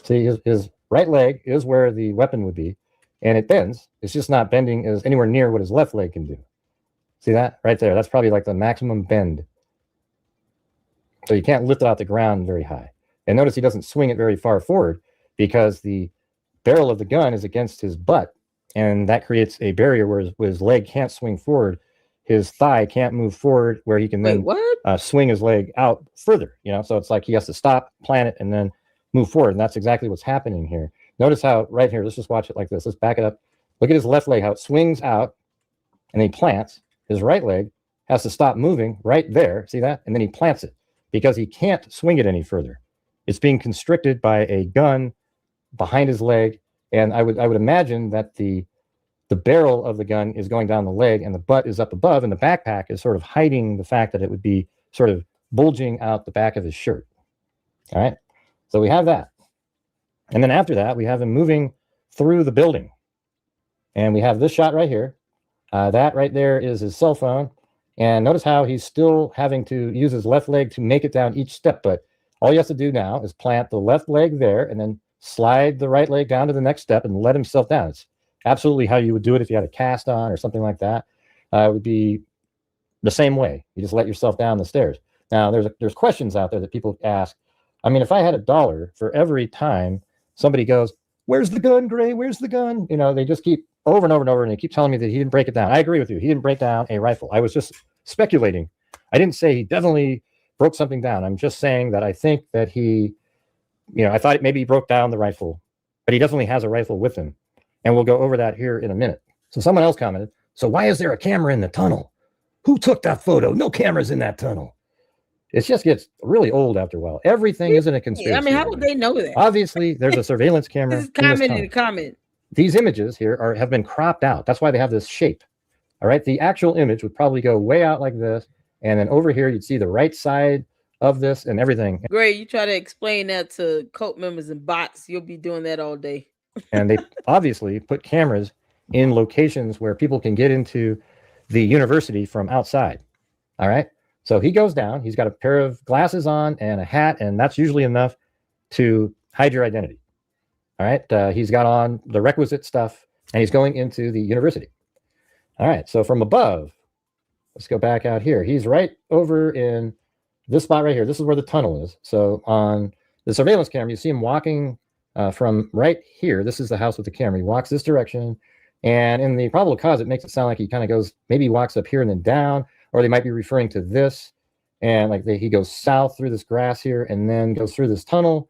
See, his right leg is where the weapon would be, and it bends. It's just not bending as anywhere near what his left leg can do. See that right there? That's probably like the maximum bend. So you can't lift it out the ground very high. And notice he doesn't swing it very far forward because the barrel of the gun is against his butt, and that creates a barrier where his leg can't swing forward. His thigh can't move forward where he can then swing his leg out further, so it's like he has to stop, plant it, and then move forward. And that's exactly what's happening here. Notice how right here, let's just watch it like this. Let's back it up. Look at his left leg, how it swings out, and then he plants. His right leg has to stop moving right there. See that? And then he plants it because he can't swing it any further. It's being constricted by a gun behind his leg. And I would imagine that the barrel of the gun is going down the leg and the butt is up above, and the backpack is sort of hiding the fact that it would be sort of bulging out the back of his shirt. All right. So we have that. And then after that, we have him moving through the building. And we have this shot right here. That right there is his cell phone. And notice how he's still having to use his left leg to make it down each step. But all he has to do now is plant the left leg there and then slide the right leg down to the next step and let himself down. It's absolutely how you would do it if you had a cast on or something like that. It would be the same way. You just let yourself down the stairs. Now, there's questions out there that people ask. I mean, if I had $1 for every time somebody goes, "Where's the gun, Gray? Where's the gun?" They just keep over and over and over, and they keep telling me that he didn't break it down. I agree with you. He didn't break down a rifle. I was just speculating. I didn't say he definitely broke something down. I'm just saying that I think that he, I thought maybe he broke down the rifle, but he definitely has a rifle with him. And we'll go over that here in a minute. So someone else commented, "So why is there a camera in the tunnel? Who took that photo? No cameras in that tunnel." It just gets really old after a while. Everything isn't a conspiracy. I mean, how would they know that? Obviously, there's a surveillance camera. This is comment in the comment. These images here have been cropped out. That's why they have this shape. All right. The actual image would probably go way out like this. And then over here, you'd see the right side of this and everything. Great. You try to explain that to cult members and bots. You'll be doing that all day. And they obviously put cameras in locations where people can get into the university from outside. All right. So he goes down. He's got a pair of glasses on and a hat, and that's usually enough to hide your identity. All right. He's got on the requisite stuff, and he's going into the university. All right. So from above, let's go back out here. He's right over in this spot right here. This is where the tunnel is. So on the surveillance camera, you see him walking from right here. This is the house with the camera. He walks this direction. And in the probable cause, it makes it sound like he kind of goes, maybe he walks up here and then down, or they might be referring to this. And like he goes south through this grass here and then goes through this tunnel.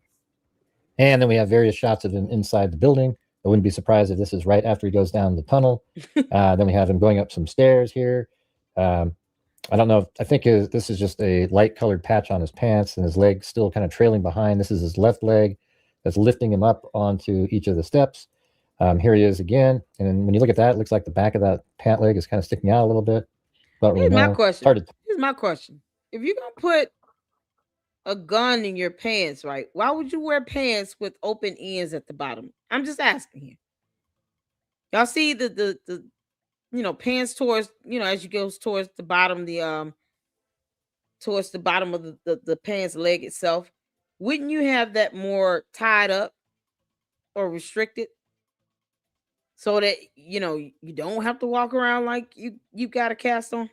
And then we have various shots of him inside the building. I wouldn't be surprised if this is right after he goes down the tunnel. Then we have him going up some stairs here. I don't know. I think this is just a light colored patch on his pants and his leg still kind of trailing behind. This is his left leg that's lifting him up onto each of the steps. Here he is again. And then when you look at that, it looks like the back of that pant leg is kind of sticking out a little bit. Here's my question. Here's my question. If you're going to put a gun in your pants, right? Why would you wear pants with open ends at the bottom? I'm just asking here. Y'all see the pants towards, as you go towards the bottom, towards the bottom of the pants leg itself. Wouldn't you have that more tied up or restricted so that, you don't have to walk around like you got a cast on?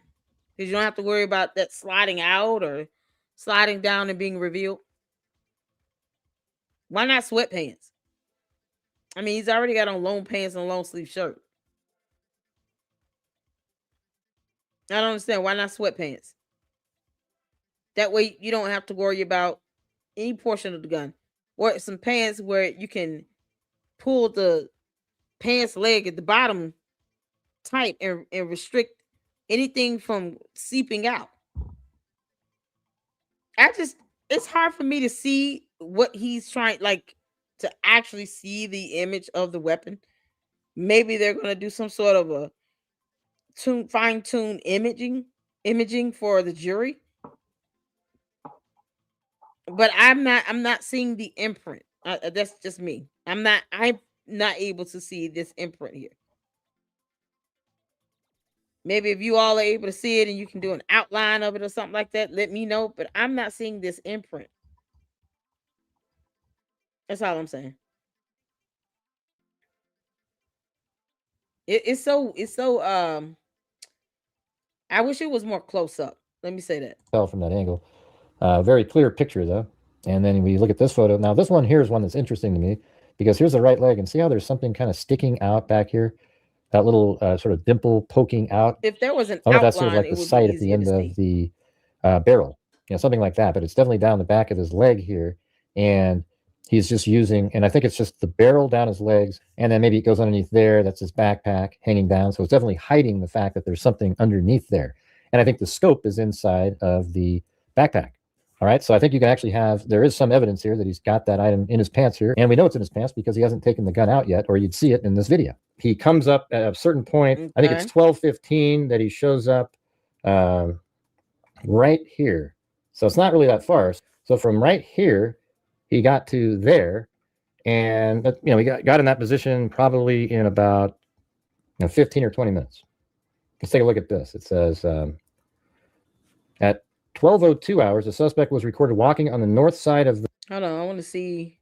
Because you don't have to worry about that sliding out or sliding down and being revealed. Why not sweatpants? I mean, he's already got on long pants and a long sleeve shirt. I don't understand. Why not sweatpants? That way you don't have to worry about any portion of the gun. Or some pants where you can pull the pants leg at the bottom tight and restrict anything from seeping out. It's hard for me to see what he's trying, to actually see the image of the weapon. Maybe they're going to do some sort of a fine-tuned imaging for the jury. But I'm not seeing the imprint. That's just me. I'm not able to see this imprint here. Maybe if you all are able to see it and you can do an outline of it or something like that, let me know. But I'm not seeing this imprint. That's all I'm saying. It's so I wish it was more close up. Let me say that. Tell from that angle. Very clear picture though. And then we look at this photo. Now this one here is one that's interesting to me because here's the right leg, and see how there's something kind of sticking out back here, that little sort of dimple poking out. If there was an I don't know if that's outline, sort of like it the would sight be at the easier end to of see. the barrel, something like that. But it's definitely down the back of his leg here, and he's just using, and I think it's just the barrel down his legs, and then maybe it goes underneath there. That's his backpack hanging down. So it's definitely hiding the fact that there's something underneath there. And I think the scope is inside of the backpack. All right. So I think you can actually there is some evidence here that he's got that item in his pants here. And we know it's in his pants because he hasn't taken the gun out yet, or you'd see it in this video. He comes up at a certain point. I think it's 12:15 that he shows up right here. So it's not really that far. So from right here, he got to there. And, we got in that position probably in about 15 or 20 minutes. Let's take a look at this. It says at 12:02 hours, the suspect was recorded walking on the north side of the. Hold on, I want to see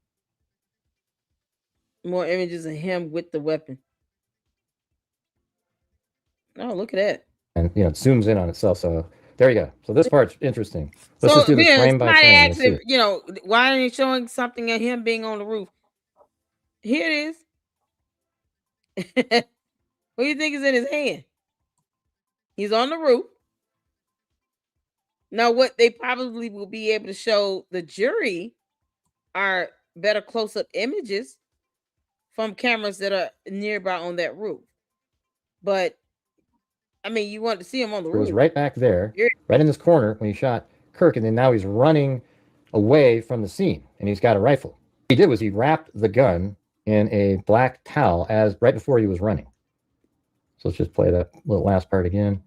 more images of him with the weapon. Oh, look at that. And it zooms in on itself. So there you go. So this part's interesting. Let's just do this frame by frame. Asked if, why aren't you showing something of him being on the roof? Here it is. What do you think is in his hand? He's on the roof. Now, what they probably will be able to show the jury are better close-up images from cameras that are nearby on that roof. But, I mean, you want to see him on the roof. It was right back there, right in this corner when he shot Kirk, and then now he's running away from the scene, and he's got a rifle. What he did was he wrapped the gun in a black towel right before he was running. So let's just play that little last part again.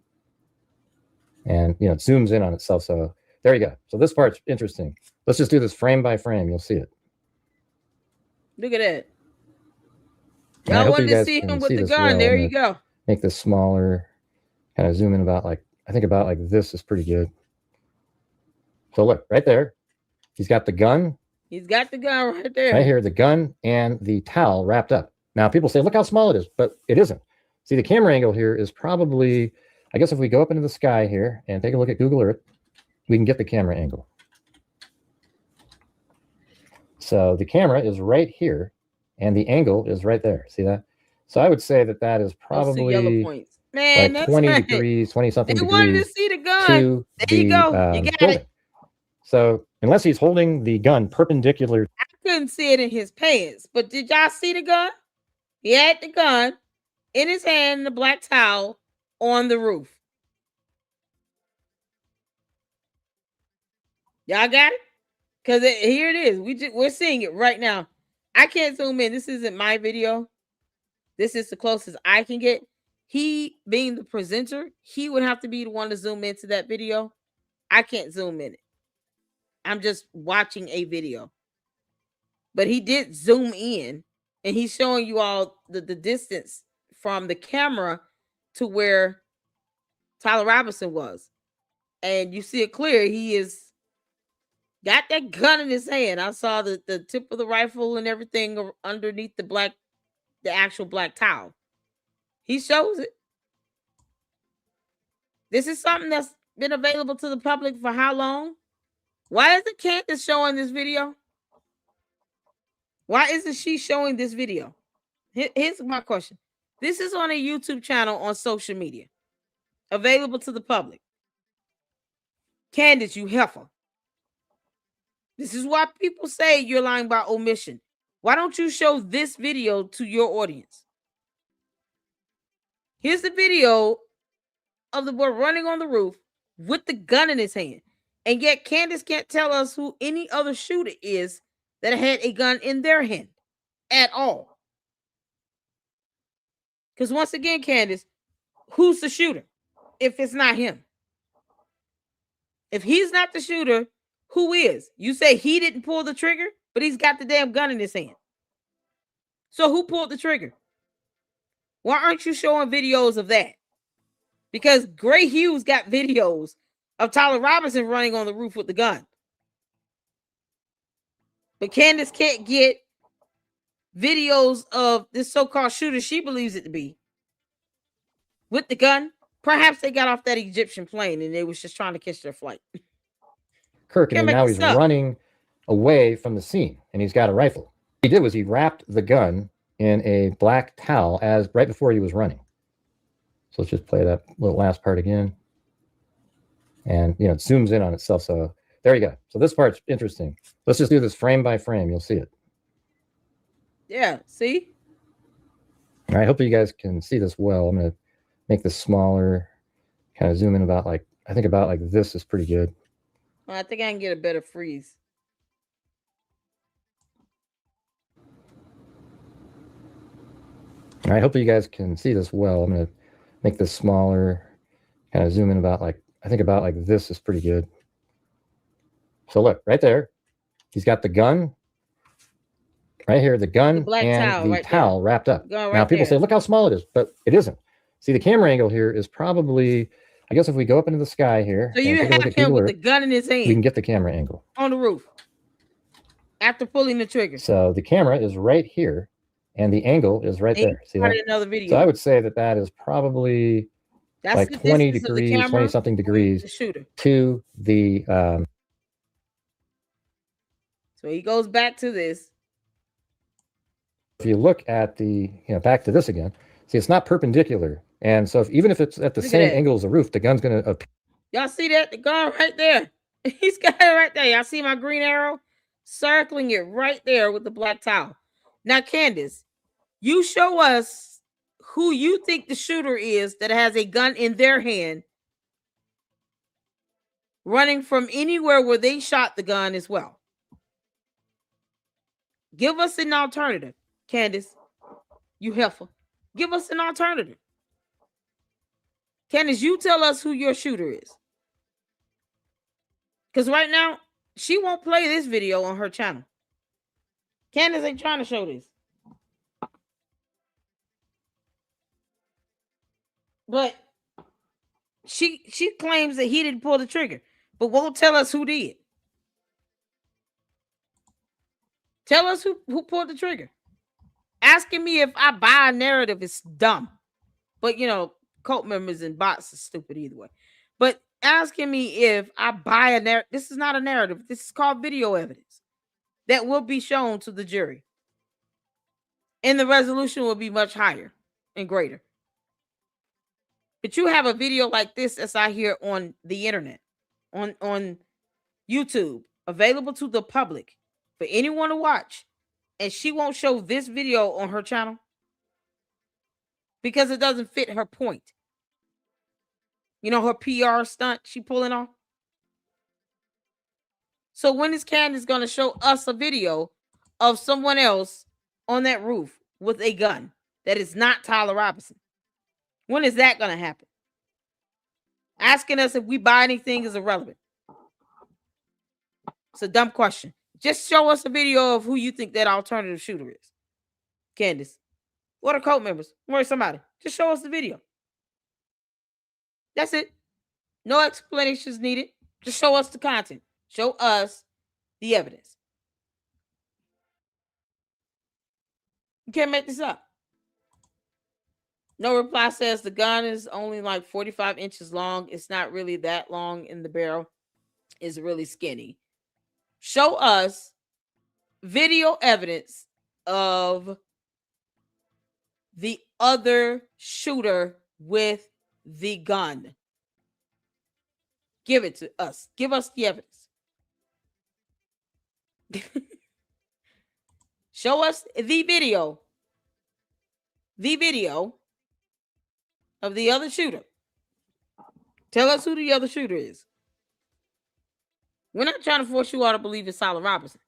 And, it zooms in on itself. So there you go. So this part's interesting. Let's just do this frame by frame. You'll see it. Look at that. And Y'all wanted to see him with the gun. There you go. Make this smaller. Kind of zoom in about like this is pretty good. So look, right there. He's got the gun. He's got the gun right there. Right here, the gun and the towel wrapped up. Now, people say, look how small it is, but it isn't. See, the camera angle here is probably, I guess if we go up into the sky here and take a look at Google Earth, we can get the camera angle. So the camera is right here, and the angle is right there. See that? So I would say that is probably yellow points. Man, like 20 right. degrees, 20-something degrees. They wanted to see the gun. There you go. You got building. it. So unless he's holding the gun perpendicular. I couldn't see it in his pants, but did y'all see the gun? He had the gun in his hand, the black towel on the roof. Y'all got it? Because here it is. We're seeing it right now. I can't zoom in. This isn't my video. This is the closest I can get. He, being the presenter, he would have to be the one to zoom into that video. I can't zoom in it. I'm just watching a video. But he did zoom in, and he's showing you all the distance from the camera to where Tyler Robinson was. And you see it clear. He is got that gun in his hand. I saw the tip of the rifle and everything underneath the actual black towel. He shows it. This is something that's been available to the public for how long? Why isn't Candace showing this video? Why isn't she showing this video? Here's my question. This is on a YouTube channel on social media. Available to the public. Candace, you heifer. This is why people say you're lying by omission. Why don't you show this video to your audience? Here's the video of the boy running on the roof with the gun in his hand. And yet Candace can't tell us who any other shooter is that had a gun in their hand at all. Because once again, Candace, who's the shooter if it's not him? If he's not the shooter, who is? You say he didn't pull the trigger, but he's got the damn gun in his hand. So who pulled the trigger? Why aren't you showing videos of that? Because Gray Hughes got videos of Tyler Robinson running on the roof with the gun. But Candace can't get videos of this so-called shooter she believes it to be with the gun. Perhaps they got off that Egyptian plane and they was just trying to catch their flight. Kirk, Can't and make now this he's up. running away from the scene, and he's got a rifle. What he did was he wrapped the gun in a black towel as right before he was running. So let's just play that little last part again. And, you know, it zooms in on itself. So there you go. So this part's interesting. Let's just do this frame by frame. You'll see it. Yeah, see? All right, hopefully you guys can see this well. I'm going to make this smaller, kind of zoom in about like, I think about like this is pretty good. Well, I think I can get a better freeze. All right, hopefully you guys can see this well. I'm going to make this smaller, kind of zoom in about like, I think about like this is pretty good. So look, right there, he's got the gun right here, the gun black and towel the right towel there. wrapped up. Gun Now right people there. say, look how small it is, but it isn't. See, the camera angle here is probably, I guess if we go up into the sky here, So you and take a look have at him Google with Earth, the gun in his we can hand get the camera angle. on the roof after pulling the trigger. So the camera is right here, and the angle is right And there. See started that? another video. So I would say that that is probably That's like the 20 distance of the degrees, camera 20 something from degrees the shooter. to the So he goes back to this. if you look at the, back to this again, see, it's not perpendicular. And so even if it's at the Look at same that. angle as the roof, the gun's going to appear. Y'all see that? The gun right there. He's got it right there. Y'all see my green arrow? Circling it right there with the black towel. Now, Candace, you show us who you think the shooter is that has a gun in their hand running from anywhere where they shot the gun as well. Give us an alternative, Candace. You heifer. Give us an alternative. Candace, you tell us who your shooter is. Because right now, she won't play this video on her channel. Candace ain't trying to show this. But she claims that he didn't pull the trigger, but won't tell us who did. Tell us who pulled the trigger. Asking me if I buy a narrative is dumb. But, cult members and bots are stupid either way. But asking me if I buy a narrative, this is not a narrative. This is called video evidence that will be shown to the jury. And the resolution will be much higher and greater. But you have a video like this that's out here on the internet, on YouTube, available to the public for anyone to watch. And she won't show this video on her channel because it doesn't fit her point. Her PR stunt she pulling off. So when is Candace going to show us a video of someone else on that roof with a gun that is not Tyler Robinson? When is that going to happen? Asking us if we buy anything is irrelevant. It's a dumb question. Just show us a video of who you think that alternative shooter is. Candace. What are cult members? Or somebody. Just show us the video. That's it. No explanations needed. Just show us the content. Show us the evidence. You can't make this up. No reply says the gun is only like 45 inches long. It's not really that long in the barrel. It's really skinny. Show us video evidence of the other shooter with the gun. Give it to us. Give us the evidence. Show us the video. The video of the other shooter. Tell us who the other shooter is. We're not trying to force you all to believe it's Tyler Robinson.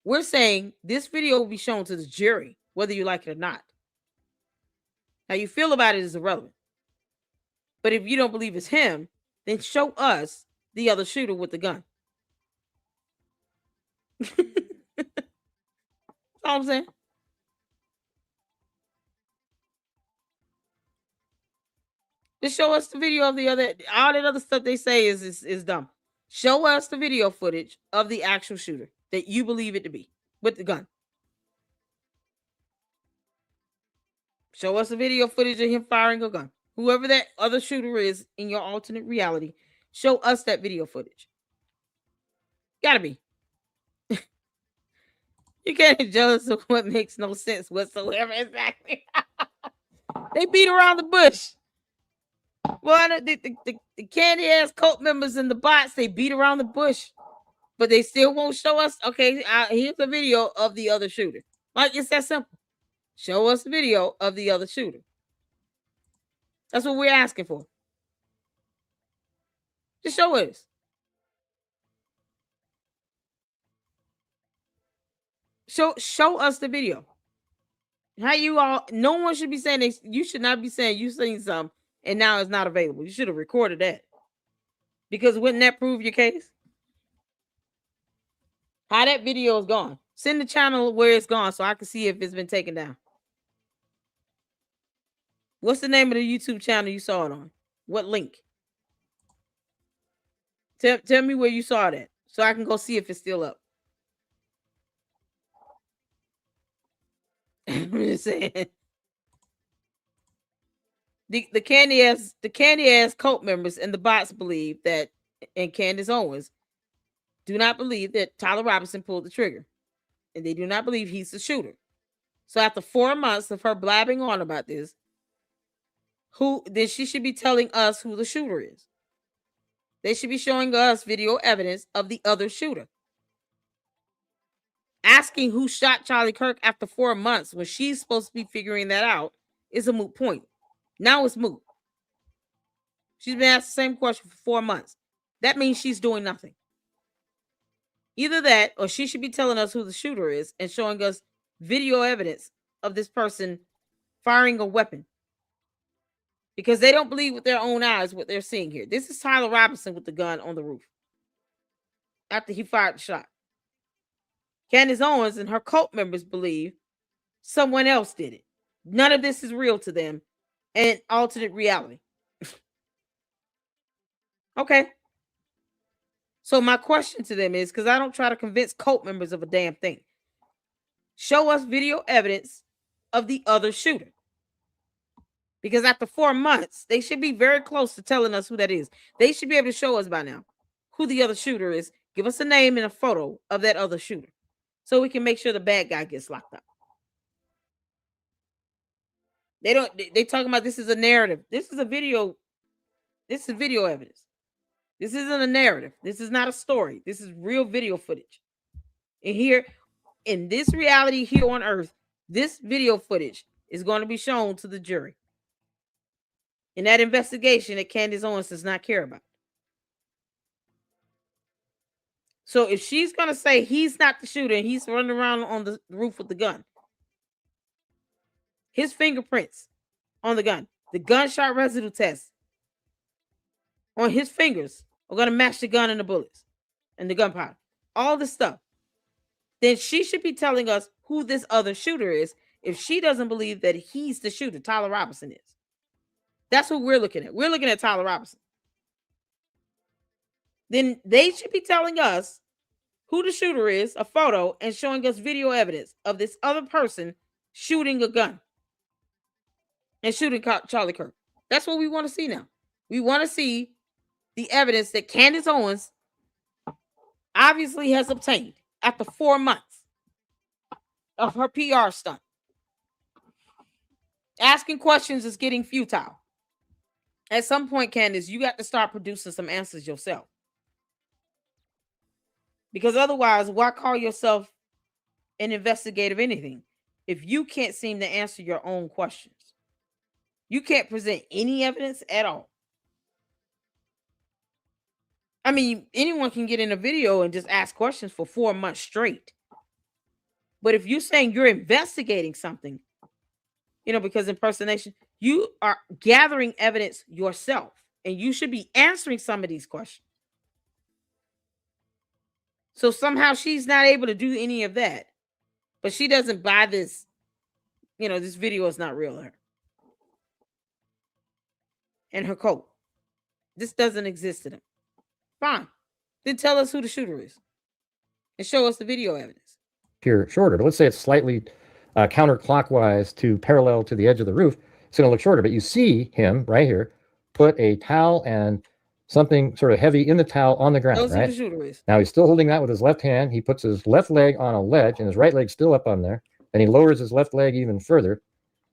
We're saying this video will be shown to the jury, whether you like it or not. How you feel about it is irrelevant. But if you don't believe it's him, then show us the other shooter with the gun. That's all I'm saying. Just show us the video of the other. All that other stuff they say is dumb. Show us the video footage of the actual shooter that you believe it to be with the gun. Show us the video footage of him firing a gun. whoever that other shooter is in your alternate reality, show us that video footage. Gotta be. You can't judge what makes no sense whatsoever. Exactly. They beat around the bush. Well, the candy ass cult members and the bots, they beat around the bush, but they still won't show us. Okay, here's a video of the other shooter. Like, it's that simple. Show us a video of the other shooter. That's what we're asking for. Just show us. Show us the video. How you all? No one should be saying this. You should not be saying you seen something and now it's not available. You should have recorded that, because wouldn't that prove your case? How that video is gone. Send the channel where it's gone so I can see if it's been taken down. What's the name of the YouTube channel you saw it on? What link? Tell me where you saw that so I can go see if it's still up. I'm just saying. The candy ass cult members and the bots believe that, and Candace Owens do not believe that Tyler Robinson pulled the trigger, and they do not believe he's the shooter. So after 4 months of her blabbing on about this, then she should be telling us who the shooter is. They should be showing us video evidence of the other shooter. Asking who shot Charlie Kirk after 4 months when she's supposed to be figuring that out is a moot point. Now it's moot. She's been asked the same question for 4 months. That means she's doing nothing. Either that, or she should be telling us who the shooter is and showing us video evidence of this person firing a weapon. Because they don't believe with their own eyes what they're seeing here. This is Tyler Robinson with the gun on the roof after he fired the shot. Candace Owens and her cult members believe someone else did it. None of this is real to them and alternate reality. Okay. So my question to them is, because I don't try to convince cult members of a damn thing. Show us video evidence of the other shooter. Because after 4 months, they should be very close to telling us who that is. They should be able to show us by now who the other shooter is. Give us a name and a photo of that other shooter so we can make sure the bad guy gets locked up. They talking about this is a narrative. This is video evidence. This isn't a narrative. This is not a story. This is real video footage. And here, in this reality here on Earth, this video footage is going to be shown to the jury in that investigation that Candace Owens does not care about. So if she's going to say he's not the shooter and he's running around on the roof with the gun, his fingerprints on the gunshot residue test on his fingers are going to match the gun and the bullets and the gunpowder, all this stuff, then she should be telling us who this other shooter is if she doesn't believe that he's the shooter, Tyler Robinson is. That's what we're looking at. We're looking at Tyler Robinson. Then they should be telling us who the shooter is, a photo, and showing us video evidence of this other person shooting a gun and shooting Charlie Kirk. That's what we want to see now. We want to see the evidence that Candace Owens obviously has obtained after 4 months of her PR stunt. Asking questions is getting futile. At some point, Candace, you got to start producing some answers yourself. Because otherwise, why call yourself an investigator of anything if you can't seem to answer your own questions? You can't present any evidence at all. I mean, anyone can get in a video and just ask questions for 4 months straight. But if you're saying you're investigating something, because impersonation, you are gathering evidence yourself, and you should be answering some of these questions. So somehow she's not able to do any of that, but she doesn't buy this, this video is not real to her. And her cult. This doesn't exist to them. Fine. Then tell us who the shooter is and show us the video evidence. Here, shorter. Let's say it's slightly counterclockwise to parallel to the edge of the roof. it's going to look shorter, but you see him right here put a towel and something sort of heavy in the towel on the ground, Those who right? the shooter is. Now he's still holding that with his left hand. He puts his left leg on a ledge and his right leg still up on there. Then he lowers his left leg even further.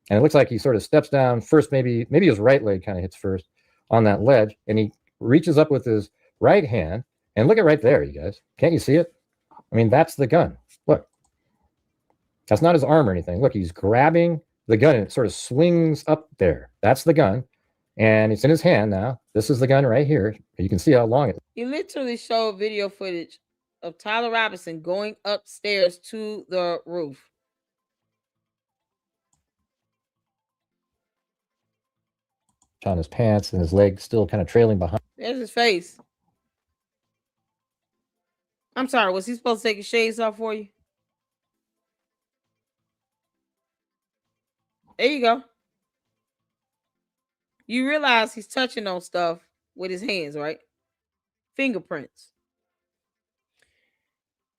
And it looks like he sort of steps down first, maybe his right leg kind of hits first on that ledge. And he reaches up with his right hand. And look at right there, you guys. Can't you see it? I mean, that's the gun. Look. That's not his arm or anything. Look, he's grabbing the gun and it sort of swings up there. That's the gun. And it's in his hand now. This is the gun right here. You can see how long it is. He literally showed video footage of Tyler Robinson going upstairs to the roof. On his pants and his leg still kind of trailing behind. There's his face. I'm sorry, was he supposed to take his shades off for you? There you go. You realize he's touching on stuff with his hands, right? Fingerprints.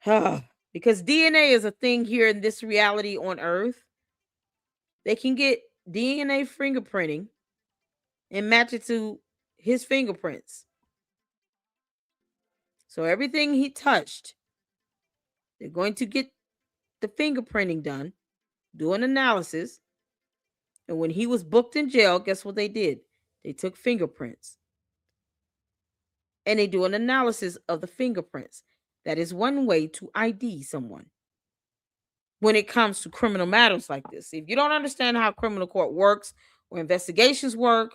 Because DNA is a thing here in this reality on Earth. They can get DNA fingerprinting and match it to his fingerprints. So everything he touched, they're going to get the fingerprinting done, do an analysis. And when he was booked in jail, guess what they did? They took fingerprints. And they do an analysis of the fingerprints. That is one way to ID someone when it comes to criminal matters like this. If you don't understand how criminal court works or investigations work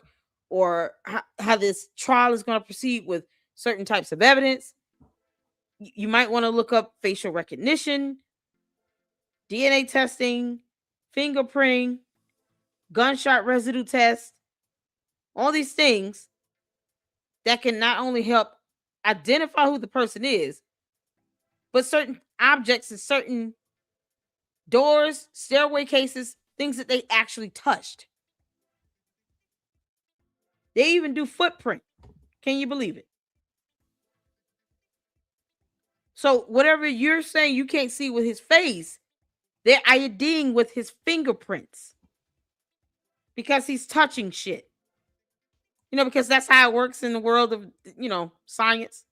or how this trial is going to proceed with certain types of evidence, you might want to look up facial recognition, DNA testing, fingerprinting, gunshot residue test, all these things that can not only help identify who the person is, but certain objects and certain doors, stairway cases, things that they actually touched. They even do footprint. Can you believe it? So whatever you're saying you can't see with his face, they're IDing with his fingerprints because he's touching shit. You know, because that's how it works in the world of, science.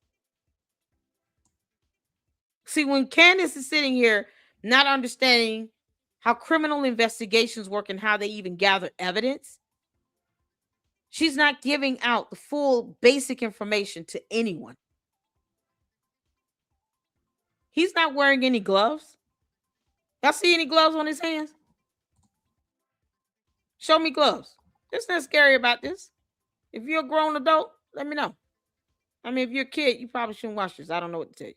See, when Candace is sitting here not understanding how criminal investigations work and how they even gather evidence, she's not giving out the full basic information to anyone. He's not wearing any gloves. Y'all see any gloves on his hands? Show me gloves. There's nothing scary about this. If you're a grown adult, let me know. I mean, if you're a kid, you probably shouldn't watch this. I don't know what to tell you.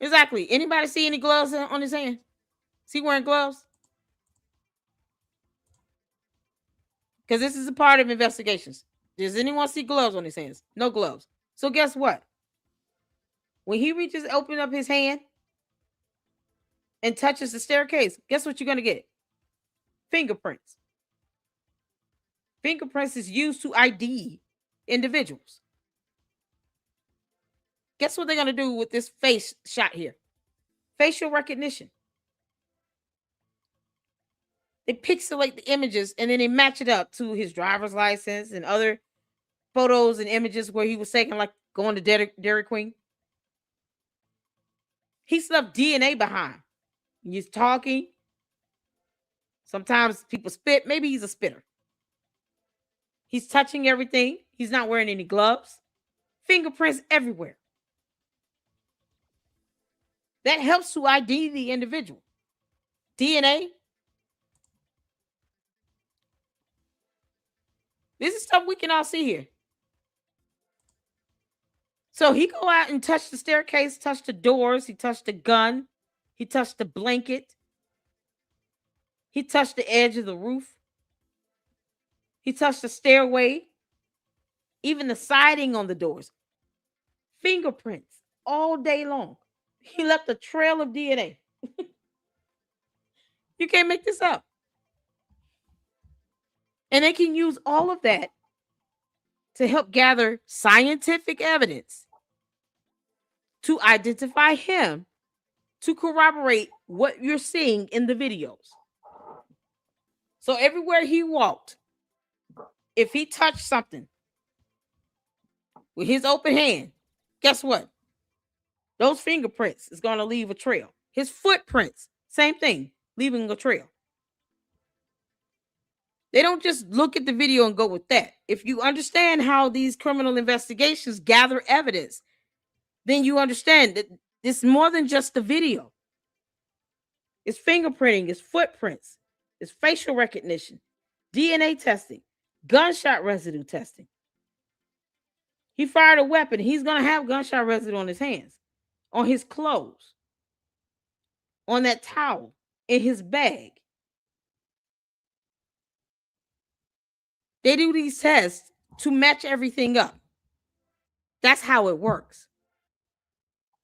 Exactly. Anybody see any gloves on his hands? Is he wearing gloves? Because this is a part of investigations. Does anyone see gloves on his hands? No gloves. So guess what? When he reaches, open up his hand and touches the staircase, guess what you're going to get? Fingerprints. Fingerprints is used to ID individuals. Guess what they're going to do with this face shot here? Facial recognition. They pixelate the images and then they match it up to his driver's license and other photos and images where he was taken, like going to Dairy Queen. He's left DNA behind. He's talking. Sometimes people spit. Maybe he's a spitter. He's touching everything. He's not wearing any gloves. Fingerprints everywhere. That helps to ID the individual. DNA. This is stuff we can all see here. So he go out and touch the staircase, touch the doors. He touched the gun. He touched the blanket. He touched the edge of the roof. He touched the stairway. Even the siding on the doors. Fingerprints all day long. He left a trail of DNA. You can't make this up. And they can use all of that to help gather scientific evidence to identify him, to corroborate what you're seeing in the videos. So everywhere he walked, if he touched something with his open hand, guess what? Those fingerprints is going to leave a trail. His footprints, same thing, leaving a trail. They don't just look at the video and go with that. If you understand how these criminal investigations gather evidence, then you understand that it's more than just the video. It's fingerprinting, it's footprints, it's facial recognition, DNA testing, gunshot residue testing. He fired a weapon. He's going to have gunshot residue on his hands, on his clothes, on that towel, in his bag. They do these tests to match everything up. That's how it works.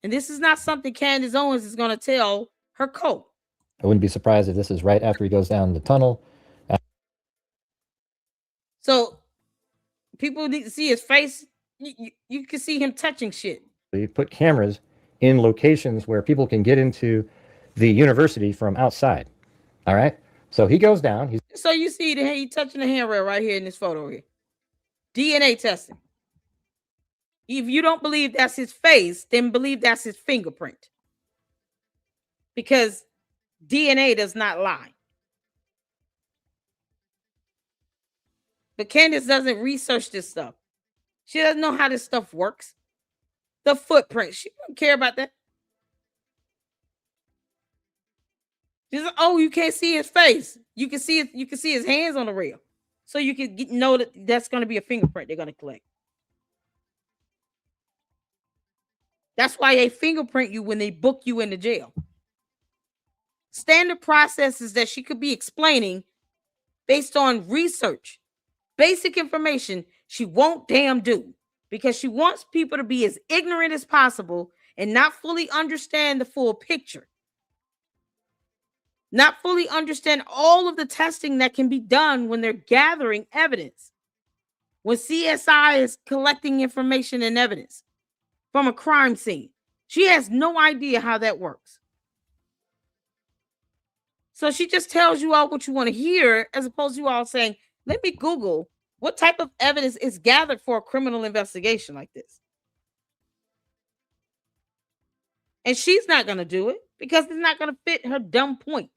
And this is not something Candace Owens is going to tell her coach. I wouldn't be surprised if this is right after he goes down the tunnel. So people need to see his face. You can see him touching shit. You put cameras in locations where people can get into the university from outside. All right. So he goes down. So you see he touching the handrail right here in this photo here. DNA testing. If you don't believe that's his face, then believe that's his fingerprint. Because DNA does not lie. But Candace doesn't research this stuff. She doesn't know how this stuff works. The footprint. She don't care about that. She's like, oh, you can't see his face. You can see his hands on the rail. So you can know that that's going to be a fingerprint they're going to collect. That's why they fingerprint you when they book you into jail. Standard processes that she could be explaining based on research, basic information she won't damn do because she wants people to be as ignorant as possible and not fully understand the full picture. Not fully understand all of the testing that can be done when they're gathering evidence. When CSI is collecting information and evidence from a crime scene. She has no idea how that works. So she just tells you all what you want to hear, as opposed to you all saying, let me Google what type of evidence is gathered for a criminal investigation like this. And she's not going to do it because it's not going to fit her dumb point.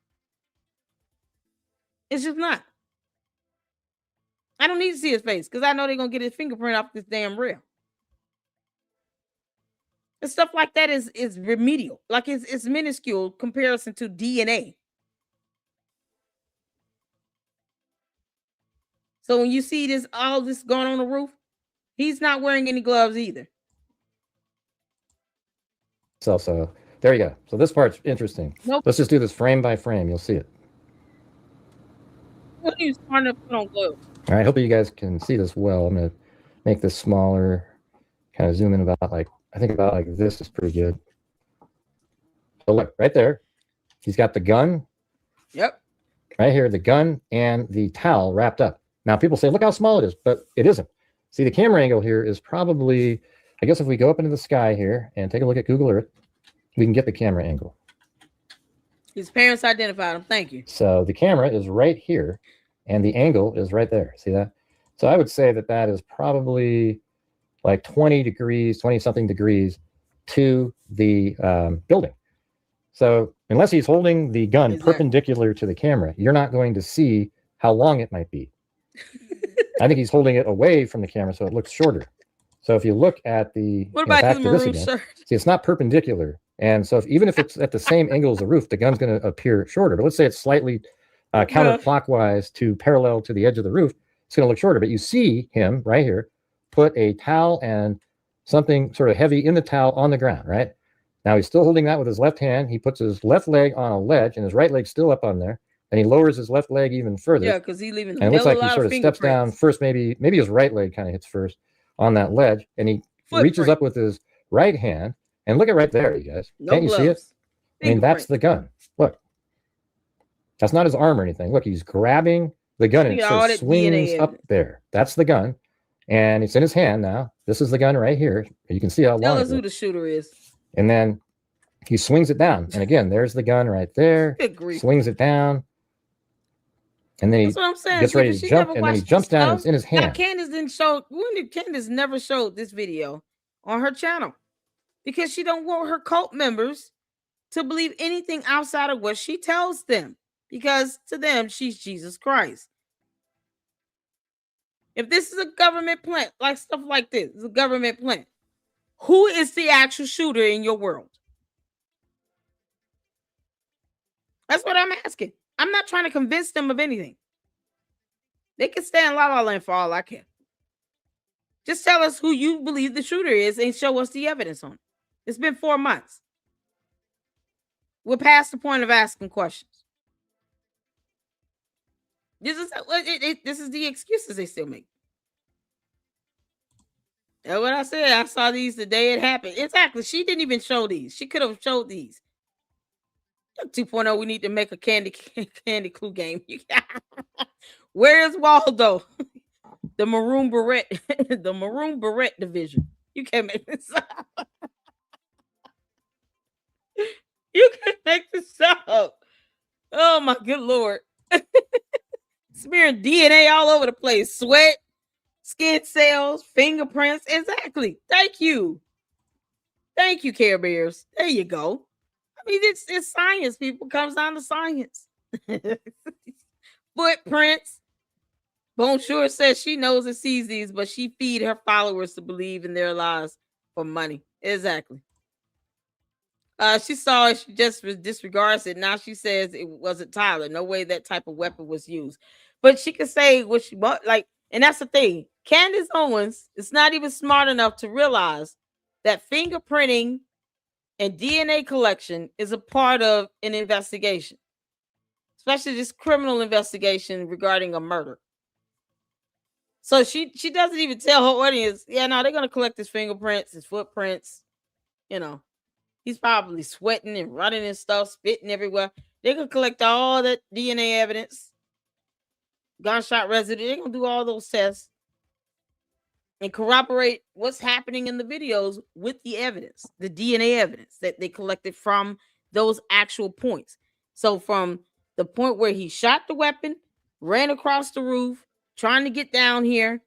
It's just not. I don't need to see his face because I know they're going to get his fingerprint off this damn rail. And stuff like that is remedial. Like it's minuscule comparison to DNA. So when you see all this going on the roof, he's not wearing any gloves either. So there you go. So this part's interesting. Nope. Let's just do this frame by frame. You'll see it. What are you trying to put on gloves? All right. Hopefully you guys can see this well. I'm going to make this smaller, kind of zoom in about like this is pretty good. So look, right there. He's got the gun. Yep. Right here, the gun and the towel wrapped up. Now, people say, look how small it is, but it isn't. See, the camera angle here is probably, I guess if we go up into the sky here and take a look at Google Earth, we can get the camera angle. His parents identified him. Thank you. So the camera is right here, and the angle is right there. See that? So I would say that is probably like 20-something degrees to the building. So unless he's holding the gun perpendicular to the camera, you're not going to see how long it might be. I think he's holding it away from the camera so it looks shorter. So if you look at the what about back his to this maroon again, shirt? see, it's not perpendicular. And so even if it's at the same angle as the roof, the gun's going to appear shorter. But let's say it's slightly counterclockwise to parallel to the edge of the roof, it's going to look shorter. But you see him right here put a towel and something sort of heavy in the towel on the ground, right? Now he's still holding that with his left hand. He puts his left leg on a ledge and his right leg's still up on there. And he lowers his left leg even further. Yeah, because he's leaving. And it looks like he sort of steps down first. Maybe his right leg kind of hits first on that ledge, and he reaches up with his right hand. And look at right there, you guys. Can't you see it? I mean, that's the gun. Look, that's not his arm or anything. Look, he's grabbing the gun and it sort of swings up there. That's the gun, and it's in his hand now. This is the gun right here. You can see how long. Tell us who the shooter is. And then he swings it down, and again, there's the gun right there. Good grief. Swings it down. And then he That's what I'm saying. gets See, ready but to she jump, never and then he watched jumps this down and it's stuff. in his Now, hand. Candace didn't show. When did Candace never showed this video on her channel? Because she don't want her cult members to believe anything outside of what she tells them. Because to them, she's Jesus Christ. If this is a government plant, like stuff like this, is a government plant, who is the actual shooter in your world? That's what I'm asking. I'm not trying to convince them of anything. They can stay in La La Land for all I care. Just tell us who you believe the shooter is and show us the evidence on it. It's been 4 months. We're past the point of asking questions. This is the excuses they still make. That's what I said. I saw these the day it happened. Exactly. She didn't even show these. She could have showed these. 2.0, we need to make a candy clue game. Where is Waldo? The maroon beret, the maroon beret division. You can't make this up. You can't make this up. Oh my good Lord. Smearing DNA all over the place. Sweat, skin cells, fingerprints. Exactly. Thank you. Thank you, Care Bears. There you go. I mean, it's science, people. It comes down to science. Footprints. Bonjour says she knows and sees these, but she feed her followers to believe in their lies for money. Exactly. She saw it, she just disregards it. Now she says it wasn't Tyler. No way that type of weapon was used. But she could say what she want, like, and that's the thing. Candace Owens is not even smart enough to realize that fingerprinting and DNA collection is a part of an investigation, especially this criminal investigation regarding a murder. So she doesn't even tell her audience, yeah, no, they're going to collect his fingerprints, his footprints. You know, he's probably sweating and running and stuff, spitting everywhere. They're going to collect all that DNA evidence, gunshot residue. They're going to do all those tests and corroborate what's happening in the videos with the evidence, the DNA evidence that they collected from those actual points. So from the point where he shot the weapon, ran across the roof, trying to get down here,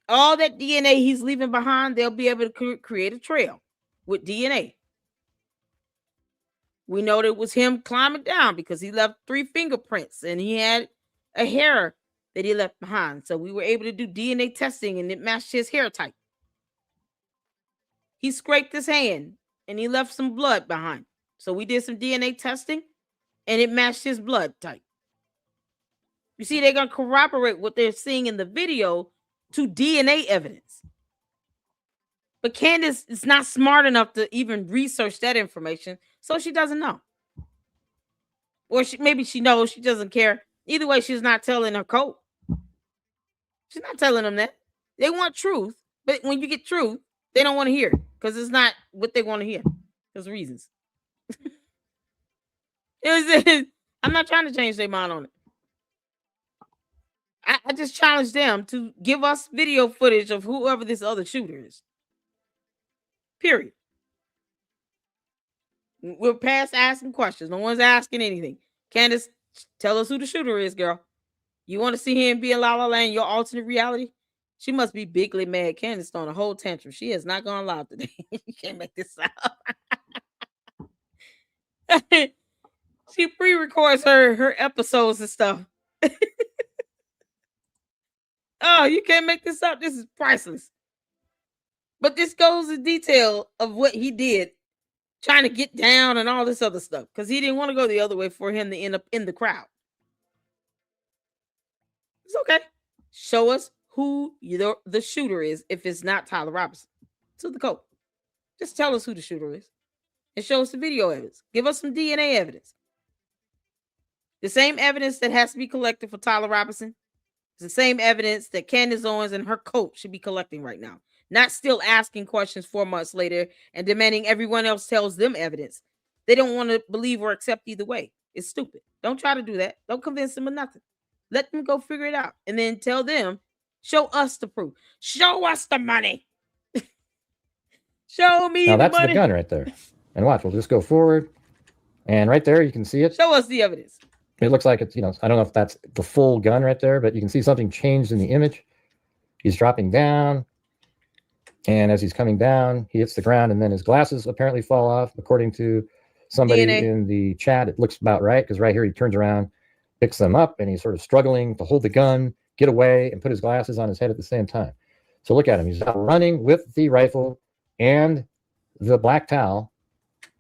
all that DNA he's leaving behind, they'll be able to create a trail with DNA. We know that it was him climbing down because he left 3 fingerprints and he had a hair that he left behind. So we were able to do DNA testing and it matched his hair type. He scraped his hand and he left some blood behind. So we did some DNA testing and it matched his blood type. You see, they're going to corroborate what they're seeing in the video to DNA evidence. But Candace is not smart enough to even research that information, so she doesn't know. Or maybe she knows, she doesn't care. Either way, she's not telling her code. She's not telling them that. They want truth, but when you get truth, they don't want to hear it because it's not what they want to hear. There's reasons. I'm not trying to change their mind on it. I just challenge them to give us video footage of whoever this other shooter is. Period. We're past asking questions. No one's asking anything. Candace, tell us who the shooter is, girl. You want to see him be in La La Land, your alternate reality? She must be bigly mad. Candace throwing a whole tantrum. She is not going to allow today. You can't make this up. She pre-records her episodes and stuff. Oh, you can't make this up. This is priceless. But this goes in detail of what he did, trying to get down and all this other stuff, because he didn't want to go the other way for him to end up in the crowd. It's okay. Show us who the shooter is if it's not Tyler Robinson. To the code. Just tell us who the shooter is and show us the video evidence. Give us some DNA evidence. The same evidence that has to be collected for Tyler Robinson is the same evidence that Candace Owens and her coach should be collecting right now. Not still asking questions 4 months later and demanding everyone else tells them evidence. They don't want to believe or accept either way. It's stupid. Don't try to do that. Don't convince them of nothing. Let them go figure it out. And then tell them, show us the proof. Show us the money. Show me Now the that's money. the gun right there. And watch, we'll just go forward. And right there, you can see it. Show us the evidence. It looks like it's, I don't know if that's the full gun right there, but you can see something changed in the image. He's dropping down. And as he's coming down, he hits the ground, and then his glasses apparently fall off. According to somebody DNA. in the chat, it looks about right, because right here he turns around, picks them up, and he's sort of struggling to hold the gun, get away, and put his glasses on his head at the same time. So look at him. He's running with the rifle and the black towel,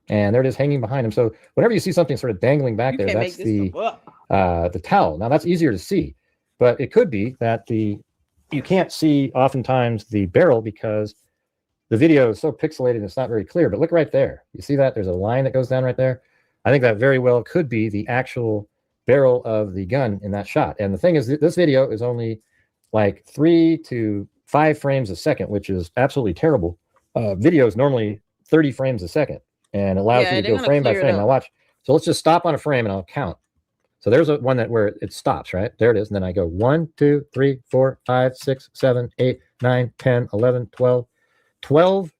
and there it is hanging behind him. So whenever you see something sort of dangling back there, that's the towel. Now that's easier to see, but it could be that you can't see oftentimes the barrel because the video is so pixelated and it's not very clear. But look right there. You see that? There's a line that goes down right there. I think that very well could be the actual barrel of the gun in that shot. And the thing is, this video is only like 3 to 5 frames a second, which is absolutely terrible. Video is normally 30 frames a second and allows you to go frame by frame. Now watch. So let's just stop on a frame and I'll count. So there's one where it stops, right? There it is. And then I go 1, 2, 3, 4, 5, 6, 7, 8, 9, 10, 11, 12. 12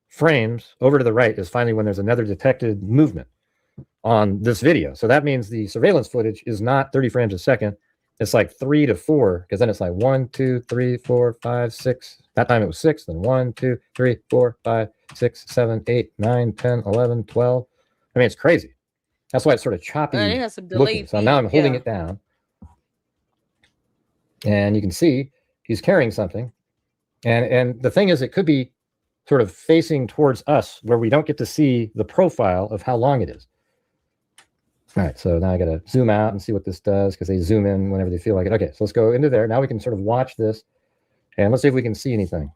frames over to the right is finally when there's another detected movement on this video. So that means the surveillance footage is not 30 frames a second. It's like 3 to 4, because then it's like 1, 2, 3, 4, 5, 6. That time it was 6. Then 1, 2, 3, 4, 5, 6, 7, 8, 9, 10, 11, 12. I mean, it's crazy. That's why it's sort of choppy looking. So now I'm holding it down. And you can see he's carrying something. And the thing is, it could be sort of facing towards us where we don't get to see the profile of how long it is. All right, so now I got to zoom out and see what this does, because they zoom in whenever they feel like it. Okay, so let's go into there. Now we can sort of watch this, and let's see if we can see anything.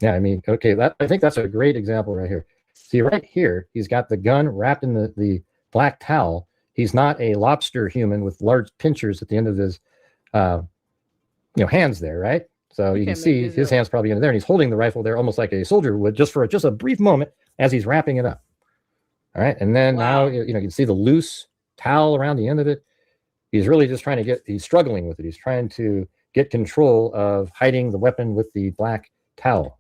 Yeah, I mean, okay, I think that's a great example right here. See, right here, he's got the gun wrapped in the black towel. He's not a lobster human with large pinchers at the end of his, hands there, right? So you can see his hands probably in there, and he's holding the rifle there almost like a soldier would, just for a brief moment as he's wrapping it up. All right, and then now, you can see the loose towel around the end of it. He's really just he's struggling with it. He's trying to get control of hiding the weapon with the black towel.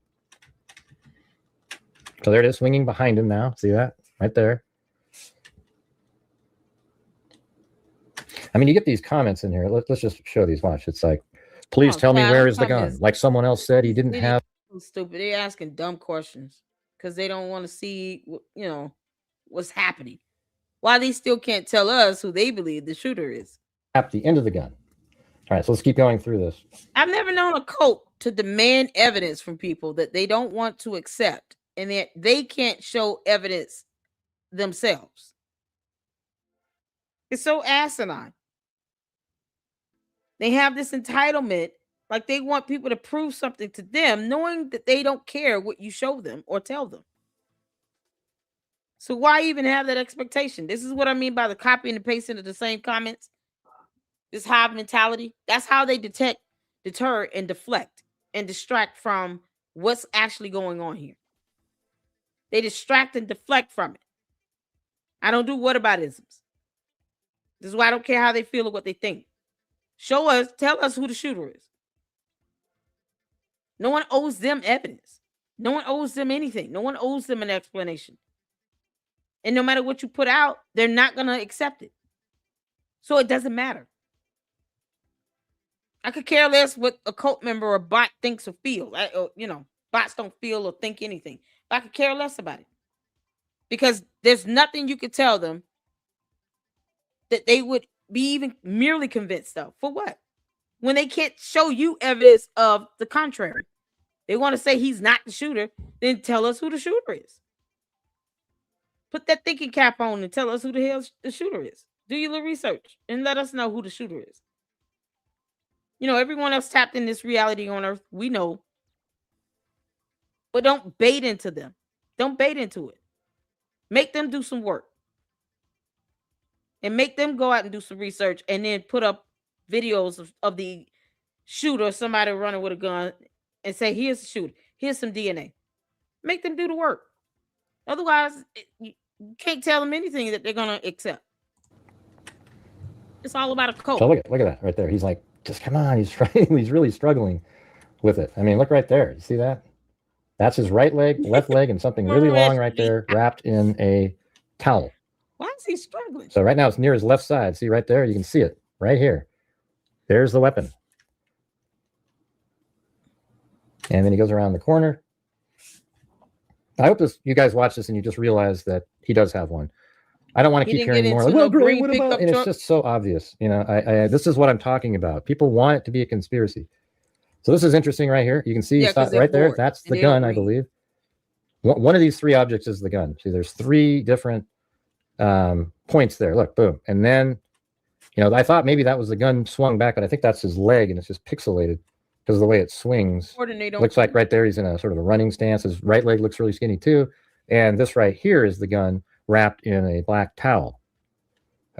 So there it is, swinging behind him now. See that? Right there. I mean, you get these comments in here. Let's just show these. Watch. It's like, please tell me, where is the gun? Like someone else said he didn't have. Stupid. They're asking dumb questions because they don't want to see, what's happening. Why they still can't tell us who they believe the shooter is. At the end of the gun. All right, so let's keep going through this. I've never known a cult to demand evidence from people that they don't want to accept, and that they can't show evidence themselves. It's so asinine. They have this entitlement, like they want people to prove something to them, knowing that they don't care what you show them or tell them. So why even have that expectation? This is what I mean by the copying and pasting of the same comments. This hive mentality. That's how they deter, and deflect and distract from what's actually going on here. They distract and deflect from it. I don't do whataboutisms. This is why I don't care how they feel or what they think. Show us, tell us who the shooter is. No one owes them evidence. No one owes them anything. No one owes them an explanation. And no matter what you put out, they're not going to accept it. So it doesn't matter. I could care less what a cult member or bot thinks or feels. Bots don't feel or think anything. But I could care less about it. Because there's nothing you could tell them that they would be even merely convinced of. For what? When they can't show you evidence of the contrary. They want to say he's not the shooter, then tell us who the shooter is. Put that thinking cap on and tell us who the hell the shooter is. Do your little research and let us know who the shooter is. Everyone else tapped in this reality on Earth. We know. But don't bait into them. Don't bait into it. Make them do some work. And make them go out and do some research and then put up videos of the shooter, somebody running with a gun, and say, here's the shooter. Here's some DNA. Make them do the work. Otherwise, you can't tell them anything that they're going to accept. It's all about a cult. So look at that right there. He's like, just come on. He's trying. He's really struggling with it. I mean, look right there. You see that? That's his right leg, left leg, and something really long right there wrapped in a towel. Why is he struggling? So right now it's near his left side. See right there? You can see it right here. There's the weapon. And then he goes around the corner. I hope you guys watch this and you just realize that he does have one. I don't want to keep hearing more like, well, Gray, what about? And it's just so obvious. You know, this is what I'm talking about. People want it to be a conspiracy. So this is interesting right here. You can see right there. That's the gun, I believe. One of these three objects is the gun. See, there's three different points there. Look, boom. And then, you know, I thought maybe that was the gun swung back, but I think that's his leg, and it's just pixelated because of the way it swings. Looks like right there he's in a sort of a running stance. His right leg looks really skinny too. And this right here is the gun wrapped in a black towel.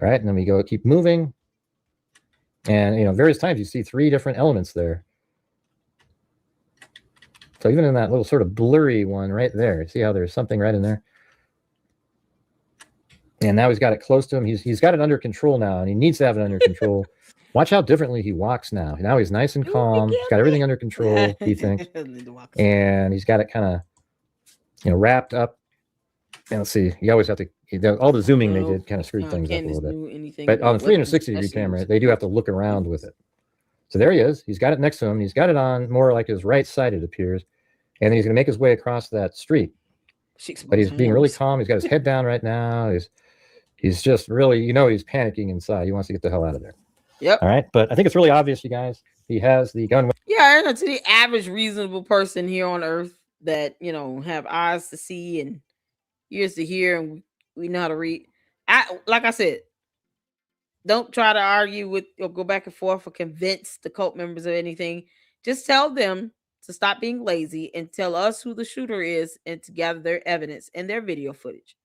All right, and then we keep moving. And, you know, various times you see three different elements there. So even in that little sort of blurry one right there, see how there's something right in there? And now he's got it close to him. He's got it under control now, and he needs to have it under control. Watch how differently he walks now. Now he's nice and calm. He's got everything under control, he thinks. And he's got it kind of, you know, wrapped up. And let's see, you always have to, all the zooming they did kind of screwed things up a little bit. But on a 360-degree camera, they do have to look around with it. So there he is. He's got it next to him. He's got it on more like his right side, it appears. And he's going to make his way across that street. But he's being really calm. He's got his head down right now. He's just really, you know, he's panicking inside. He wants to get the hell out of there. Yep. All right. But I think it's really obvious, you guys. He has the gun. Yeah, and to the average reasonable person here on Earth that, you know, have eyes to see and ears to hear, and we know how to read. Like I said, don't try to argue with or go back and forth or convince the cult members of anything. Just tell them to stop being lazy and tell us who the shooter is and to gather their evidence and their video footage.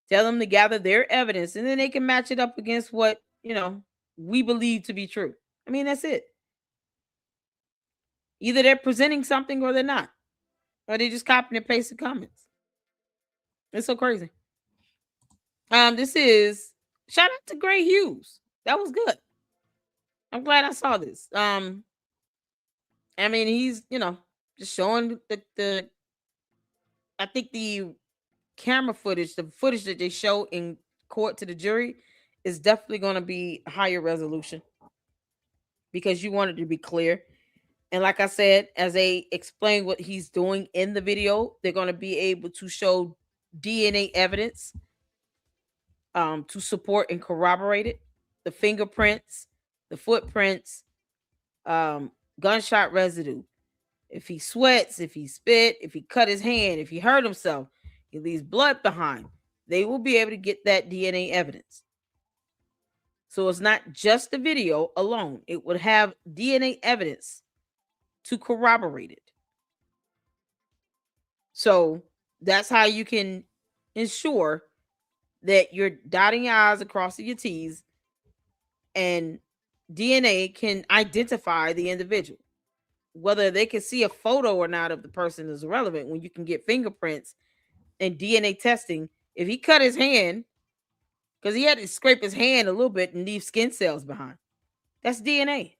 Tell them to gather their evidence, and then they can match it up against what, you know, we believe to be true. I mean, that's it. Either they're presenting something or they're not. Or they just copying and pasting comments. It's so crazy. This is shout out to Gray Hughes. That was good. I'm glad I saw this. I mean, he's, you know, just showing the I think the camera footage, the footage that they show in court to the jury is definitely going to be higher resolution because you want it to be clear. And like I said, as they explain what he's doing in the video, they're going to be able to show DNA evidence to support and corroborate it, the fingerprints, the footprints, gunshot residue. If he sweats, if he spit, if he cut his hand, if he hurt himself, he leaves blood behind, they will be able to get that DNA evidence. So it's not just the video alone. It would have DNA evidence to corroborate it. So that's how you can ensure that you're dotting your I's and crossing your T's, and DNA can identify the individual. Whether they can see a photo or not of the person is irrelevant when you can get fingerprints and DNA testing. If he cut his hand, because he had to scrape his hand a little bit and leave skin cells behind, that's DNA.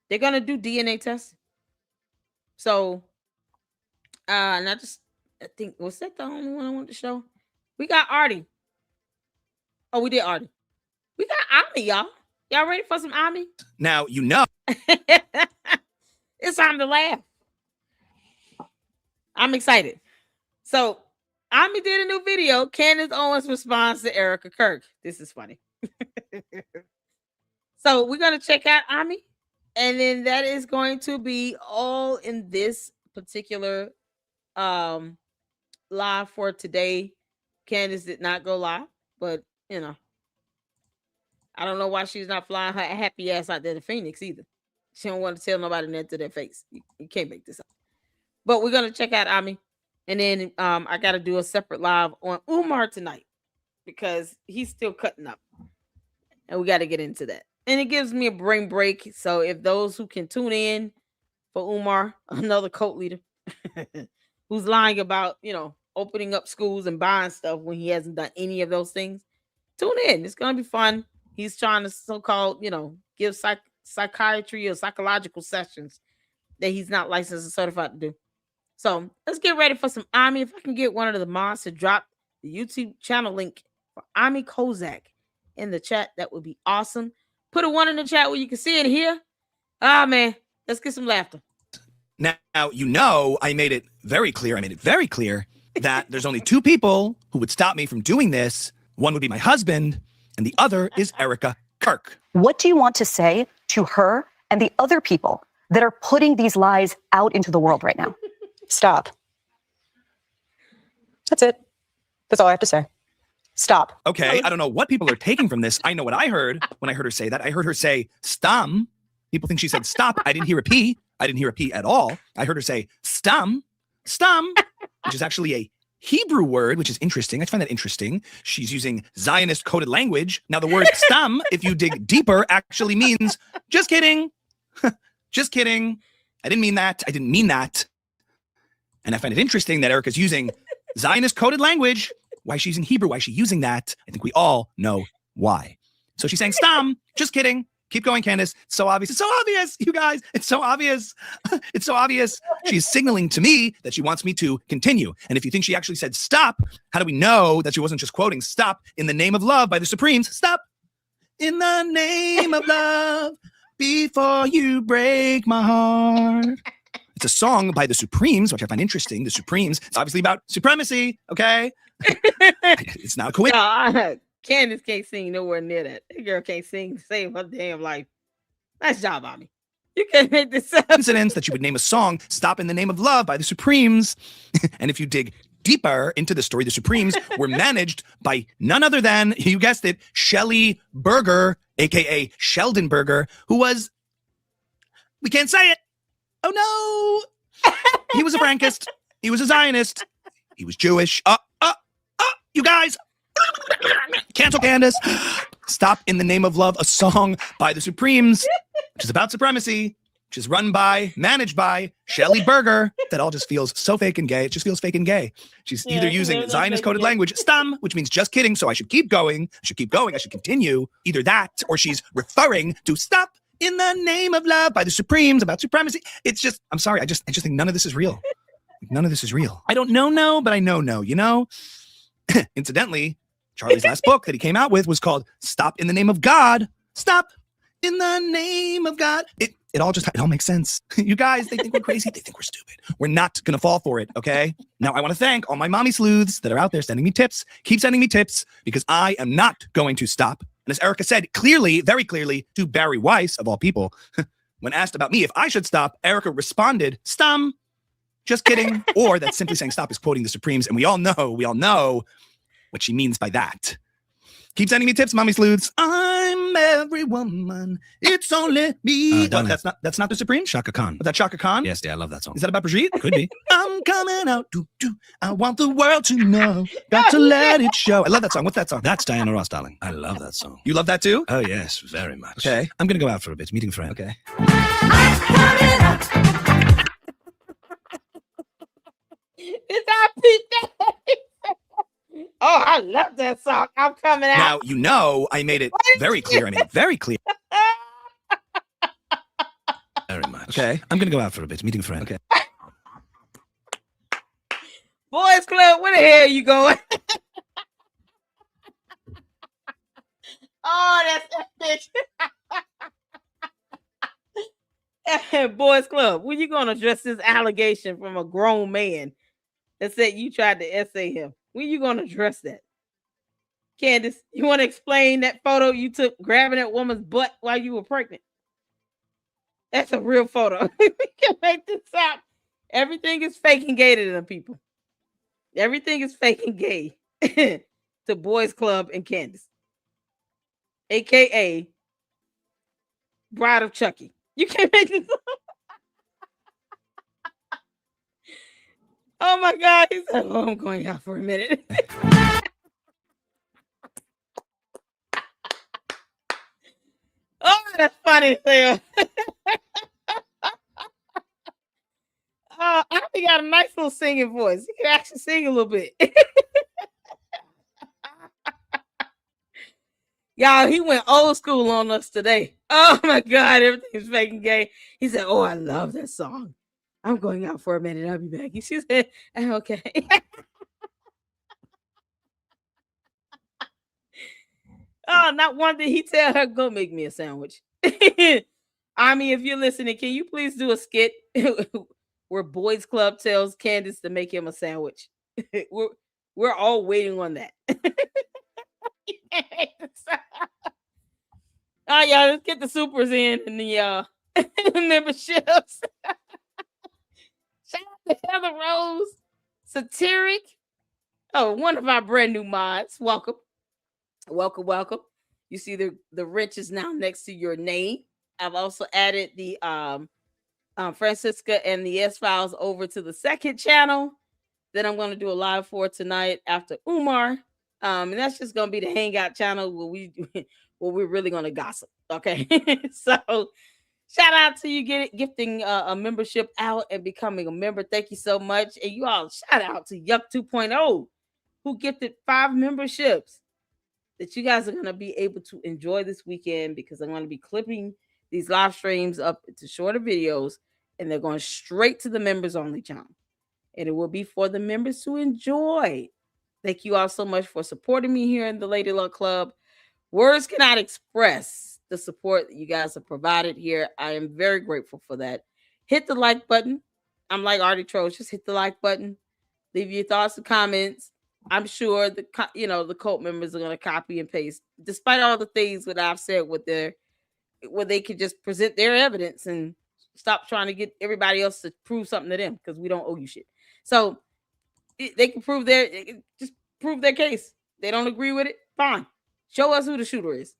They're going to do DNA testing. So, and I think, was that the only one I wanted to show? We got Artie. Oh, we did Artie. We got Ami, y'all. Y'all ready for some Ami? Now, you know. It's time to laugh. I'm excited. So, Ami did a new video. Candace Owens responds to Erica Kirk. This is funny. So, we're going to check out Ami. And then that is going to be all in this particular live for today. Candace did not go live, but, you know, I don't know why she's not flying her happy ass out there to Phoenix either. She don't want to tell nobody that to their face. You can't make this up. But we're going to check out Ami. And then I got to do a separate live on Umar tonight because he's still cutting up. And we got to get into that. And it gives me a brain break. So if those who can tune in for Umar, another cult leader who's lying about, you know, opening up schools and buying stuff when he hasn't done any of those things, tune in. It's going to be fun. He's trying to so-called, you know, give psychiatry or psychological sessions that he's not licensed and certified to do. So let's get ready for some Ami. If I can get one of the mods to drop the YouTube channel link for Ami Kozak in the chat, that would be awesome. Put a 1 in the chat where you can see it here. Ah, man, let's get some laughter. Now, you know, I made it very clear that there's only 2 people who would stop me from doing this. One would be my husband, and the other is Erica Kirk. What do you want to say to her and the other people that are putting these lies out into the world right now? Stop. That's it. That's all I have to say. Stop. Okay, I don't know what people are taking from this. I know what I heard when I heard her say that. I heard her say, stum. People think she said stop. I didn't hear a P. I didn't hear a P at all. I heard her say stum, which is actually a Hebrew word, which is interesting. I find that interesting. She's using Zionist coded language. Now, the word stum, if you dig deeper, actually means just kidding. Just kidding. I didn't mean that. I didn't mean that. And I find it interesting that Erica's using Zionist coded language. Why she's using Hebrew, why she's using that. I think we all know why. So she's saying stum, just kidding. Keep going, Candace. It's so obvious. It's so obvious, you guys. It's so obvious. It's so obvious. She's signaling to me that she wants me to continue. And if you think she actually said stop, how do we know that she wasn't just quoting stop in the name of love by the Supremes? Stop in the name of love before you break my heart. It's a song by the Supremes, which I find interesting. The Supremes. It's obviously about supremacy, okay? It's not a coincidence. Candace can't sing nowhere near that. That girl can't sing to save her damn life. Nice job, Ami. You can't make this up. Coincidence that you would name a song "Stop in the Name of Love" by the Supremes. And if you dig deeper into the story, the Supremes were managed by none other than, you guessed it, Shelley Berger, aka Sheldon Berger, who was, we can't say it. Oh no. He was a Frankist. He was a Zionist. He was Jewish. You guys. Cancel Candace. Stop in the Name of Love, a song by the Supremes, which is about supremacy, which is managed by Shelley Berger. That all just feels so fake and gay. It just feels fake and gay. She's either using Zionist coded language, stum, which means just kidding, so I should keep going. I should continue. Either that, or she's referring to stop in the name of love by the Supremes about supremacy. It's just, I'm sorry, I just think none of this is real. None of this is real. I don't know, but I know, you know? Incidentally, Charlie's last book that he came out with was called Stop in the Name of God. Stop in the name of God. It all makes sense. You guys, they think we're crazy. They think we're stupid. We're not going to fall for it, okay? Now, I want to thank all my mommy sleuths that are out there sending me tips. Keep sending me tips because I am not going to stop. And as Erica said clearly, very clearly, to Barry Weiss, of all people, when asked about me if I should stop, Erica responded, stum. Just kidding. Or that simply saying stop is quoting the Supremes. And we all know what she means by that. Keep sending me tips, mommy sleuths. I'm every woman. It's only me. That's not the Supremes. Shaka Khan. Was that Shaka Khan? Yes, dear, I love that song. Is that about Brigitte? Could be. I'm coming out. I want the world to know. Got to let it show. I love that song. What's that song? That's Diana Ross, darling. I love that song. You love that too? Oh, yes, very much. Okay. I'm going to go out for a bit, meeting a friend. Okay. It's our Pete. Oh, I love that song. I'm coming out. Now, you know, I made it very clear. Very much. Okay. I'm going to go out for a bit, meeting a friend. Okay. Boys Club, where the hell are you going? Oh, that's that bitch. Boys Club, when you going to address this allegation from a grown man that said you tried to essay him? When you going to address that? Candace, you want to explain that photo you took grabbing that woman's butt while you were pregnant? That's a real photo. We can make this out. Everything is fake and gay to them people. Everything is fake and gay to Boys Club and Candace, a.k.a. Bride of Chucky. You can't make this up. Oh my God. He said, oh, I'm going out for a minute. Oh, that's funny. He got a nice little singing voice. He can actually sing a little bit. Y'all, he went old school on us today. Oh my God, everything's fake and gay. He said, "Oh, I love that song. I'm going out for a minute. I'll be back." She said, "Okay." Oh, not one did he tell her, "Go make me a sandwich." I mean, if you're listening, can you please do a skit where Boys Club tells Candace to make him a sandwich? we're all waiting on that. Oh yeah, let's get the supers in and the memberships. Shout out to Heather Rose, Satiric. Oh, one of our brand new mods. Welcome. Welcome, welcome. You see the wrench is now next to your name. I've also added the Francisca and the S Files over to the second channel that I'm going to do a live for tonight after Umar. And that's just going to be the hangout channel where we're really going to gossip. Okay. So shout out to you gifting a membership out and becoming a member. Thank you so much. And you all shout out to Yuck 2.0 who gifted 5 memberships that you guys are going to be able to enjoy this weekend, because I'm going to be clipping these live streams up into shorter videos and they're going straight to the members only channel. And it will be for the members to enjoy. Thank you all so much for supporting me here in the Lady Luck Club. Words cannot express the support that you guys have provided here. I am very grateful for that. Hit the like button. I'm like Artie Troll. Just hit the like button. Leave your thoughts and comments. I'm sure the cult members are going to copy and paste, despite all the things that I've said where they could just present their evidence and stop trying to get everybody else to prove something to them, because we don't owe you shit. So they can just prove their case. They don't agree with it, fine. Show us who the shooter is.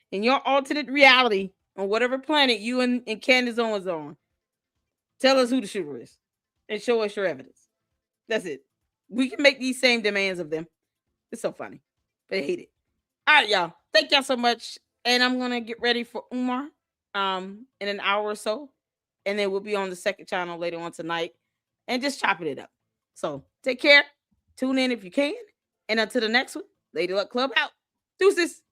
In your alternate reality, on whatever planet you and Candace Owens are on, tell us who the shooter is and show us your evidence. That's it. We can make these same demands of them. It's so funny. They hate it. All right, y'all. Thank y'all so much. And I'm going to get ready for Umar in an hour or so. And then we'll be on the second channel later on tonight and just chopping it up. So take care. Tune in if you can. And until the next one, Lady Luck Club out. Deuces.